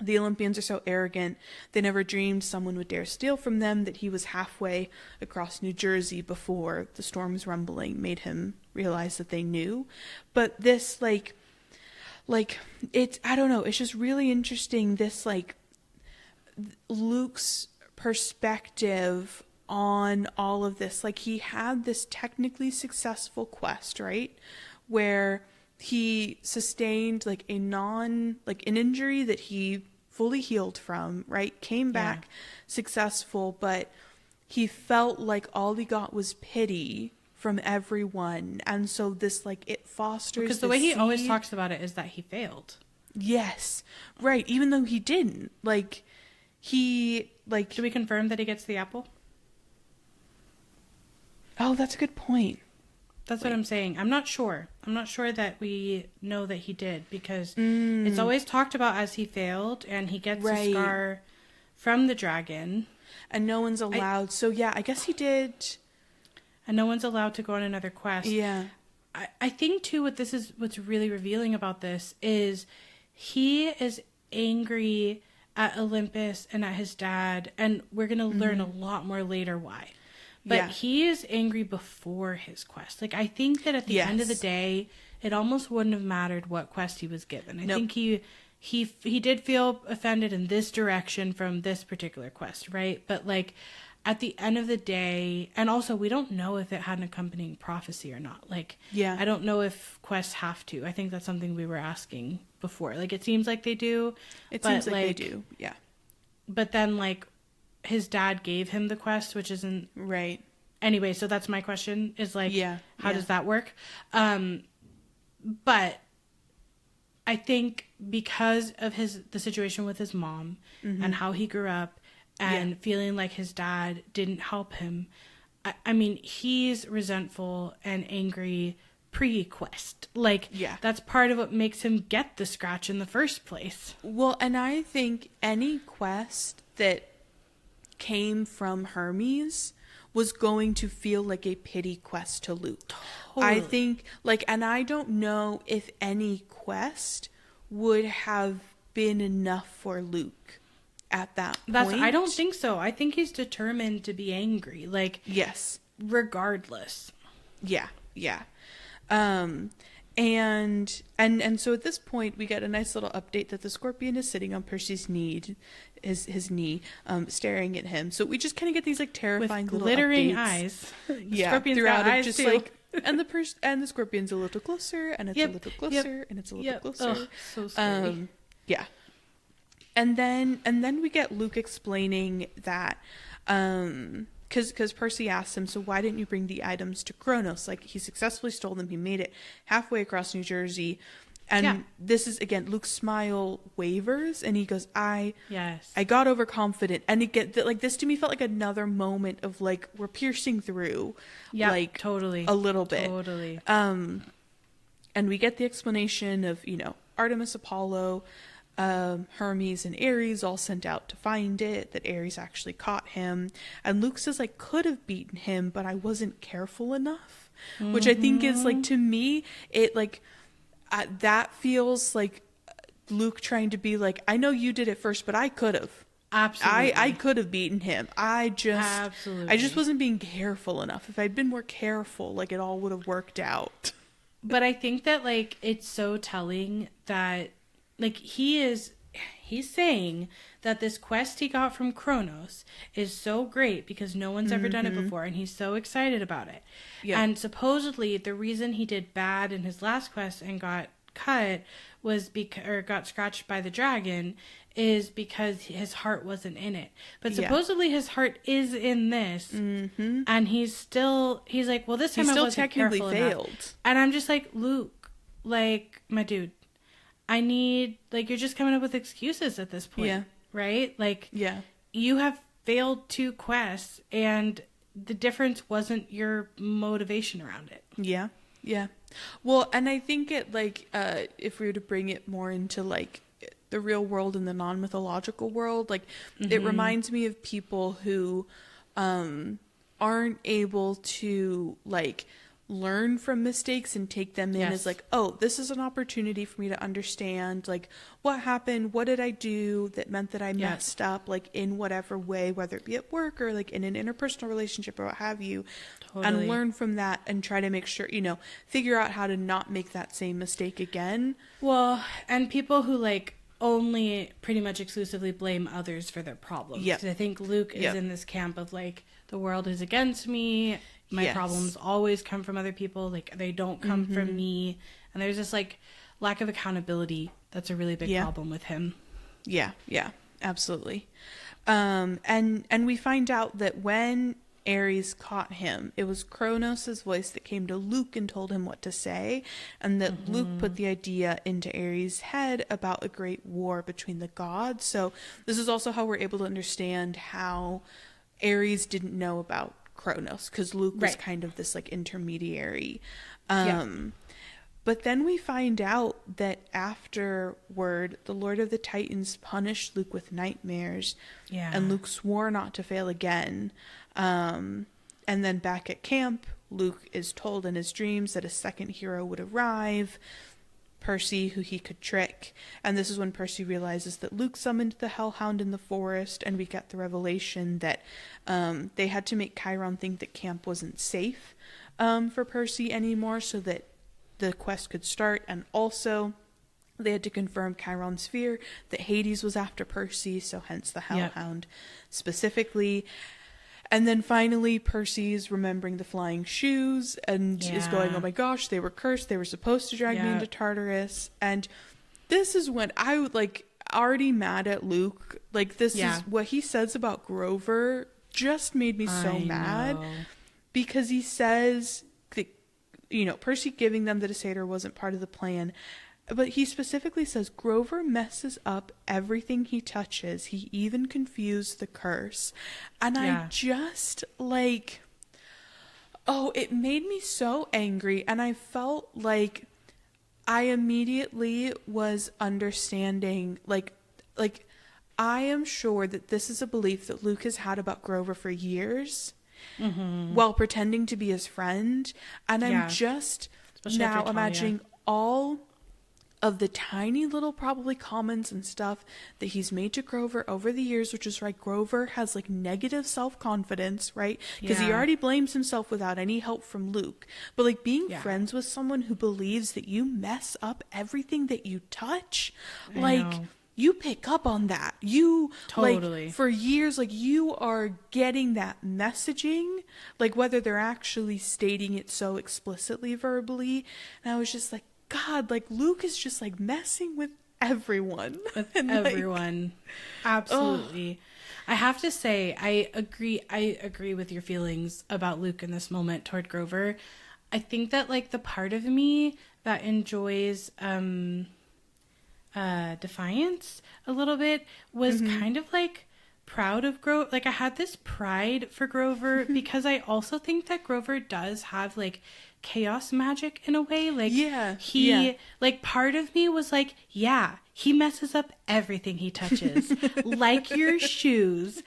B: the Olympians are so arrogant, they never dreamed someone would dare steal from them, that he was halfway across New Jersey before the storm's rumbling made him realize that they knew. But this, like it's, I don't know, it's just really interesting, this, like, Luke's perspective on all of this. Like, he had this technically successful quest, right? Where he sustained like an injury that he fully healed from, right? Came back successful, but he felt like all he got was pity from everyone. And so this, like, it fosters,
A: because the way he always talks about it is that he failed.
B: Yes. Right. Even though he didn't. Like, he, like...
A: Do we confirm that he gets the apple?
B: Oh, that's a good point.
A: That's what I'm saying. I'm not sure. I'm not sure that we know that he did, because it's always talked about as he failed, and he gets a scar from the dragon.
B: And no one's allowed. So, yeah, I guess he did.
A: And no one's allowed to go on another quest.
B: Yeah.
A: I think, too, what's really revealing about this is he is angry at Olympus and at his dad, and we're going to learn a lot more later why. But he is angry before his quest. Like, I think that at the end of the day, it almost wouldn't have mattered what quest he was given. I think he did feel offended in this direction from this particular quest, right? But, like, at the end of the day, and also we don't know if it had an accompanying prophecy or not. Like, I don't know if quests have to. I think that's something we were asking before. Like, it seems like they do.
B: It seems like they do, yeah.
A: But then, like, his dad gave him the quest, which isn't
B: right.
A: Anyway, so that's my question, is like, how does that work? But I think because of the situation with his mom and how he grew up and feeling like his dad didn't help him, I mean, he's resentful and angry pre-quest. Like, that's part of what makes him get the scratch in the first place.
B: Well, and I think any quest that came from Hermes was going to feel like a pity quest to Luke. Totally. I think, like, and I don't know if any quest would have been enough for Luke at that point.
A: I don't think so. I think he's determined to be angry. Like, regardless. Yeah.
B: And so at this point we get a nice little update that the scorpion is sitting on Percy's knee, his knee, staring at him. So we just kind of get these like terrifying
A: with
B: little
A: glittering
B: updates.
A: Eyes.
B: Scorpion's throughout got eyes just too. Like, and the scorpion's a little closer, and it's a little closer, and it's a little closer.
A: Ugh, so scary.
B: And then we get Luke explaining that, because Percy asks him, so why didn't you bring the items to Kronos? Like, he successfully stole them. He made it halfway across New Jersey. And this is, again, Luke's smile wavers, and he goes, I got overconfident. And this to me felt like another moment of, like, we're piercing through, like,
A: totally,
B: a little bit.
A: Totally.
B: And we get the explanation of, Artemis, Apollo, Hermes and Ares all sent out to find it, that Ares actually caught him, and Luke says, I could have beaten him, but I wasn't careful enough, which I think is, like, to me, it, like, that feels like Luke trying to be like, I know you did it first, but I could have.
A: Absolutely.
B: I could have beaten him. I just wasn't being careful enough. If I'd been more careful, like, it all would have worked out.
A: But I think that, like, it's so telling that, like, he is he's saying that this quest he got from Kronos is so great because no one's ever done it before, and he's so excited about it. Yep. And supposedly the reason he did bad in his last quest and got cut was got scratched by the dragon is because his heart wasn't in it. But supposedly his heart is in this, and he's like, well, this time I wasn't careful enough. And I'm just like, Luke, like, my dude, I need, like, you're just coming up with excuses at this point, right? Like, you have failed 2 quests, and the difference wasn't your motivation around it.
B: Yeah. Well, and I think it, like, if we were to bring it more into, like, the real world and the non-mythological world, like, it reminds me of people who aren't able to, like, learn from mistakes and take them in as like, oh, this is an opportunity for me to understand, like, what happened, what did I do that meant that I messed up, like, in whatever way, whether it be at work or like in an interpersonal relationship or what have you, and learn from that and try to make sure, you know, figure out how to not make that same mistake again.
A: Well, and people who, like, only pretty much exclusively blame others for their problems. I think Luke is in this camp of, like, the world is against me. My problems always come from other people. Like, they don't come from me. And there's this, like, lack of accountability that's a really big problem with him.
B: Yeah, absolutely. And we find out that when Ares caught him, it was Kronos' voice that came to Luke and told him what to say, and that Luke put the idea into Ares' head about a great war between the gods. So this is also how we're able to understand how Ares didn't know about Kronos, because Luke was kind of this, like, intermediary. But then we find out that afterward, the Lord of the Titans punished Luke with nightmares, and Luke swore not to fail again. And then back at camp, Luke is told in his dreams that a second hero would arrive, Percy, who he could trick. And this is when Percy realizes that Luke summoned the Hellhound in the forest, and we get the revelation that they had to make Chiron think that camp wasn't safe for Percy anymore so that the quest could start. And also they had to confirm Chiron's fear that Hades was after Percy, so hence the Hellhound specifically. And then finally, Percy's remembering the flying shoes and is going, oh my gosh, they were cursed. They were supposed to drag me into Tartarus. And this is when I would, like, already mad at Luke. Like, this is what he says about Grover just made me so mad. Because he says that, you know, Percy giving them the Desator wasn't part of the plan. But he specifically says Grover messes up everything he touches. He even confused the curse. And I just, like, it made me so angry. And I felt like I immediately was understanding, like I am sure that this is a belief that Luke has had about Grover for years while pretending to be his friend. And I'm just now imagining all of the tiny little probably comments and stuff that he's made to Grover over the years, which is right. Grover has, like, negative self-confidence, right? Because he already blames himself without any help from Luke. But, like, being friends with someone who believes that you mess up everything that you touch, you pick up on that. You like, for years, like, you are getting that messaging, like, whether they're actually stating it so explicitly verbally. And I was just like, God, like, Luke is just, like, messing with everyone.
A: Everyone. Absolutely. I have to say, I agree with your feelings about Luke in this moment toward Grover. I think that, like, the part of me that enjoys Defiance a little bit was kind of, like, proud of Grover. Like, I had this pride for Grover because I also think that Grover does have, like, chaos magic in a way. Like, like, part of me was like, he messes up everything he touches. Like your shoes.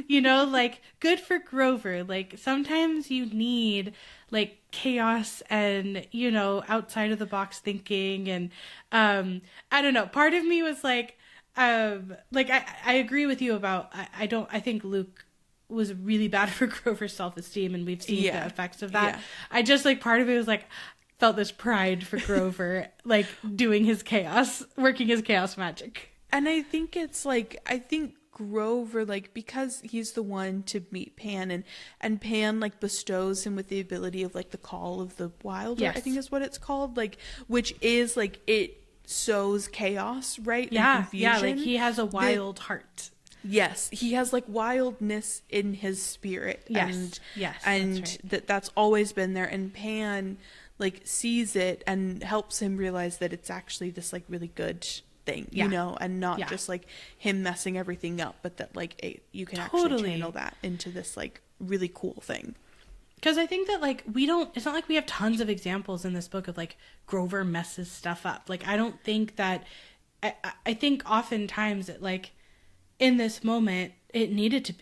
A: You know, like, good for Grover. Like, sometimes you need, like, chaos and, you know, outside of the box thinking. And I don't know, part of me was like I agree with you about I think Luke was really bad for Grover's self-esteem, and we've seen the effects of that. I just, like, part of it was like, felt this pride for Grover, like, doing his chaos, working his chaos magic.
B: And I think it's like, I think Grover, like, because he's the one to meet Pan, and Pan, like, bestows him with the ability of, like, the Call of the Wild,
A: Yes.
B: I think is what it's called, like, which is, like, it sows chaos, right?
A: Yeah,
B: and confusion.
A: yeah, like, he has a wild heart.
B: Yes, he has, like, wildness in his spirit.
A: Yes,
B: and
A: that's right.
B: that's always been there, and Pan, like, sees it and helps him realize that it's actually this, like, really good thing,
A: Yeah.
B: you know, and not
A: Yeah.
B: just like him messing everything up, but that like you can
A: Totally.
B: actually channel that into this like really cool thing.
A: Because I think that, like, it's not like we have tons of examples in this book of, like, Grover messes stuff up. Like, I don't think that, I think oftentimes that, like, in this moment,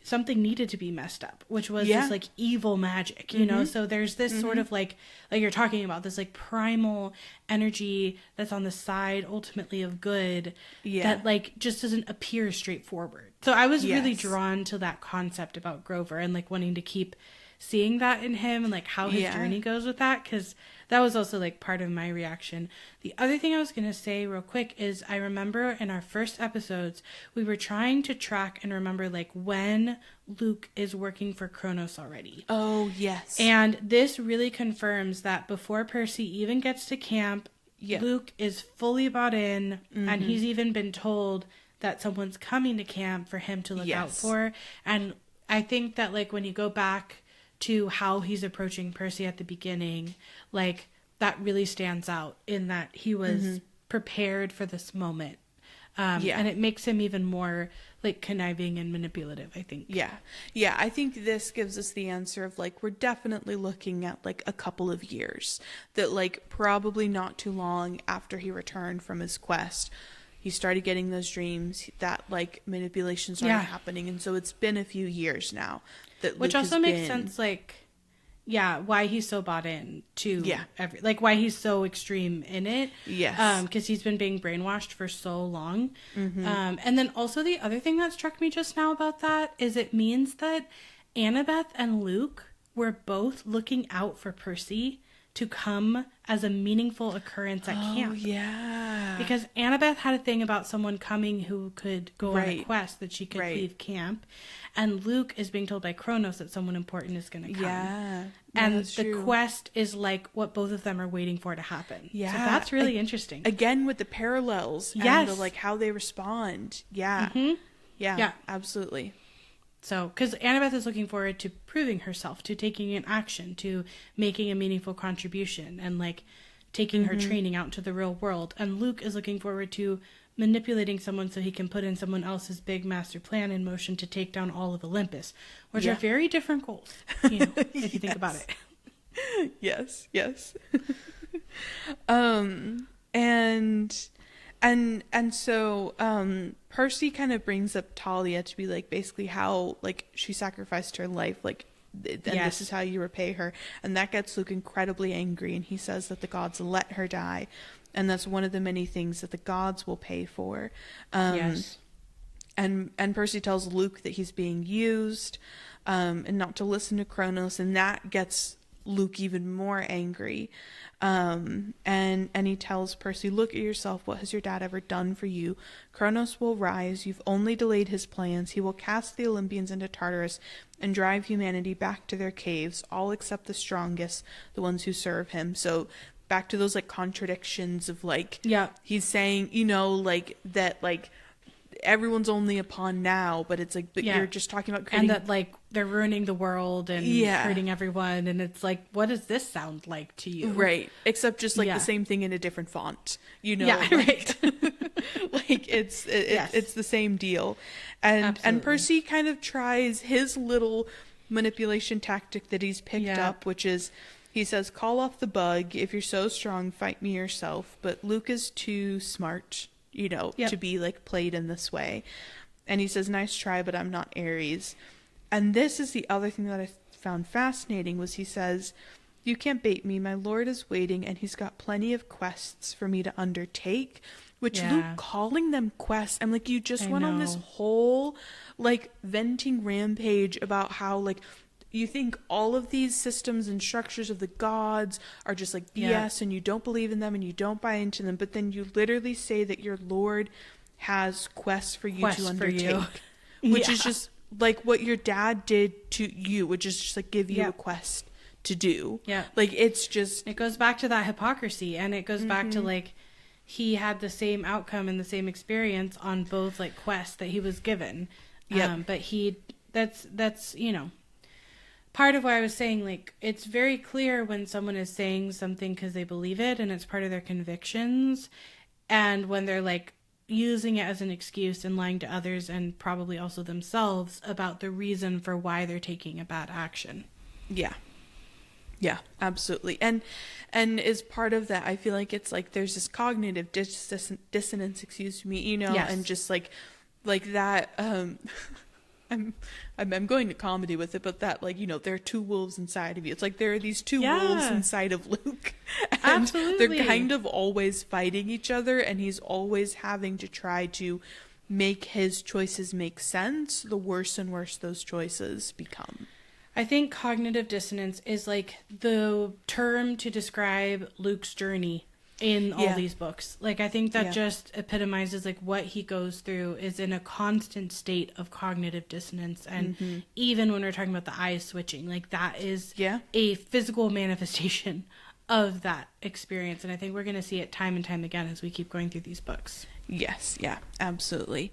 A: something needed to be messed up, which was this, like, evil magic, you know? So there's this sort of, like you're talking about, this, like, primal energy that's on the side, ultimately, of good, that, like, just doesn't appear straightforward. So I was really drawn to that concept about Grover and, like, wanting to keep seeing that in him and, like, how his journey goes with that, because that was also, like, part of my reaction. The other thing I was going to say real quick is I remember in our first episodes, we were trying to track and remember, like, when Luke is working for Kronos already.
B: Oh, yes.
A: And this really confirms that before Percy even gets to camp, Luke is fully bought in, and he's even been told that someone's coming to camp for him to look out for. And I think that, like, when you go back to how he's approaching Percy at the beginning, like, that really stands out in that he was prepared for this moment. And it makes him even more, like, conniving and manipulative, I think.
B: Yeah, I think this gives us the answer of, like, we're definitely looking at, like, a couple of years. That, like, probably not too long after he returned from his quest, he started getting those dreams, that, like, manipulation started happening. And so it's been a few years now.
A: Which also makes sense, like, why he's so bought in to like, why he's so extreme in it.
B: Yes.
A: Because he's been being brainwashed for so long. And then also the other thing that struck me just now about that is it means that Annabeth and Luke were both looking out for Percy to come as a meaningful occurrence at camp.
B: Oh, yeah.
A: Because Annabeth had a thing about someone coming who could go on a quest that she could leave camp. And Luke is being told by Kronos that someone important is going to come.
B: Yeah.
A: And the quest is like what both of them are waiting for to happen.
B: Yeah.
A: So that's really interesting.
B: Again, with the parallels and the, like, how they respond. Yeah. Yeah, absolutely.
A: So, because Annabeth is looking forward to proving herself, to taking an action, to making a meaningful contribution, and, like, taking her training out into the real world. And Luke is looking forward to manipulating someone so he can put in someone else's big master plan in motion to take down all of Olympus, which are very different goals, you know, if you think about it.
B: Yes. And so Percy kind of brings up Talia to be like, basically how, like, she sacrificed her life, like, and this is how you repay her. And that gets Luke incredibly angry, and he says that the gods let her die, and that's one of the many things that the gods will pay for. And Percy tells Luke that he's being used, and not to listen to Kronos, and that gets Luke even more angry. And he tells Percy, look at yourself. What has your dad ever done for you? Kronos will rise. You've only delayed his plans. He will cast the Olympians into Tartarus and drive humanity back to their caves, all except the strongest, the ones who serve him. So back to those, like, contradictions of, like, he's saying, you know, like, that, like, everyone's only a pawn now, but it's like, but you're just talking about creating...
A: And that, like, they're ruining the world and hurting everyone, and it's like, what does this sound like to you?
B: Right. Except just, like, the same thing in a different font, you know?
A: Yeah, right.
B: Like, it's the same deal. And Percy kind of tries his little manipulation tactic that he's picked up, which is, he says, call off the bug. If you're so strong, fight me yourself. But Luke is too smart, you know, to be, like, played in this way. And he says, nice try, but I'm not Ares. And this is the other thing that I found fascinating, was he says, you can't bait me. My lord is waiting, and he's got plenty of quests for me to undertake. Which, Luke calling them quests, I'm like, you just went on this whole, like, venting rampage about how, like, you think all of these systems and structures of the gods are just, like, BS, and you don't believe in them and you don't buy into them, but then you literally say that your lord has quests for you to undertake.
A: You.
B: Which is just like what your dad did to you, which is just like give you a quest to do.
A: Yeah.
B: Like it's just...
A: It goes back to that hypocrisy, and it goes back to like he had the same outcome and the same experience on both like quests that he was given. Yeah. But that's, you know, part of why I was saying like it's very clear when someone is saying something because they believe it and it's part of their convictions, and when they're like using it as an excuse and lying to others and probably also themselves about the reason for why they're taking a bad action.
B: Yeah. Yeah, absolutely. And as part of that, I feel like it's like there's this cognitive dissonance, excuse me, you know, and just like that, I'm going to comedy with it, but that, like, you know, there are two wolves inside of you. It's like there are these two wolves inside of Luke. And
A: absolutely.
B: They're kind of always fighting each other, and he's always having to try to make his choices make sense. The worse and worse those choices become.
A: I think cognitive dissonance is like the term to describe Luke's journey in all these books. Like, I think that just epitomizes like what he goes through is in a constant state of cognitive dissonance. And even when we're talking about the eyes switching, like that is a physical manifestation of that experience. And I think we're going to see it time and time again as we keep going through these books.
B: Yes, yeah, absolutely.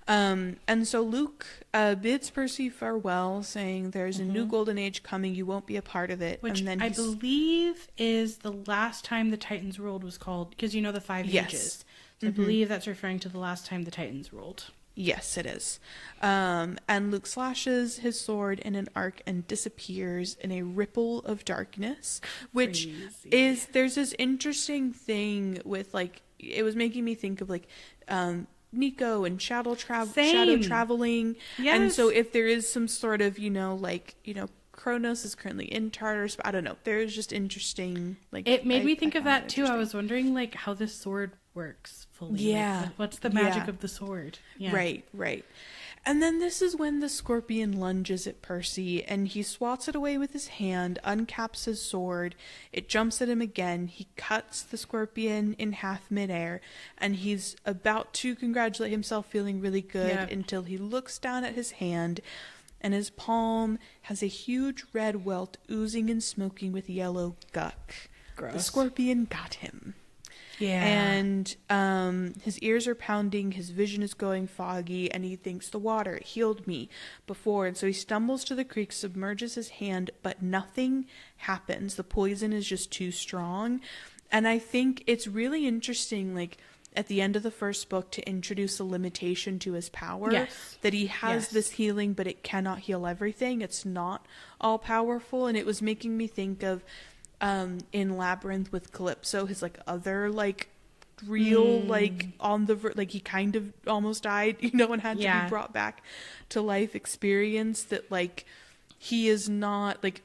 B: And so Luke bids Percy farewell, saying there's a new golden age coming, you won't be a part of it.
A: Which
B: and then
A: I believe is the last time the Titans ruled was called, because you know the 5 ages. So I believe that's referring to the last time the Titans ruled.
B: Yes, it is. And Luke slashes his sword in an arc and disappears in a ripple of darkness, which is, there's this interesting thing with like, it was making me think of like Nico and shadow traveling. Yes. And so if there is some sort of, you know, like, you know, Kronos is currently in Tartarus, but I don't know. There's just interesting, like...
A: It made me think of that too. I was wondering like how this sword works fully.
B: Yeah.
A: Like, what's the magic of the sword? Yeah.
B: Right. And then this is when the scorpion lunges at Percy, and he swats it away with his hand, uncaps his sword, it jumps at him again, he cuts the scorpion in half midair, and he's about to congratulate himself, feeling really good, until he looks down at his hand, and his palm has a huge red welt oozing and smoking with yellow guck. Gross. The scorpion got him. Yeah. And his ears are pounding, his vision is going foggy, and he thinks the water healed me before. And so he stumbles to the creek, submerges his hand, but nothing happens. The poison is just too strong. And I think it's really interesting, like, at the end of the first book, to introduce a limitation to his power. Yes. That he has this healing, but it cannot heal everything. It's not all powerful. And it was making me think of in Labyrinth with Calypso, his like other like real like on the like he kind of almost died, you know, and had to be brought back to life experience, that like he is not like,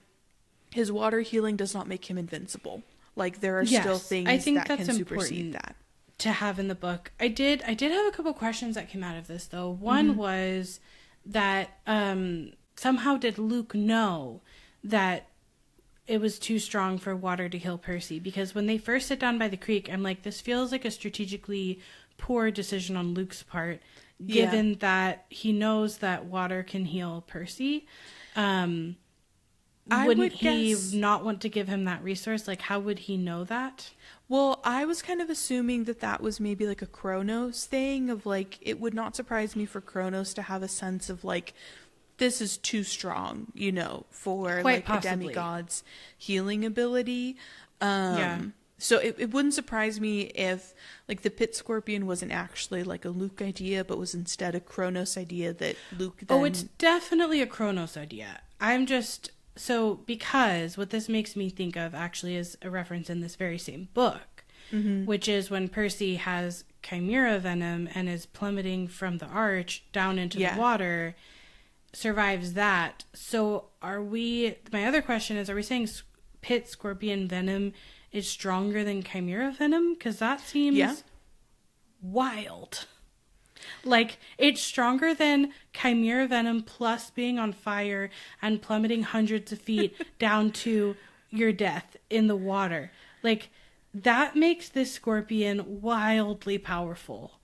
B: his water healing does not make him invincible. Like there are still things
A: I think
B: that
A: that's
B: can supersede that
A: to have in the book. I did have a couple questions that came out of this though. One was that somehow did Luke know that it was too strong for water to heal Percy? Because when they first sit down by the creek, I'm like, this feels like a strategically poor decision on Luke's part, given that he knows that water can heal Percy. Wouldn't he not want to give him that resource? Like, how would he know that?
B: Well, I was kind of assuming that was maybe like a Kronos thing of like, it would not surprise me for Kronos to have a sense of like, this is too strong, you know, for
A: quite
B: like
A: possibly
B: a demigod's healing ability. So it wouldn't surprise me if like the pit scorpion wasn't actually like a Luke idea, but was instead a Kronos idea that Luke then...
A: Oh, it's definitely a Kronos idea. Because what this makes me think of actually is a reference in this very same book, which is when Percy has chimera venom and is plummeting from the arch down into the water, survives that. So my other question is, are we saying pit scorpion venom is stronger than chimera venom? Because that seems wild. Like, it's stronger than chimera venom plus being on fire and plummeting hundreds of feet down to your death in the water. Like, that makes this scorpion wildly powerful.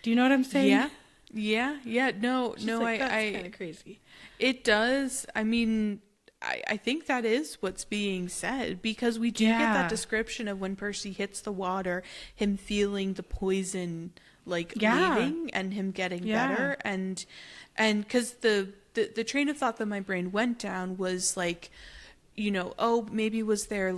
A: Do you know what I'm saying?
B: Yeah. No,
A: That's kind of crazy.
B: It does. I mean, I think that is what's being said, because we do get that description of when Percy hits the water, him feeling the poison leaving and him getting better, and because the train of thought that my brain went down was maybe was there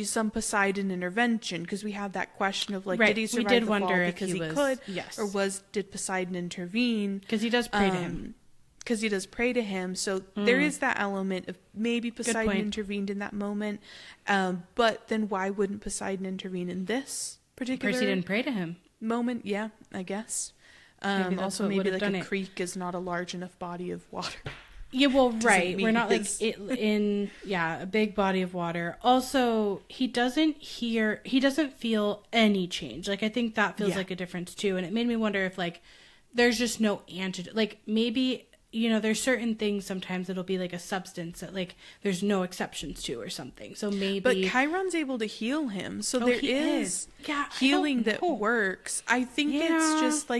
B: some Poseidon intervention, because we have that question of did he survive the fall because he could, or did Poseidon intervene
A: because he does pray to him.
B: Because he does pray to him, so there is that element of maybe Poseidon intervened in that moment, but then why wouldn't Poseidon intervene in this particular
A: Percy didn't pray to him
B: moment? Yeah, I guess. Also, maybe a creek is not a large enough body of water.
A: Yeah, well, right. We're not in a big body of water. Also, he doesn't feel any change. I think that feels like a difference too. And it made me wonder if there's just no antidote. Maybe, there's certain things sometimes it'll be a substance that there's no exceptions to or something. So maybe.
B: But Chiron's able to heal him. So there is healing that works. I think it's just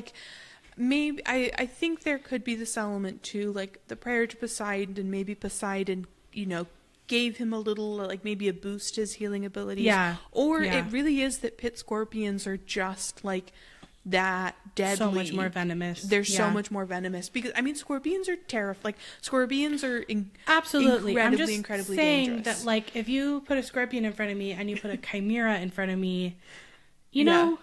B: maybe I think there could be this element too, the prayer to Poseidon, and maybe Poseidon, gave him a little, maybe a boost to his healing abilities. Yeah. Or it really is that pit scorpions are just that deadly.
A: So much more venomous.
B: They're so much more venomous, because scorpions are terrifying. Scorpions are
A: absolutely
B: incredibly
A: saying
B: dangerous.
A: That if you put a scorpion in front of me and you put a chimera in front of me, know.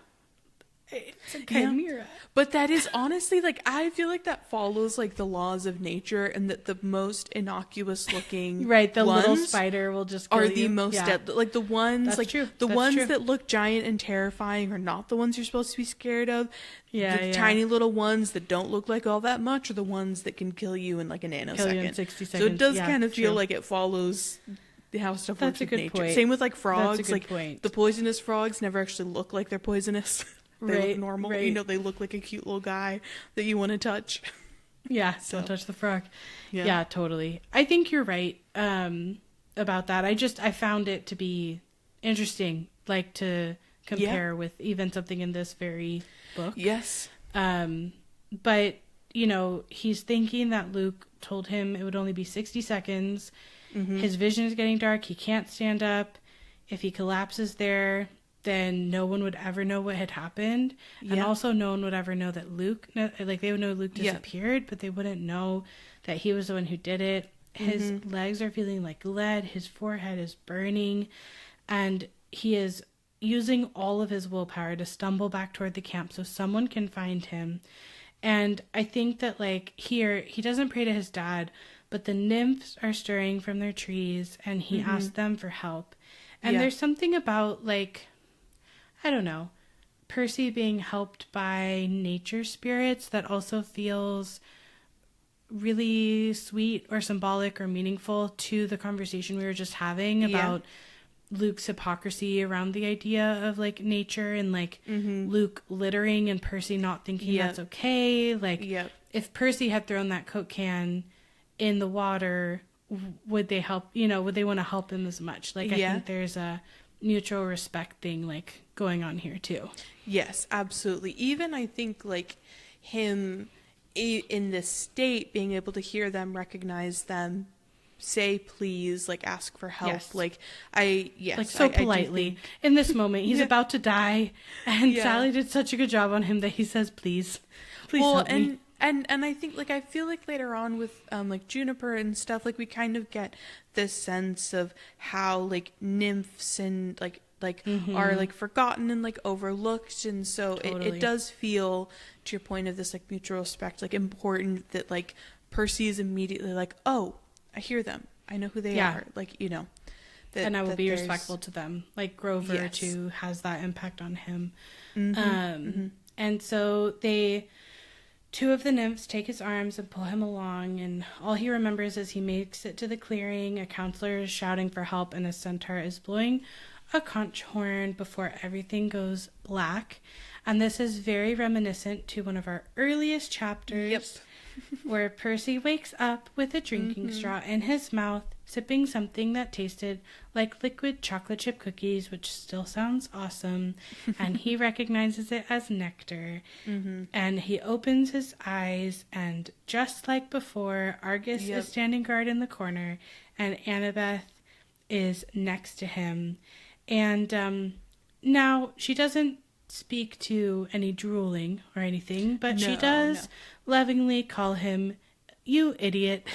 A: It's a chimera.
B: Yeah. But that is honestly, I feel that follows, the laws of nature, and that the most innocuous looking
A: little spider will just kill
B: are
A: you.
B: the most deadly. The ones,
A: That's true.
B: The
A: That's
B: ones
A: true.
B: that look giant and terrifying are not the ones you're supposed to be scared of.
A: The
B: tiny little ones that don't look like all that much are the ones that can kill you in a nanosecond.
A: Kill you in 60 seconds.
B: So it does kind of feel like it follows how stuff works with nature.
A: Point.
B: Same with frogs.
A: That's a good point.
B: The poisonous frogs never actually look like they're poisonous. They look normal.
A: Right.
B: They look like a cute little guy that you want to touch.
A: Yeah, don't touch the frog. Yeah, totally. I think you're right about that. I found it to be interesting, to compare with even something in this very book.
B: Yes.
A: But, he's thinking that Luke told him it would only be 60 seconds. Mm-hmm. His vision is getting dark. He can't stand up. If he collapses there, then no one would ever know what had happened. Yeah. And also no one would ever know that they would know Luke disappeared, but they wouldn't know that he was the one who did it. His legs are feeling like lead. His forehead is burning. And he is using all of his willpower to stumble back toward the camp so someone can find him. And I think that here, he doesn't pray to his dad, but the nymphs are stirring from their trees and he asks them for help. And there's something about I don't know, Percy being helped by nature spirits that also feels really sweet or symbolic or meaningful to the conversation we were just having about Luke's hypocrisy around the idea of nature and Luke littering and Percy not thinking that's okay. If Percy had thrown that Coke can in the water, would they help, would they want to help him as much? I think there's a mutual respect thing going on here too.
B: Yes, absolutely. Even I think him in this state, being able to hear them, recognize them, say please, ask for help, so
A: politely. In this moment, he's about to die, and Sally did such a good job on him that he says please help me.
B: And I think I feel later on with Juniper and stuff, we kind of get this sense of how nymphs and are forgotten and overlooked, and so it does feel, to your point of this mutual respect, important that Percy is immediately oh, I hear them, I know who they are,
A: and I will be respectful to them, Grover too has that impact on him. And so two of the nymphs take his arms and pull him along, and all he remembers is he makes it to the clearing, a counselor is shouting for help, and a centaur is blowing a conch horn before everything goes black. And this is very reminiscent to one of our earliest chapters. where Percy wakes up with a drinking straw in his mouth, sipping something that tasted like liquid chocolate chip cookies, which still sounds awesome, and he recognizes it as nectar. And he opens his eyes, and just like before, Argus is standing guard in the corner, and Annabeth is next to him. And now she doesn't speak to any drooling or anything, but she does lovingly call him, "You idiot."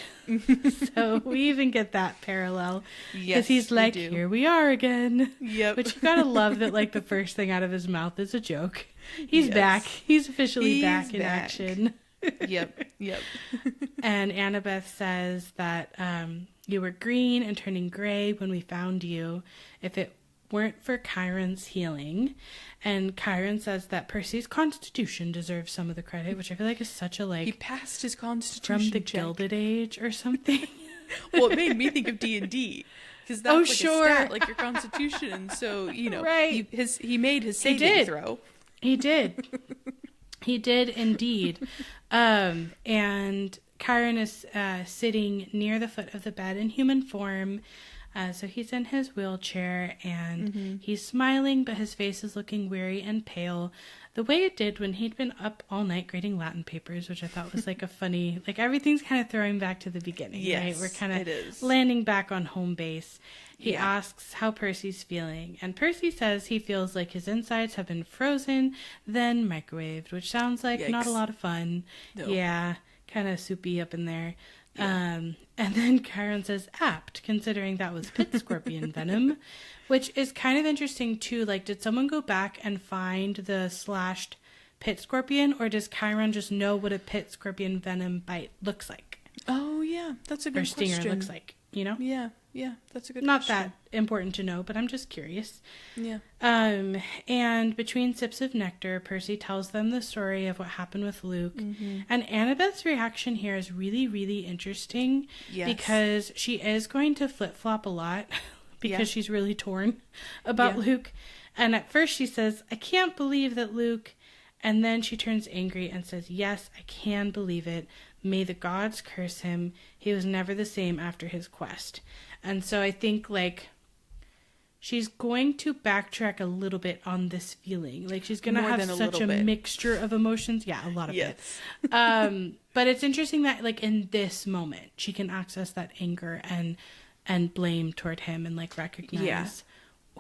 A: So we even get that parallel. Because he's like, "Here we are again." Yep. But you gotta love that, like, the first thing out of his mouth is a joke. He's back. He's officially back in action.
B: Yep.
A: And Annabeth says that you were green and turning gray when we found you. If it weren't for Chiron's healing. And Chiron says that Percy's constitution deserves some of the credit, which I feel like is such a, like...
B: He passed his constitution
A: from the Gilded Age or something.
B: Well, it made me think of D&D. Because that's a stat, like your constitution. So, you know, he made his saving throw.
A: He did. He did indeed. And Chiron is sitting near the foot of the bed in human form. So he's in his wheelchair, and he's smiling, but his face is looking weary and pale, the way it did when he'd been up all night grading Latin papers, which I thought was like a funny, like everything's kind of throwing back to the beginning, right? We're kind of landing back on home base. He asks how Percy's feeling, and Percy says he feels like his insides have been frozen, then microwaved, which sounds like not a lot of fun. No. Yeah, kind of soupy up in there. And then Chiron says apt, considering that was pit scorpion venom, which is kind of interesting too. Like, did someone go back and find the slashed pit scorpion, or does Chiron just know what a pit scorpion venom bite looks like?
B: Oh yeah, that's a good question.
A: Or stinger looks like, you know?
B: Yeah, that's a good
A: Not
B: question.
A: that important to know, but I'm just curious.
B: Yeah.
A: And between sips of nectar, Percy tells them the story of what happened with Luke. And Annabeth's reaction here is really, really interesting. Because she is going to flip-flop a lot because she's really torn about Luke. And at first she says, "I can't believe that Luke..." And then she turns angry and says, "Yes, I can believe it. May the gods curse him. He was never the same after his quest." And so I think, like, she's going to backtrack a little bit on this feeling. Like, she's going to have such a mixture of emotions. Yeah, a lot of it. But it's interesting that, like, in this moment, she can access that anger and blame toward him and, like, recognize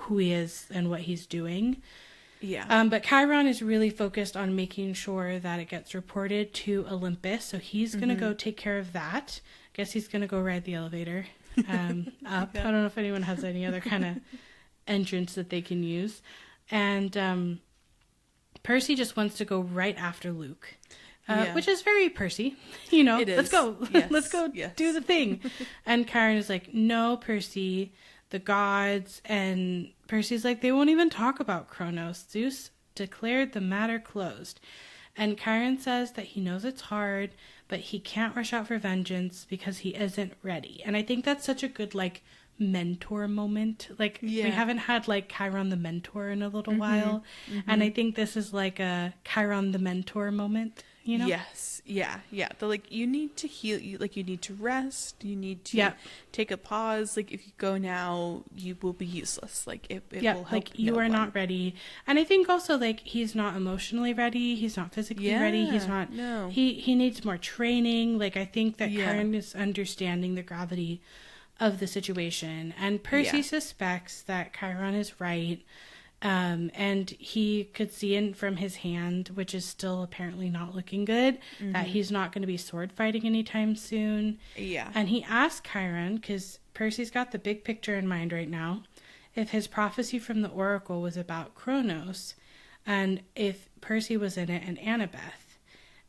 A: who he is and what he's doing. But Chiron is really focused on making sure that it gets reported to Olympus. So he's going to go take care of that. I guess he's going to go ride the elevator up. I don't know if anyone has any other kind of entrance that they can use. And Percy just wants to go right after Luke, which is very Percy. You know, let's go. Let's go do the thing. And Chiron is like, "No, Percy, the gods..." And Percy's like, "They won't even talk about Kronos. Zeus declared the matter closed." And Chiron says that he knows it's hard, but he can't rush out for vengeance because he isn't ready. And I think that's such a good, like, mentor moment. Like, we haven't had, like, Chiron the mentor in a little while. And I think this is like a Chiron the mentor moment, you know?
B: Yes. Yeah. Like, you need to heal. You need to rest. You need to take a pause. Like, if you go now, you will be useless. Like, it will help. Like,
A: you are not ready. And I think also, like, he's not emotionally ready. He's not physically ready. He's not. No. He needs more training. Like, I think that Chiron is understanding the gravity of the situation. And Percy suspects that Chiron is right. And he could see in from his hand, which is still apparently not looking good, that he's not going to be sword fighting anytime soon. And he asked Chiron, because Percy's got the big picture in mind right now, if his prophecy from the oracle was about Kronos, and if Percy was in it and Annabeth.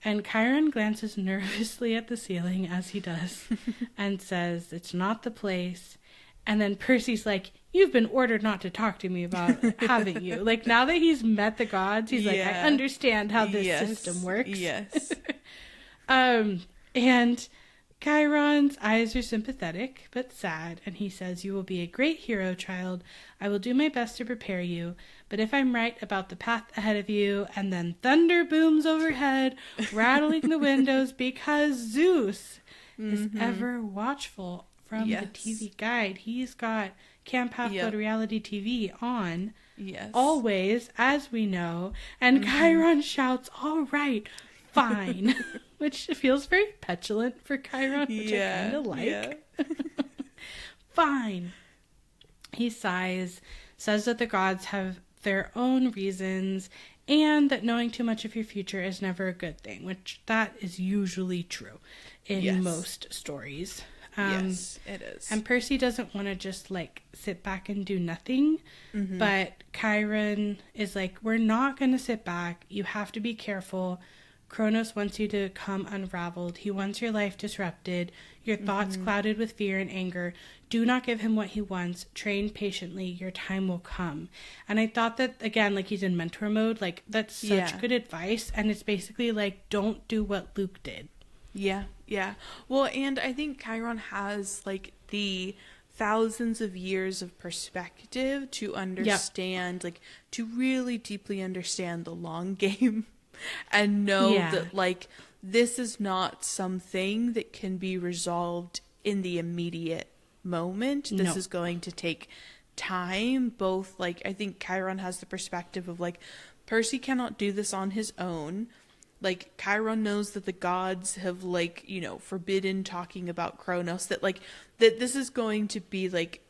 A: And Chiron glances nervously at the ceiling, as he does, and says, "It's not the place." And then Percy's like, "You've been ordered not to talk to me about haven't you?" Like, now that he's met the gods, he's like, "I understand how this system works."
B: Yes.
A: And Chiron's eyes are sympathetic but sad, and he says, "You will be a great hero, child. I will do my best to prepare you. But if I'm right about the path ahead of you," and then thunder booms overhead, rattling the windows, because Zeus is ever watchful from the TV guide. He's got Camp Half-Blood reality TV on always, as we know, and Chiron shouts, "All right, fine," which feels very petulant for Chiron, which I kind of like. Yeah. Fine. He sighs, says that the gods have their own reasons, and that knowing too much of your future is never a good thing, which that is usually true in most stories.
B: Yes, it is.
A: And Percy doesn't want to just, like, sit back and do nothing, but Chiron is like, "We're not going to sit back. You have to be careful. Kronos wants you to come unraveled. He wants your life disrupted, your thoughts clouded with fear and anger. Do not give him what he wants. Train patiently. Your time will come." And I thought that, again, like, he's in mentor mode. Like, that's such good advice. And it's basically like, don't do what Luke did.
B: Yeah. Well, and I think Chiron has, like, the thousands of years of perspective to understand, like, to really deeply understand the long game. And know that, like, this is not something that can be resolved in the immediate moment. This is going to take time. Both, like, I think Chiron has the perspective of, like, Percy cannot do this on his own. Like, Chiron knows that the gods have, like, you know, forbidden talking about Kronos. That, like, that this is going to be, like,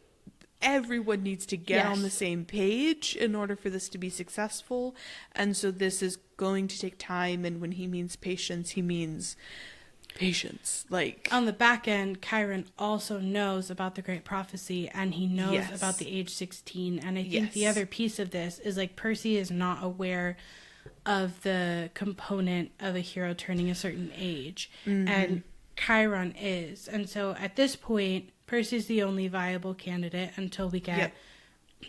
B: everyone needs to get on the same page in order for this to be successful. And so this is going to take time. And when he means patience, he means patience. Like,
A: on the back end, Chiron also knows about the Great Prophecy, and he knows about the age 16. And I think the other piece of this is, like, Percy is not aware of the component of a hero turning a certain age. And Chiron is. And so at this point, Percy's the only viable candidate until we get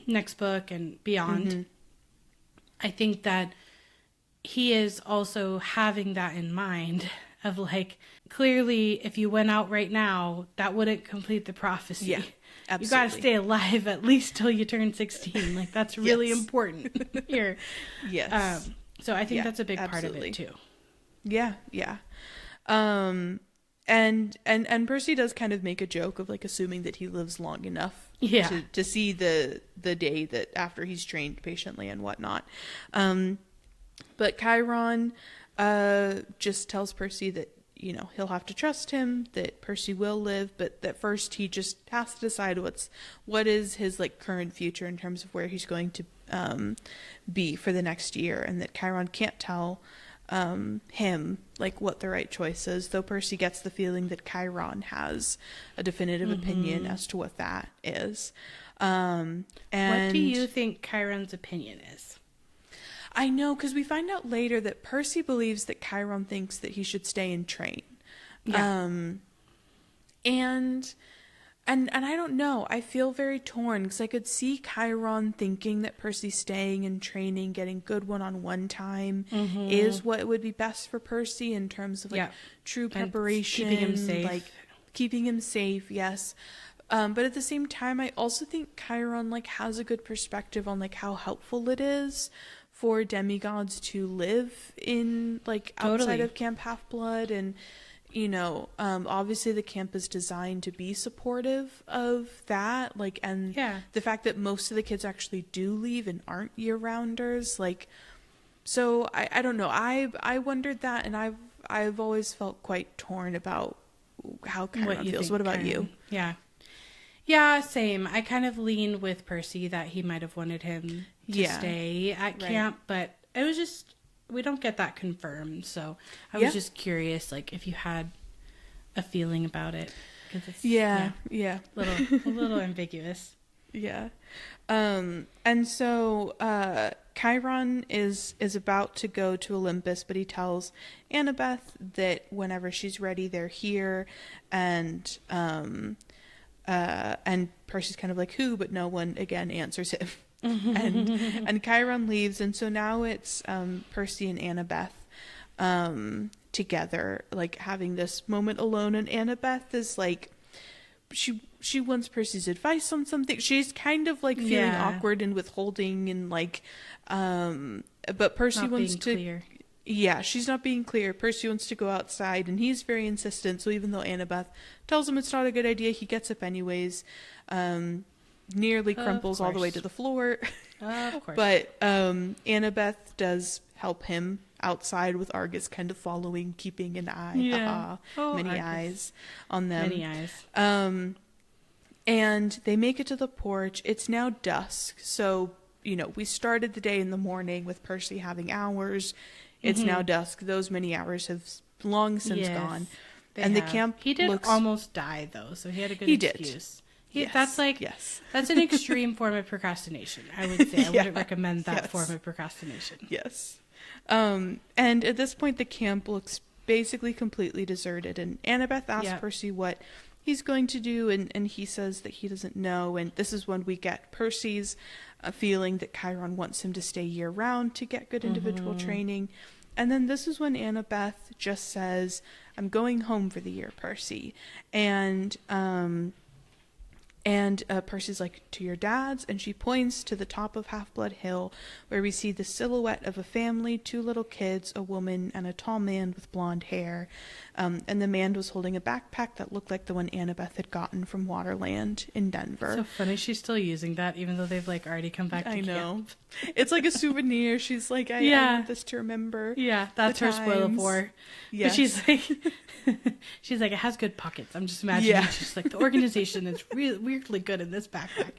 A: next book and beyond. I think that he is also having that in mind of, like, clearly if you went out right now, that wouldn't complete the prophecy. Yeah, absolutely. You got to stay alive at least till you turn 16. Like, that's really important here.
B: Yes.
A: So I think that's a big part of it too.
B: Yeah. And Percy does kind of make a joke of, like, assuming that he lives long enough to see the day that after he's trained patiently and whatnot. But Chiron just tells Percy that, you know, he'll have to trust him, that Percy will live, but that first he just has to decide what is his, like, current future in terms of where he's going to be for the next year, and that Chiron can't tell him, like, what the right choice is, though Percy gets the feeling that Chiron has a definitive opinion as to what that is. And
A: what do you think Chiron's opinion is?
B: I know, because we find out later that Percy believes that Chiron thinks that he should stay and train. And I don't know. I feel very torn, because I could see Chiron thinking that Percy staying and training, getting good one-on-one time is what would be best for Percy in terms of, like, true preparation.
A: And keeping him safe.
B: Like, keeping him safe, yes. But at the same time, I also think Chiron, like, has a good perspective on, like, how helpful it is for demigods to live in, like, outside of Camp Half-Blood. And, you know, obviously the camp is designed to be supportive of that, like, and the fact that most of the kids actually do leave and aren't year-rounders, like, so I don't know. I wondered that, and I've always felt quite torn about how Chiron feels. What about you?
A: Yeah, same. I kind of lean with Percy that he might have wanted him to stay at camp, but it was just, we don't get that confirmed. So I was just curious, like, if you had a feeling about it. 'Cause it's, a little ambiguous.
B: Yeah. And so Chiron is about to go to Olympus, but he tells Annabeth that whenever she's ready, they're here. And Percy's kind of like, who? But no one, again, answers him. And Chiron leaves. And so now it's Percy and Annabeth. together, like having this moment alone. And Annabeth is like, she wants Percy's advice on something. She's kind of like feeling awkward and withholding and like, but Percy wants to. Clear. Yeah, she's not being clear. Percy wants to go outside, and he's very insistent. So even though Annabeth tells him it's not a good idea, he gets up anyways. Nearly crumples all the way to the floor.
A: Of course.
B: But Annabeth does help him outside with Argus kind of following, keeping an eye.
A: Yeah.
B: Many
A: Argus.
B: eyes on them.
A: Many eyes.
B: And they make it to the porch. It's now dusk. So, we started the day in the morning with Percy having hours. It's now dusk. Those many hours have long since gone. And the camp
A: He did almost die, though, so he had a good excuse.
B: Yes.
A: That's an extreme form of procrastination, I would say. I wouldn't recommend that form of procrastination.
B: Yes. And at this point, the camp looks basically completely deserted. And Annabeth asks Percy what he's going to do, and he says that he doesn't know. And this is when we get Percy's feeling that Chiron wants him to stay year-round to get good individual training. And then this is when Annabeth just says, I'm going home for the year, Percy. And Percy's like, to your dad's? And she points to the top of Half-Blood Hill, where we see the silhouette of a family, 2 little kids, a woman, and a tall man with blonde hair. And the man was holding a backpack that looked like the one Annabeth had gotten from Waterland in Denver.
A: So funny, she's still using that, even though they've like already come back to camp. I know.
B: It's like a souvenir. She's like, I want this to remember.
A: Yeah, that's her spoiler for. Yes. But she's like, it has good pockets. I'm just imagining she's like, the organization is really weirdly good in this backpack.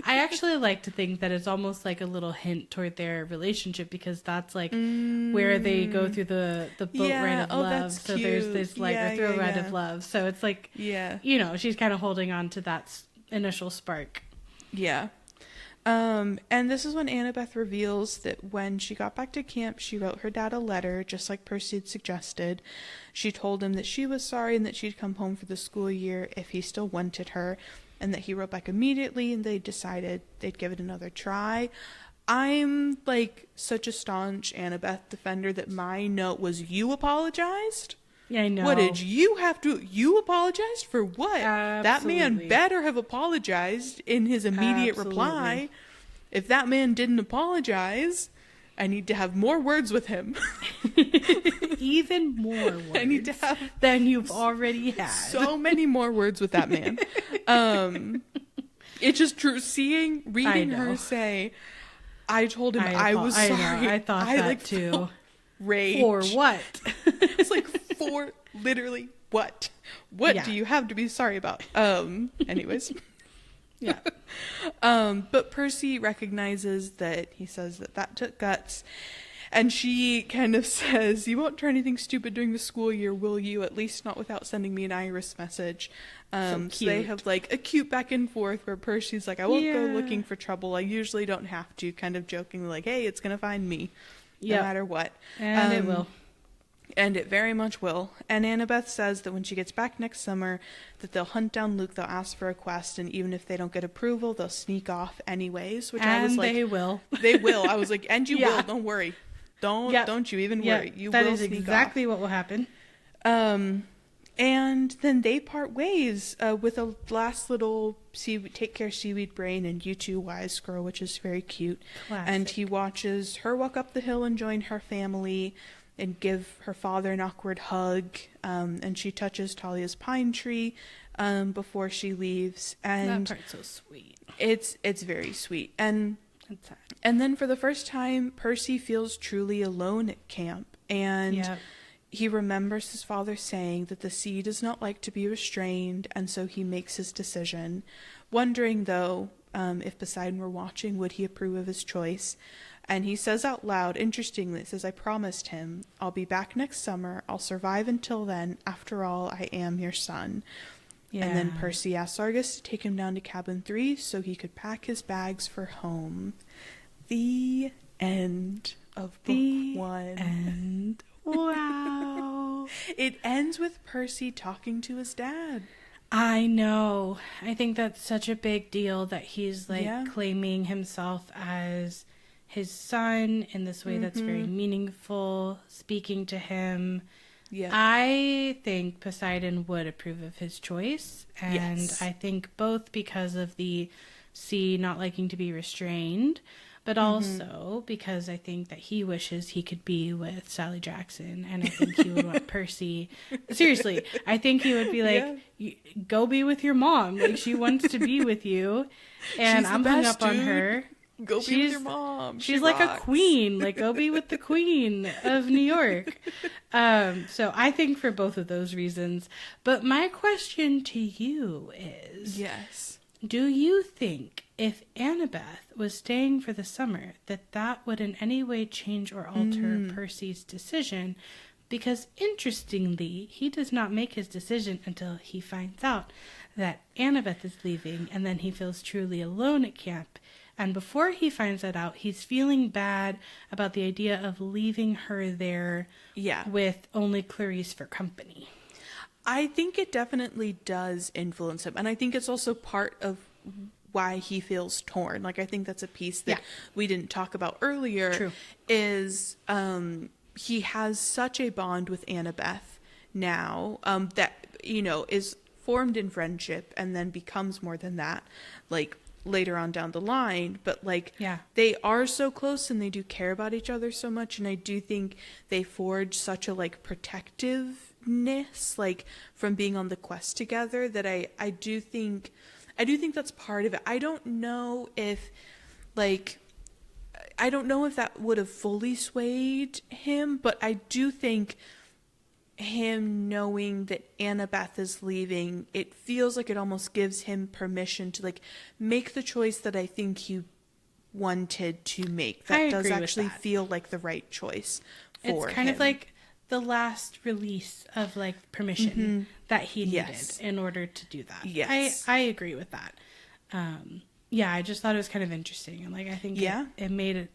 A: I actually like to think that it's almost like a little hint toward their relationship, because that's like where they go through the boat ride of love. That's so cute. There's this like a thrill ride of love. So it's like, she's kind of holding on to that initial spark.
B: Yeah. And this is when Annabeth reveals that when she got back to camp, she wrote her dad a letter, just like Percy had suggested. She told him that she was sorry and that she'd come home for the school year if he still wanted her, and that he wrote back immediately, and they decided they'd give it another try. I'm like such a staunch Annabeth defender that my note was, you apologized?
A: Yeah, I know.
B: What did you have to... You apologized for what?
A: Absolutely.
B: That man better have apologized in his immediate reply. If that man didn't apologize, I need to have more words with him.
A: Even more words
B: I need to have
A: than you've already had.
B: So many more words with that man. It's just true. Reading her say, I told him I was sorry.
A: I thought that too.
B: Rage.
A: For what?
B: It's like, for literally what? What do you have to be sorry about? Anyways.
A: Yeah.
B: But Percy recognizes that he says that took guts. And she kind of says, you won't try anything stupid during the school year, will you? At least not without sending me an iris message. So they have like a cute back and forth where Percy's like, I won't go looking for trouble. I usually don't have to, kind of jokingly like, hey, it's going to find me. No matter what.
A: And it will.
B: And it very much will. And Annabeth says that when she gets back next summer, that they'll hunt down Luke, they'll ask for a quest, and even if they don't get approval, they'll sneak off anyways. Which I was like,
A: they will.
B: They will. I was like, and you will. Don't worry. Don't you even worry. You
A: that
B: will
A: is
B: sneak
A: exactly
B: off.
A: What will happen.
B: And then they part ways with a last little take care seaweed brain and you two wise girl, which is very cute.
A: Classic.
B: And he watches her walk up the hill and join her family and give her father an awkward hug. And she touches Talia's pine tree before she leaves. And
A: that part's so sweet.
B: It's very sweet. And then for the first time, Percy feels truly alone at camp. And he remembers his father saying that the sea does not like to be restrained, and so he makes his decision. Wondering, though, if Poseidon were watching, would he approve of his choice? And he says out loud, interestingly, it says, I promised him, I'll be back next summer. I'll survive until then. After all, I am your son. Yeah. And then Percy asks Argus to take him down to cabin 3 so he could pack his bags for home. The end of book 1.
A: End. Wow.
B: It ends with Percy talking to his dad.
A: I know. I think that's such a big deal that he's claiming himself as his son in this way that's very meaningful, speaking to him.
B: Yeah.
A: I think Poseidon would approve of his choice. And
B: Yes.
A: I think both because of the sea not liking to be restrained, but also because I think that he wishes he could be with Sally Jackson. And I think he would want Percy. Seriously, I think he would be like, go be with your mom. Like, she wants to be with you. And I'm hung up on her.
B: Go be with your mom.
A: She's like a queen. Like, go be with the queen of New York. So I think for both of those reasons. But my question to you is...
B: Yes.
A: Do you think if Annabeth was staying for the summer, that would in any way change or alter Percy's decision? Because interestingly, he does not make his decision until he finds out that Annabeth is leaving, and then he feels truly alone at camp. And before he finds that out, he's feeling bad about the idea of leaving her there with only Clarice for company.
B: I think it definitely does influence him. And I think it's also part of why he feels torn. Like, I think that's a piece that we didn't talk about earlier.
A: True.
B: Is he has such a bond with Annabeth now that, you know, is formed in friendship and then becomes more than that, like, later on down the line. But, like, they are so close and they do care about each other so much. And I do think they forge such a, like, protectiveness, like, from being on the quest together, that I do think that's part of it. I don't know if that would have fully swayed him, but I do think him knowing that Annabeth is leaving, it feels like it almost gives him permission to, like, make the choice that I think he wanted to make. That does actually feel like the right choice for him.
A: It's kind of like the last release of, like, permission that he needed in order to do that.
B: Yes.
A: I agree with that. I just thought it was kind of interesting. And, like, I think it made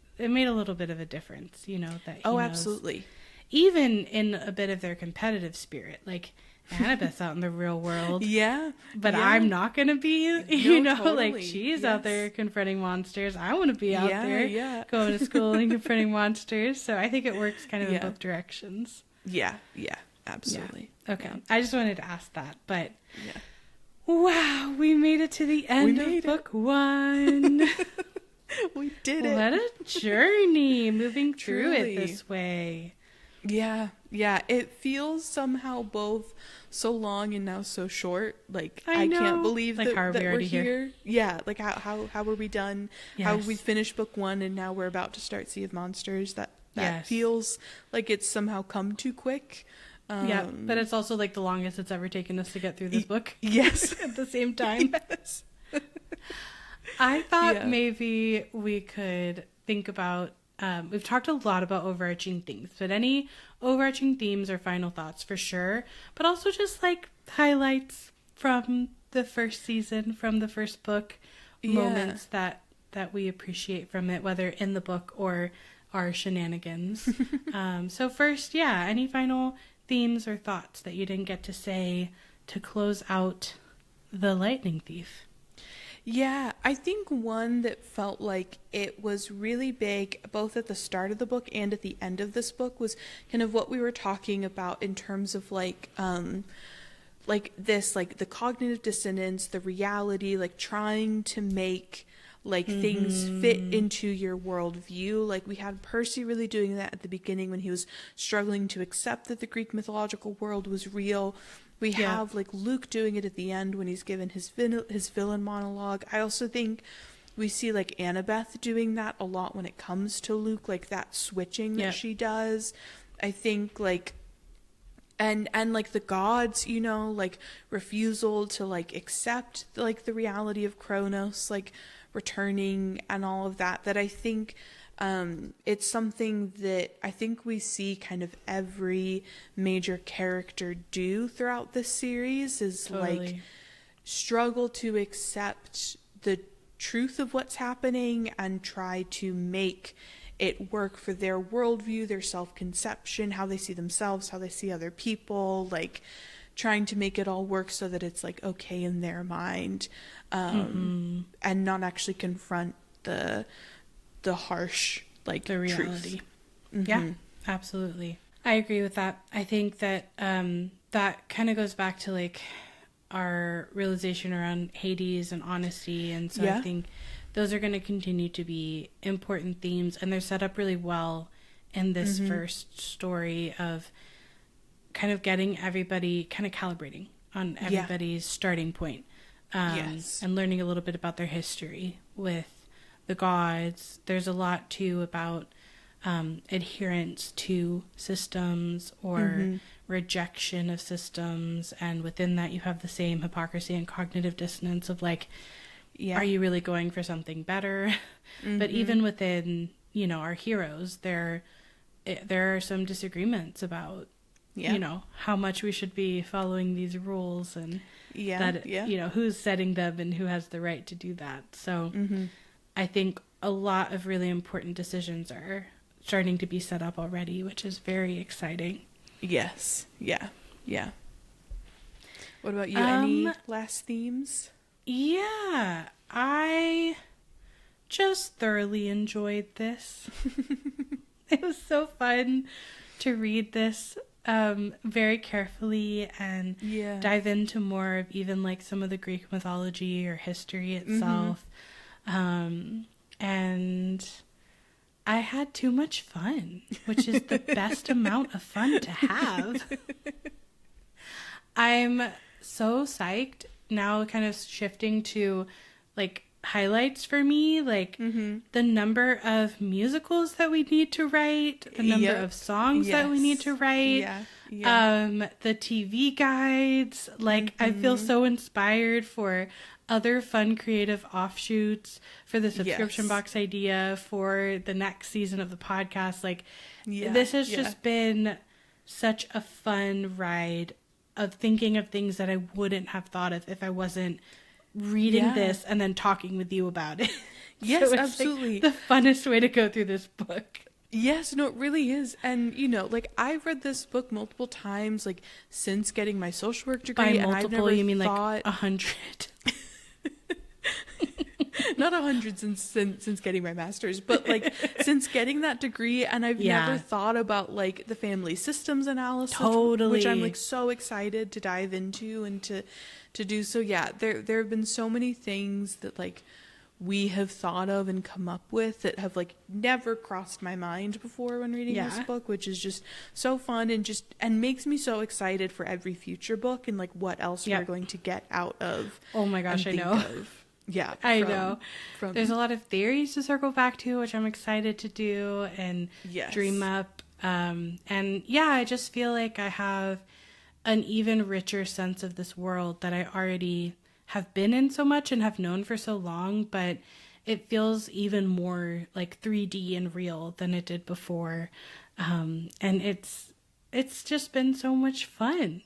A: a little bit of a difference, you know, that he knows.
B: Absolutely.
A: Even in a bit of their competitive spirit, like, Annabeth's out in the real world. But I'm not going to be, you know, totally. Like, she's out there confronting monsters. I want to be out there going to school and confronting monsters. So I think it works kind of in both directions.
B: Absolutely.
A: Yeah. Okay. I just wanted to ask that, but wow, we made it to the end of book 1.
B: We did it.
A: What a journey moving through it this way.
B: Yeah. It feels somehow both so long and now so short. Like, I can't believe
A: like,
B: that we're here. Yeah, like how are we done? How we finished book 1 and now we're about to start Sea of Monsters. That feels like it's somehow come too quick.
A: But it's also, like, the longest it's ever taken us to get through this book.
B: Yes.
A: At the same time.
B: Yes.
A: I thought maybe we could think about, we've talked a lot about overarching things, but any overarching themes or final thoughts for sure, but also just, like, highlights from the first season, from the first book, moments that we appreciate from it, whether in the book or our shenanigans. So first, any final themes or thoughts that you didn't get to say to close out The Lightning Thief?
B: Yeah, I think one that felt like it was really big, both at the start of the book and at the end of this book, was kind of what we were talking about in terms of, like the cognitive dissonance, the reality, like, trying to make, like, things fit into your worldview. Like, we had Percy really doing that at the beginning when he was struggling to accept that the Greek mythological world was real. We have, like, Luke doing it at the end when he's given his villain monologue. I also think we see, like, Annabeth doing that a lot when it comes to Luke, like, that switching that she does. I think, like, and like, the gods, you know, like, refusal to, like, accept, like, the reality of Kronos, like, returning and all of that I think it's something that I think we see kind of every major character do throughout this series is like struggle to accept the truth of what's happening and try to make it work for their worldview, their self-conception, how they see themselves, how they see other people, like trying to make it all work so that it's, like, okay in their mind, and not actually confront the harsh, like,
A: the reality.
B: Truth.
A: Yeah, absolutely. I agree with that. I think that that kind of goes back to like our realization around Hades and honesty, and so I think those are going to continue to be important themes, and they're set up really well in this first story of kind of getting everybody kind of calibrating on everybody's starting point, and learning a little bit about their history with the gods. There's a lot too about adherence to systems or rejection of systems, and within that you have the same hypocrisy and cognitive dissonance of like, are you really going for something better? But even within, you know, our heroes, there are some disagreements about you know, how much we should be following these rules, and you know, who's setting them and who has the right to do that. So I think a lot of really important decisions are starting to be set up already, which is very exciting.
B: Yes. Yeah. Yeah. What about you? Any last themes?
A: Yeah. I just thoroughly enjoyed this. It was so fun to read this very carefully and dive into more of even like some of the Greek mythology or history itself. And I had too much fun, which is the best amount of fun to have. I'm so psyched now, kind of shifting to like highlights for me, like the number of musicals that we need to write, the number of songs that we need to write, the TV guides. Like I feel so inspired for other fun creative offshoots, for the subscription box idea, for the next season of the podcast. Like this has just been such a fun ride of thinking of things that I wouldn't have thought of if I wasn't reading this and then talking with you about it.
B: Yes,
A: so it's
B: absolutely.
A: Like the funnest way to go through this book.
B: Yes, no, it really is. And, you know, like, I've read this book multiple times, like, since getting my social work degree.
A: By multiple,
B: and I've never
A: you mean
B: thought...
A: like 100?
B: Not 100 since getting my master's, but like since getting that degree, and I've never thought about like the family systems analysis, which I'm like so excited to dive into and to do. So yeah, there have been so many things that like we have thought of and come up with that have like never crossed my mind before when reading this book, which is just so fun and makes me so excited for every future book and like what else we're going to get out of.
A: Oh my gosh, I know.
B: Yeah,
A: I know. There's a lot of theories to circle back to, which I'm excited to do and dream up. And yeah, I just feel like I have an even richer sense of this world that I already have been in so much and have known for so long, but it feels even more like 3D and real than it did before. And it's just been so much fun.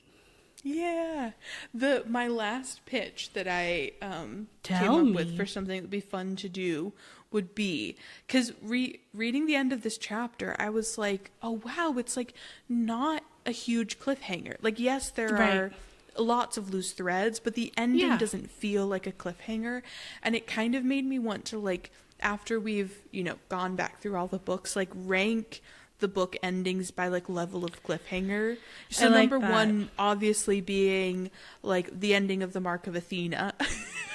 B: Yeah. My last pitch that I came up with for something that would be fun to do would be, because reading the end of this chapter, I was like, oh wow, it's like not a huge cliffhanger. Like, yes, there are lots of loose threads, but the ending doesn't feel like a cliffhanger. And it kind of made me want to, like, after we've, you know, gone back through all the books, like rank the book endings by like level of cliffhanger. So like number one obviously being like the ending of the Mark of Athena.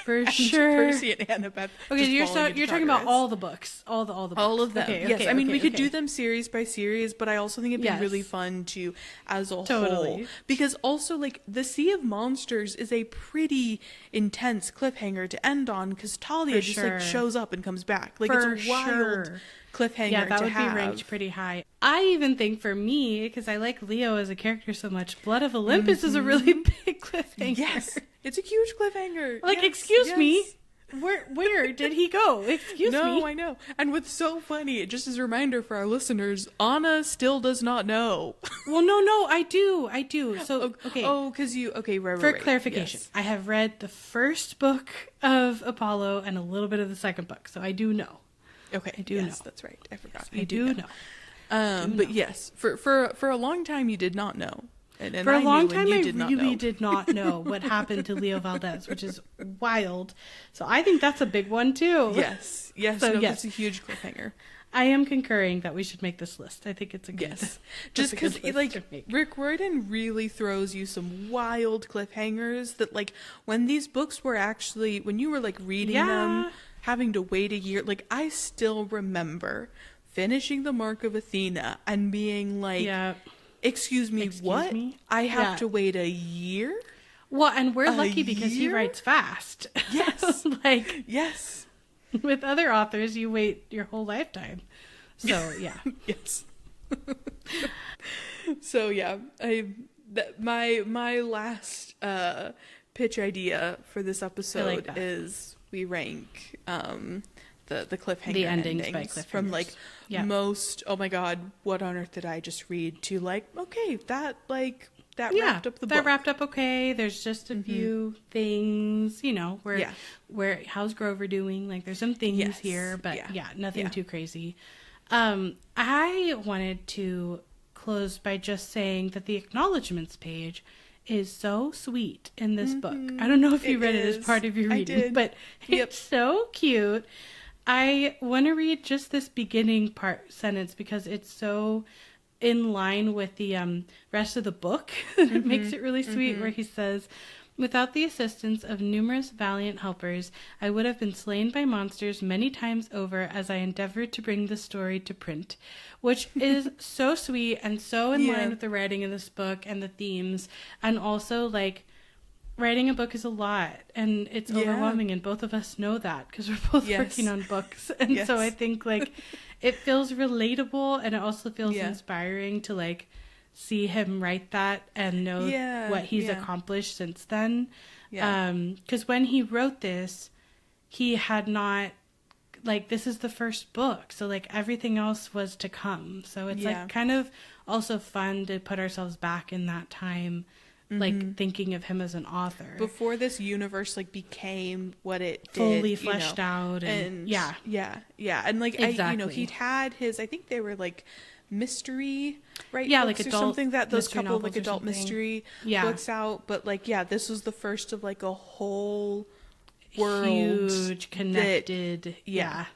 A: For sure.
B: Percy and Annabeth.
A: Okay, you're talking about all the books. All the books.
B: All of them.
A: Okay,
B: yes. I mean, we could do them series by series, but I also think it'd be really fun to as a whole. Because also like the Sea of Monsters is a pretty intense cliffhanger to end on, because Talia just like shows up and comes back. Like it's a wild cliffhanger.
A: Yeah, that would
B: be
A: ranked pretty high. I even think for me, because I like Leo as a character so much, Blood of Olympus is a really big cliffhanger.
B: Yes, it's a huge cliffhanger.
A: Like, excuse me, where did he go? Excuse me.
B: No, I know. And what's so funny, just as a reminder for our listeners, Anna still does not know.
A: Well, no, I do. So, okay.
B: Oh, because right.
A: For clarification, I have read the first book of Apollo and a little bit of the second book, so I do know.
B: Okay,
A: I do know.
B: That's right. I forgot.
A: I do know.
B: But yes, for a long time you did not know. And
A: for a long time I really did not know what happened to Leo Valdez, which is wild. So I think that's a big one too.
B: Yes.
A: So,
B: It's a huge cliffhanger.
A: I am concurring that we should make this list. I think it's a good.
B: Yes, just because like Rick Riordan really throws you some wild cliffhangers that like when these books were actually when you were like reading them, having to wait a year. Like I still remember finishing the Mark of Athena and being like, "Excuse me, what? I have to wait a year?"
A: Well, and we're lucky because he writes fast.
B: Yes,
A: like
B: yes.
A: With other authors, you wait your whole lifetime. So, yeah.
B: Yes. So, yeah, my last pitch idea for this episode is we rank the cliffhanger
A: the endings by
B: cliffhangers from like most, oh my god, what on earth did I just read, to like, okay, that wrapped up the book.
A: That wrapped up okay. There's just a few things, you know, where how's Grover doing? Like there's some things here, but nothing too crazy. I wanted to close by just saying that the acknowledgments page is so sweet in this book. I don't know if you read it as part of your reading, but it's so cute. I want to read just this beginning sentence because it's so in line with the rest of the book. It makes it really sweet, where he says, "Without the assistance of numerous valiant helpers, I would have been slain by monsters many times over as I endeavored to bring the story to print," which is so sweet and so in line with the writing of this book and the themes. And also, like, writing a book is a lot and it's overwhelming, and both of us know that because we're both working on books. And so I think, like, it feels relatable, and it also feels inspiring to, like, see him write that and know what he's accomplished since then. Because when he wrote this, he had not, like, this is the first book, so, like, everything else was to come. So it's, like, kind of also fun to put ourselves back in that time, like, thinking of him as an author. Before
B: this universe, like, became what it did.
A: Fully fleshed out. And yeah.
B: And, like, exactly. He'd had his, I think they were, like, mystery, right?
A: Like adult,
B: or something, that those couple of, like, adult mystery books out. But, like, this was the first of, like, a whole world.
A: Huge, connected.
B: Yeah.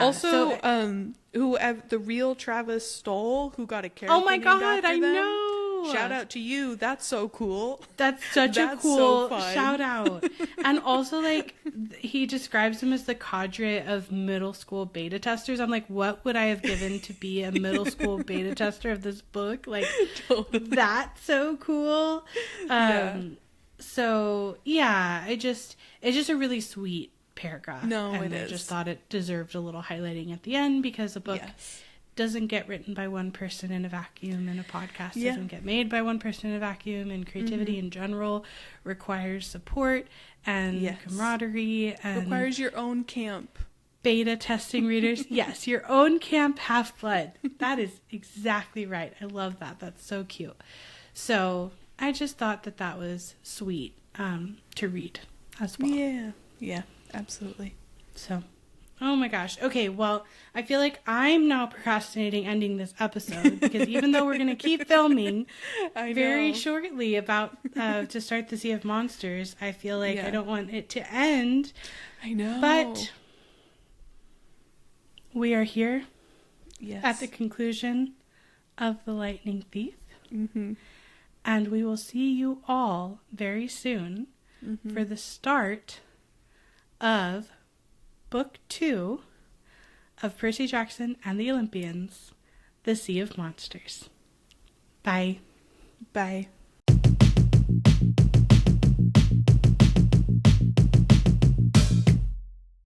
B: Also, the real Travis Stoll, who got a character.
A: Oh my god, I know.
B: Shout out to you. That's so cool.
A: That's such a cool shout out. And also, like, he describes him as the cadre of middle school beta testers. I'm like, what would I have given to be a middle school beta tester of this book? Like, that's so cool. So it's just a really sweet paragraph.
B: I
A: just thought it deserved a little highlighting at the end, because a book doesn't get written by one person in a vacuum, and a podcast doesn't get made by one person in a vacuum, and creativity in general requires support and camaraderie, and
B: requires your own camp.
A: Beta testing readers. Yes, your own camp Half-Blood. That is exactly right. I love that. That's so cute. So I just thought that was sweet to read as well.
B: Yeah, absolutely.
A: So, oh my gosh. Okay, well, I feel like I'm now procrastinating ending this episode, because even though we're going to keep filming very shortly about to start the Sea of Monsters, I feel like I don't want it to end.
B: I know.
A: But we are here at the conclusion of The Lightning Thief. And we will see you all very soon for the start of Book 2 of Percy Jackson and the Olympians, The Sea of Monsters. Bye.
B: Bye.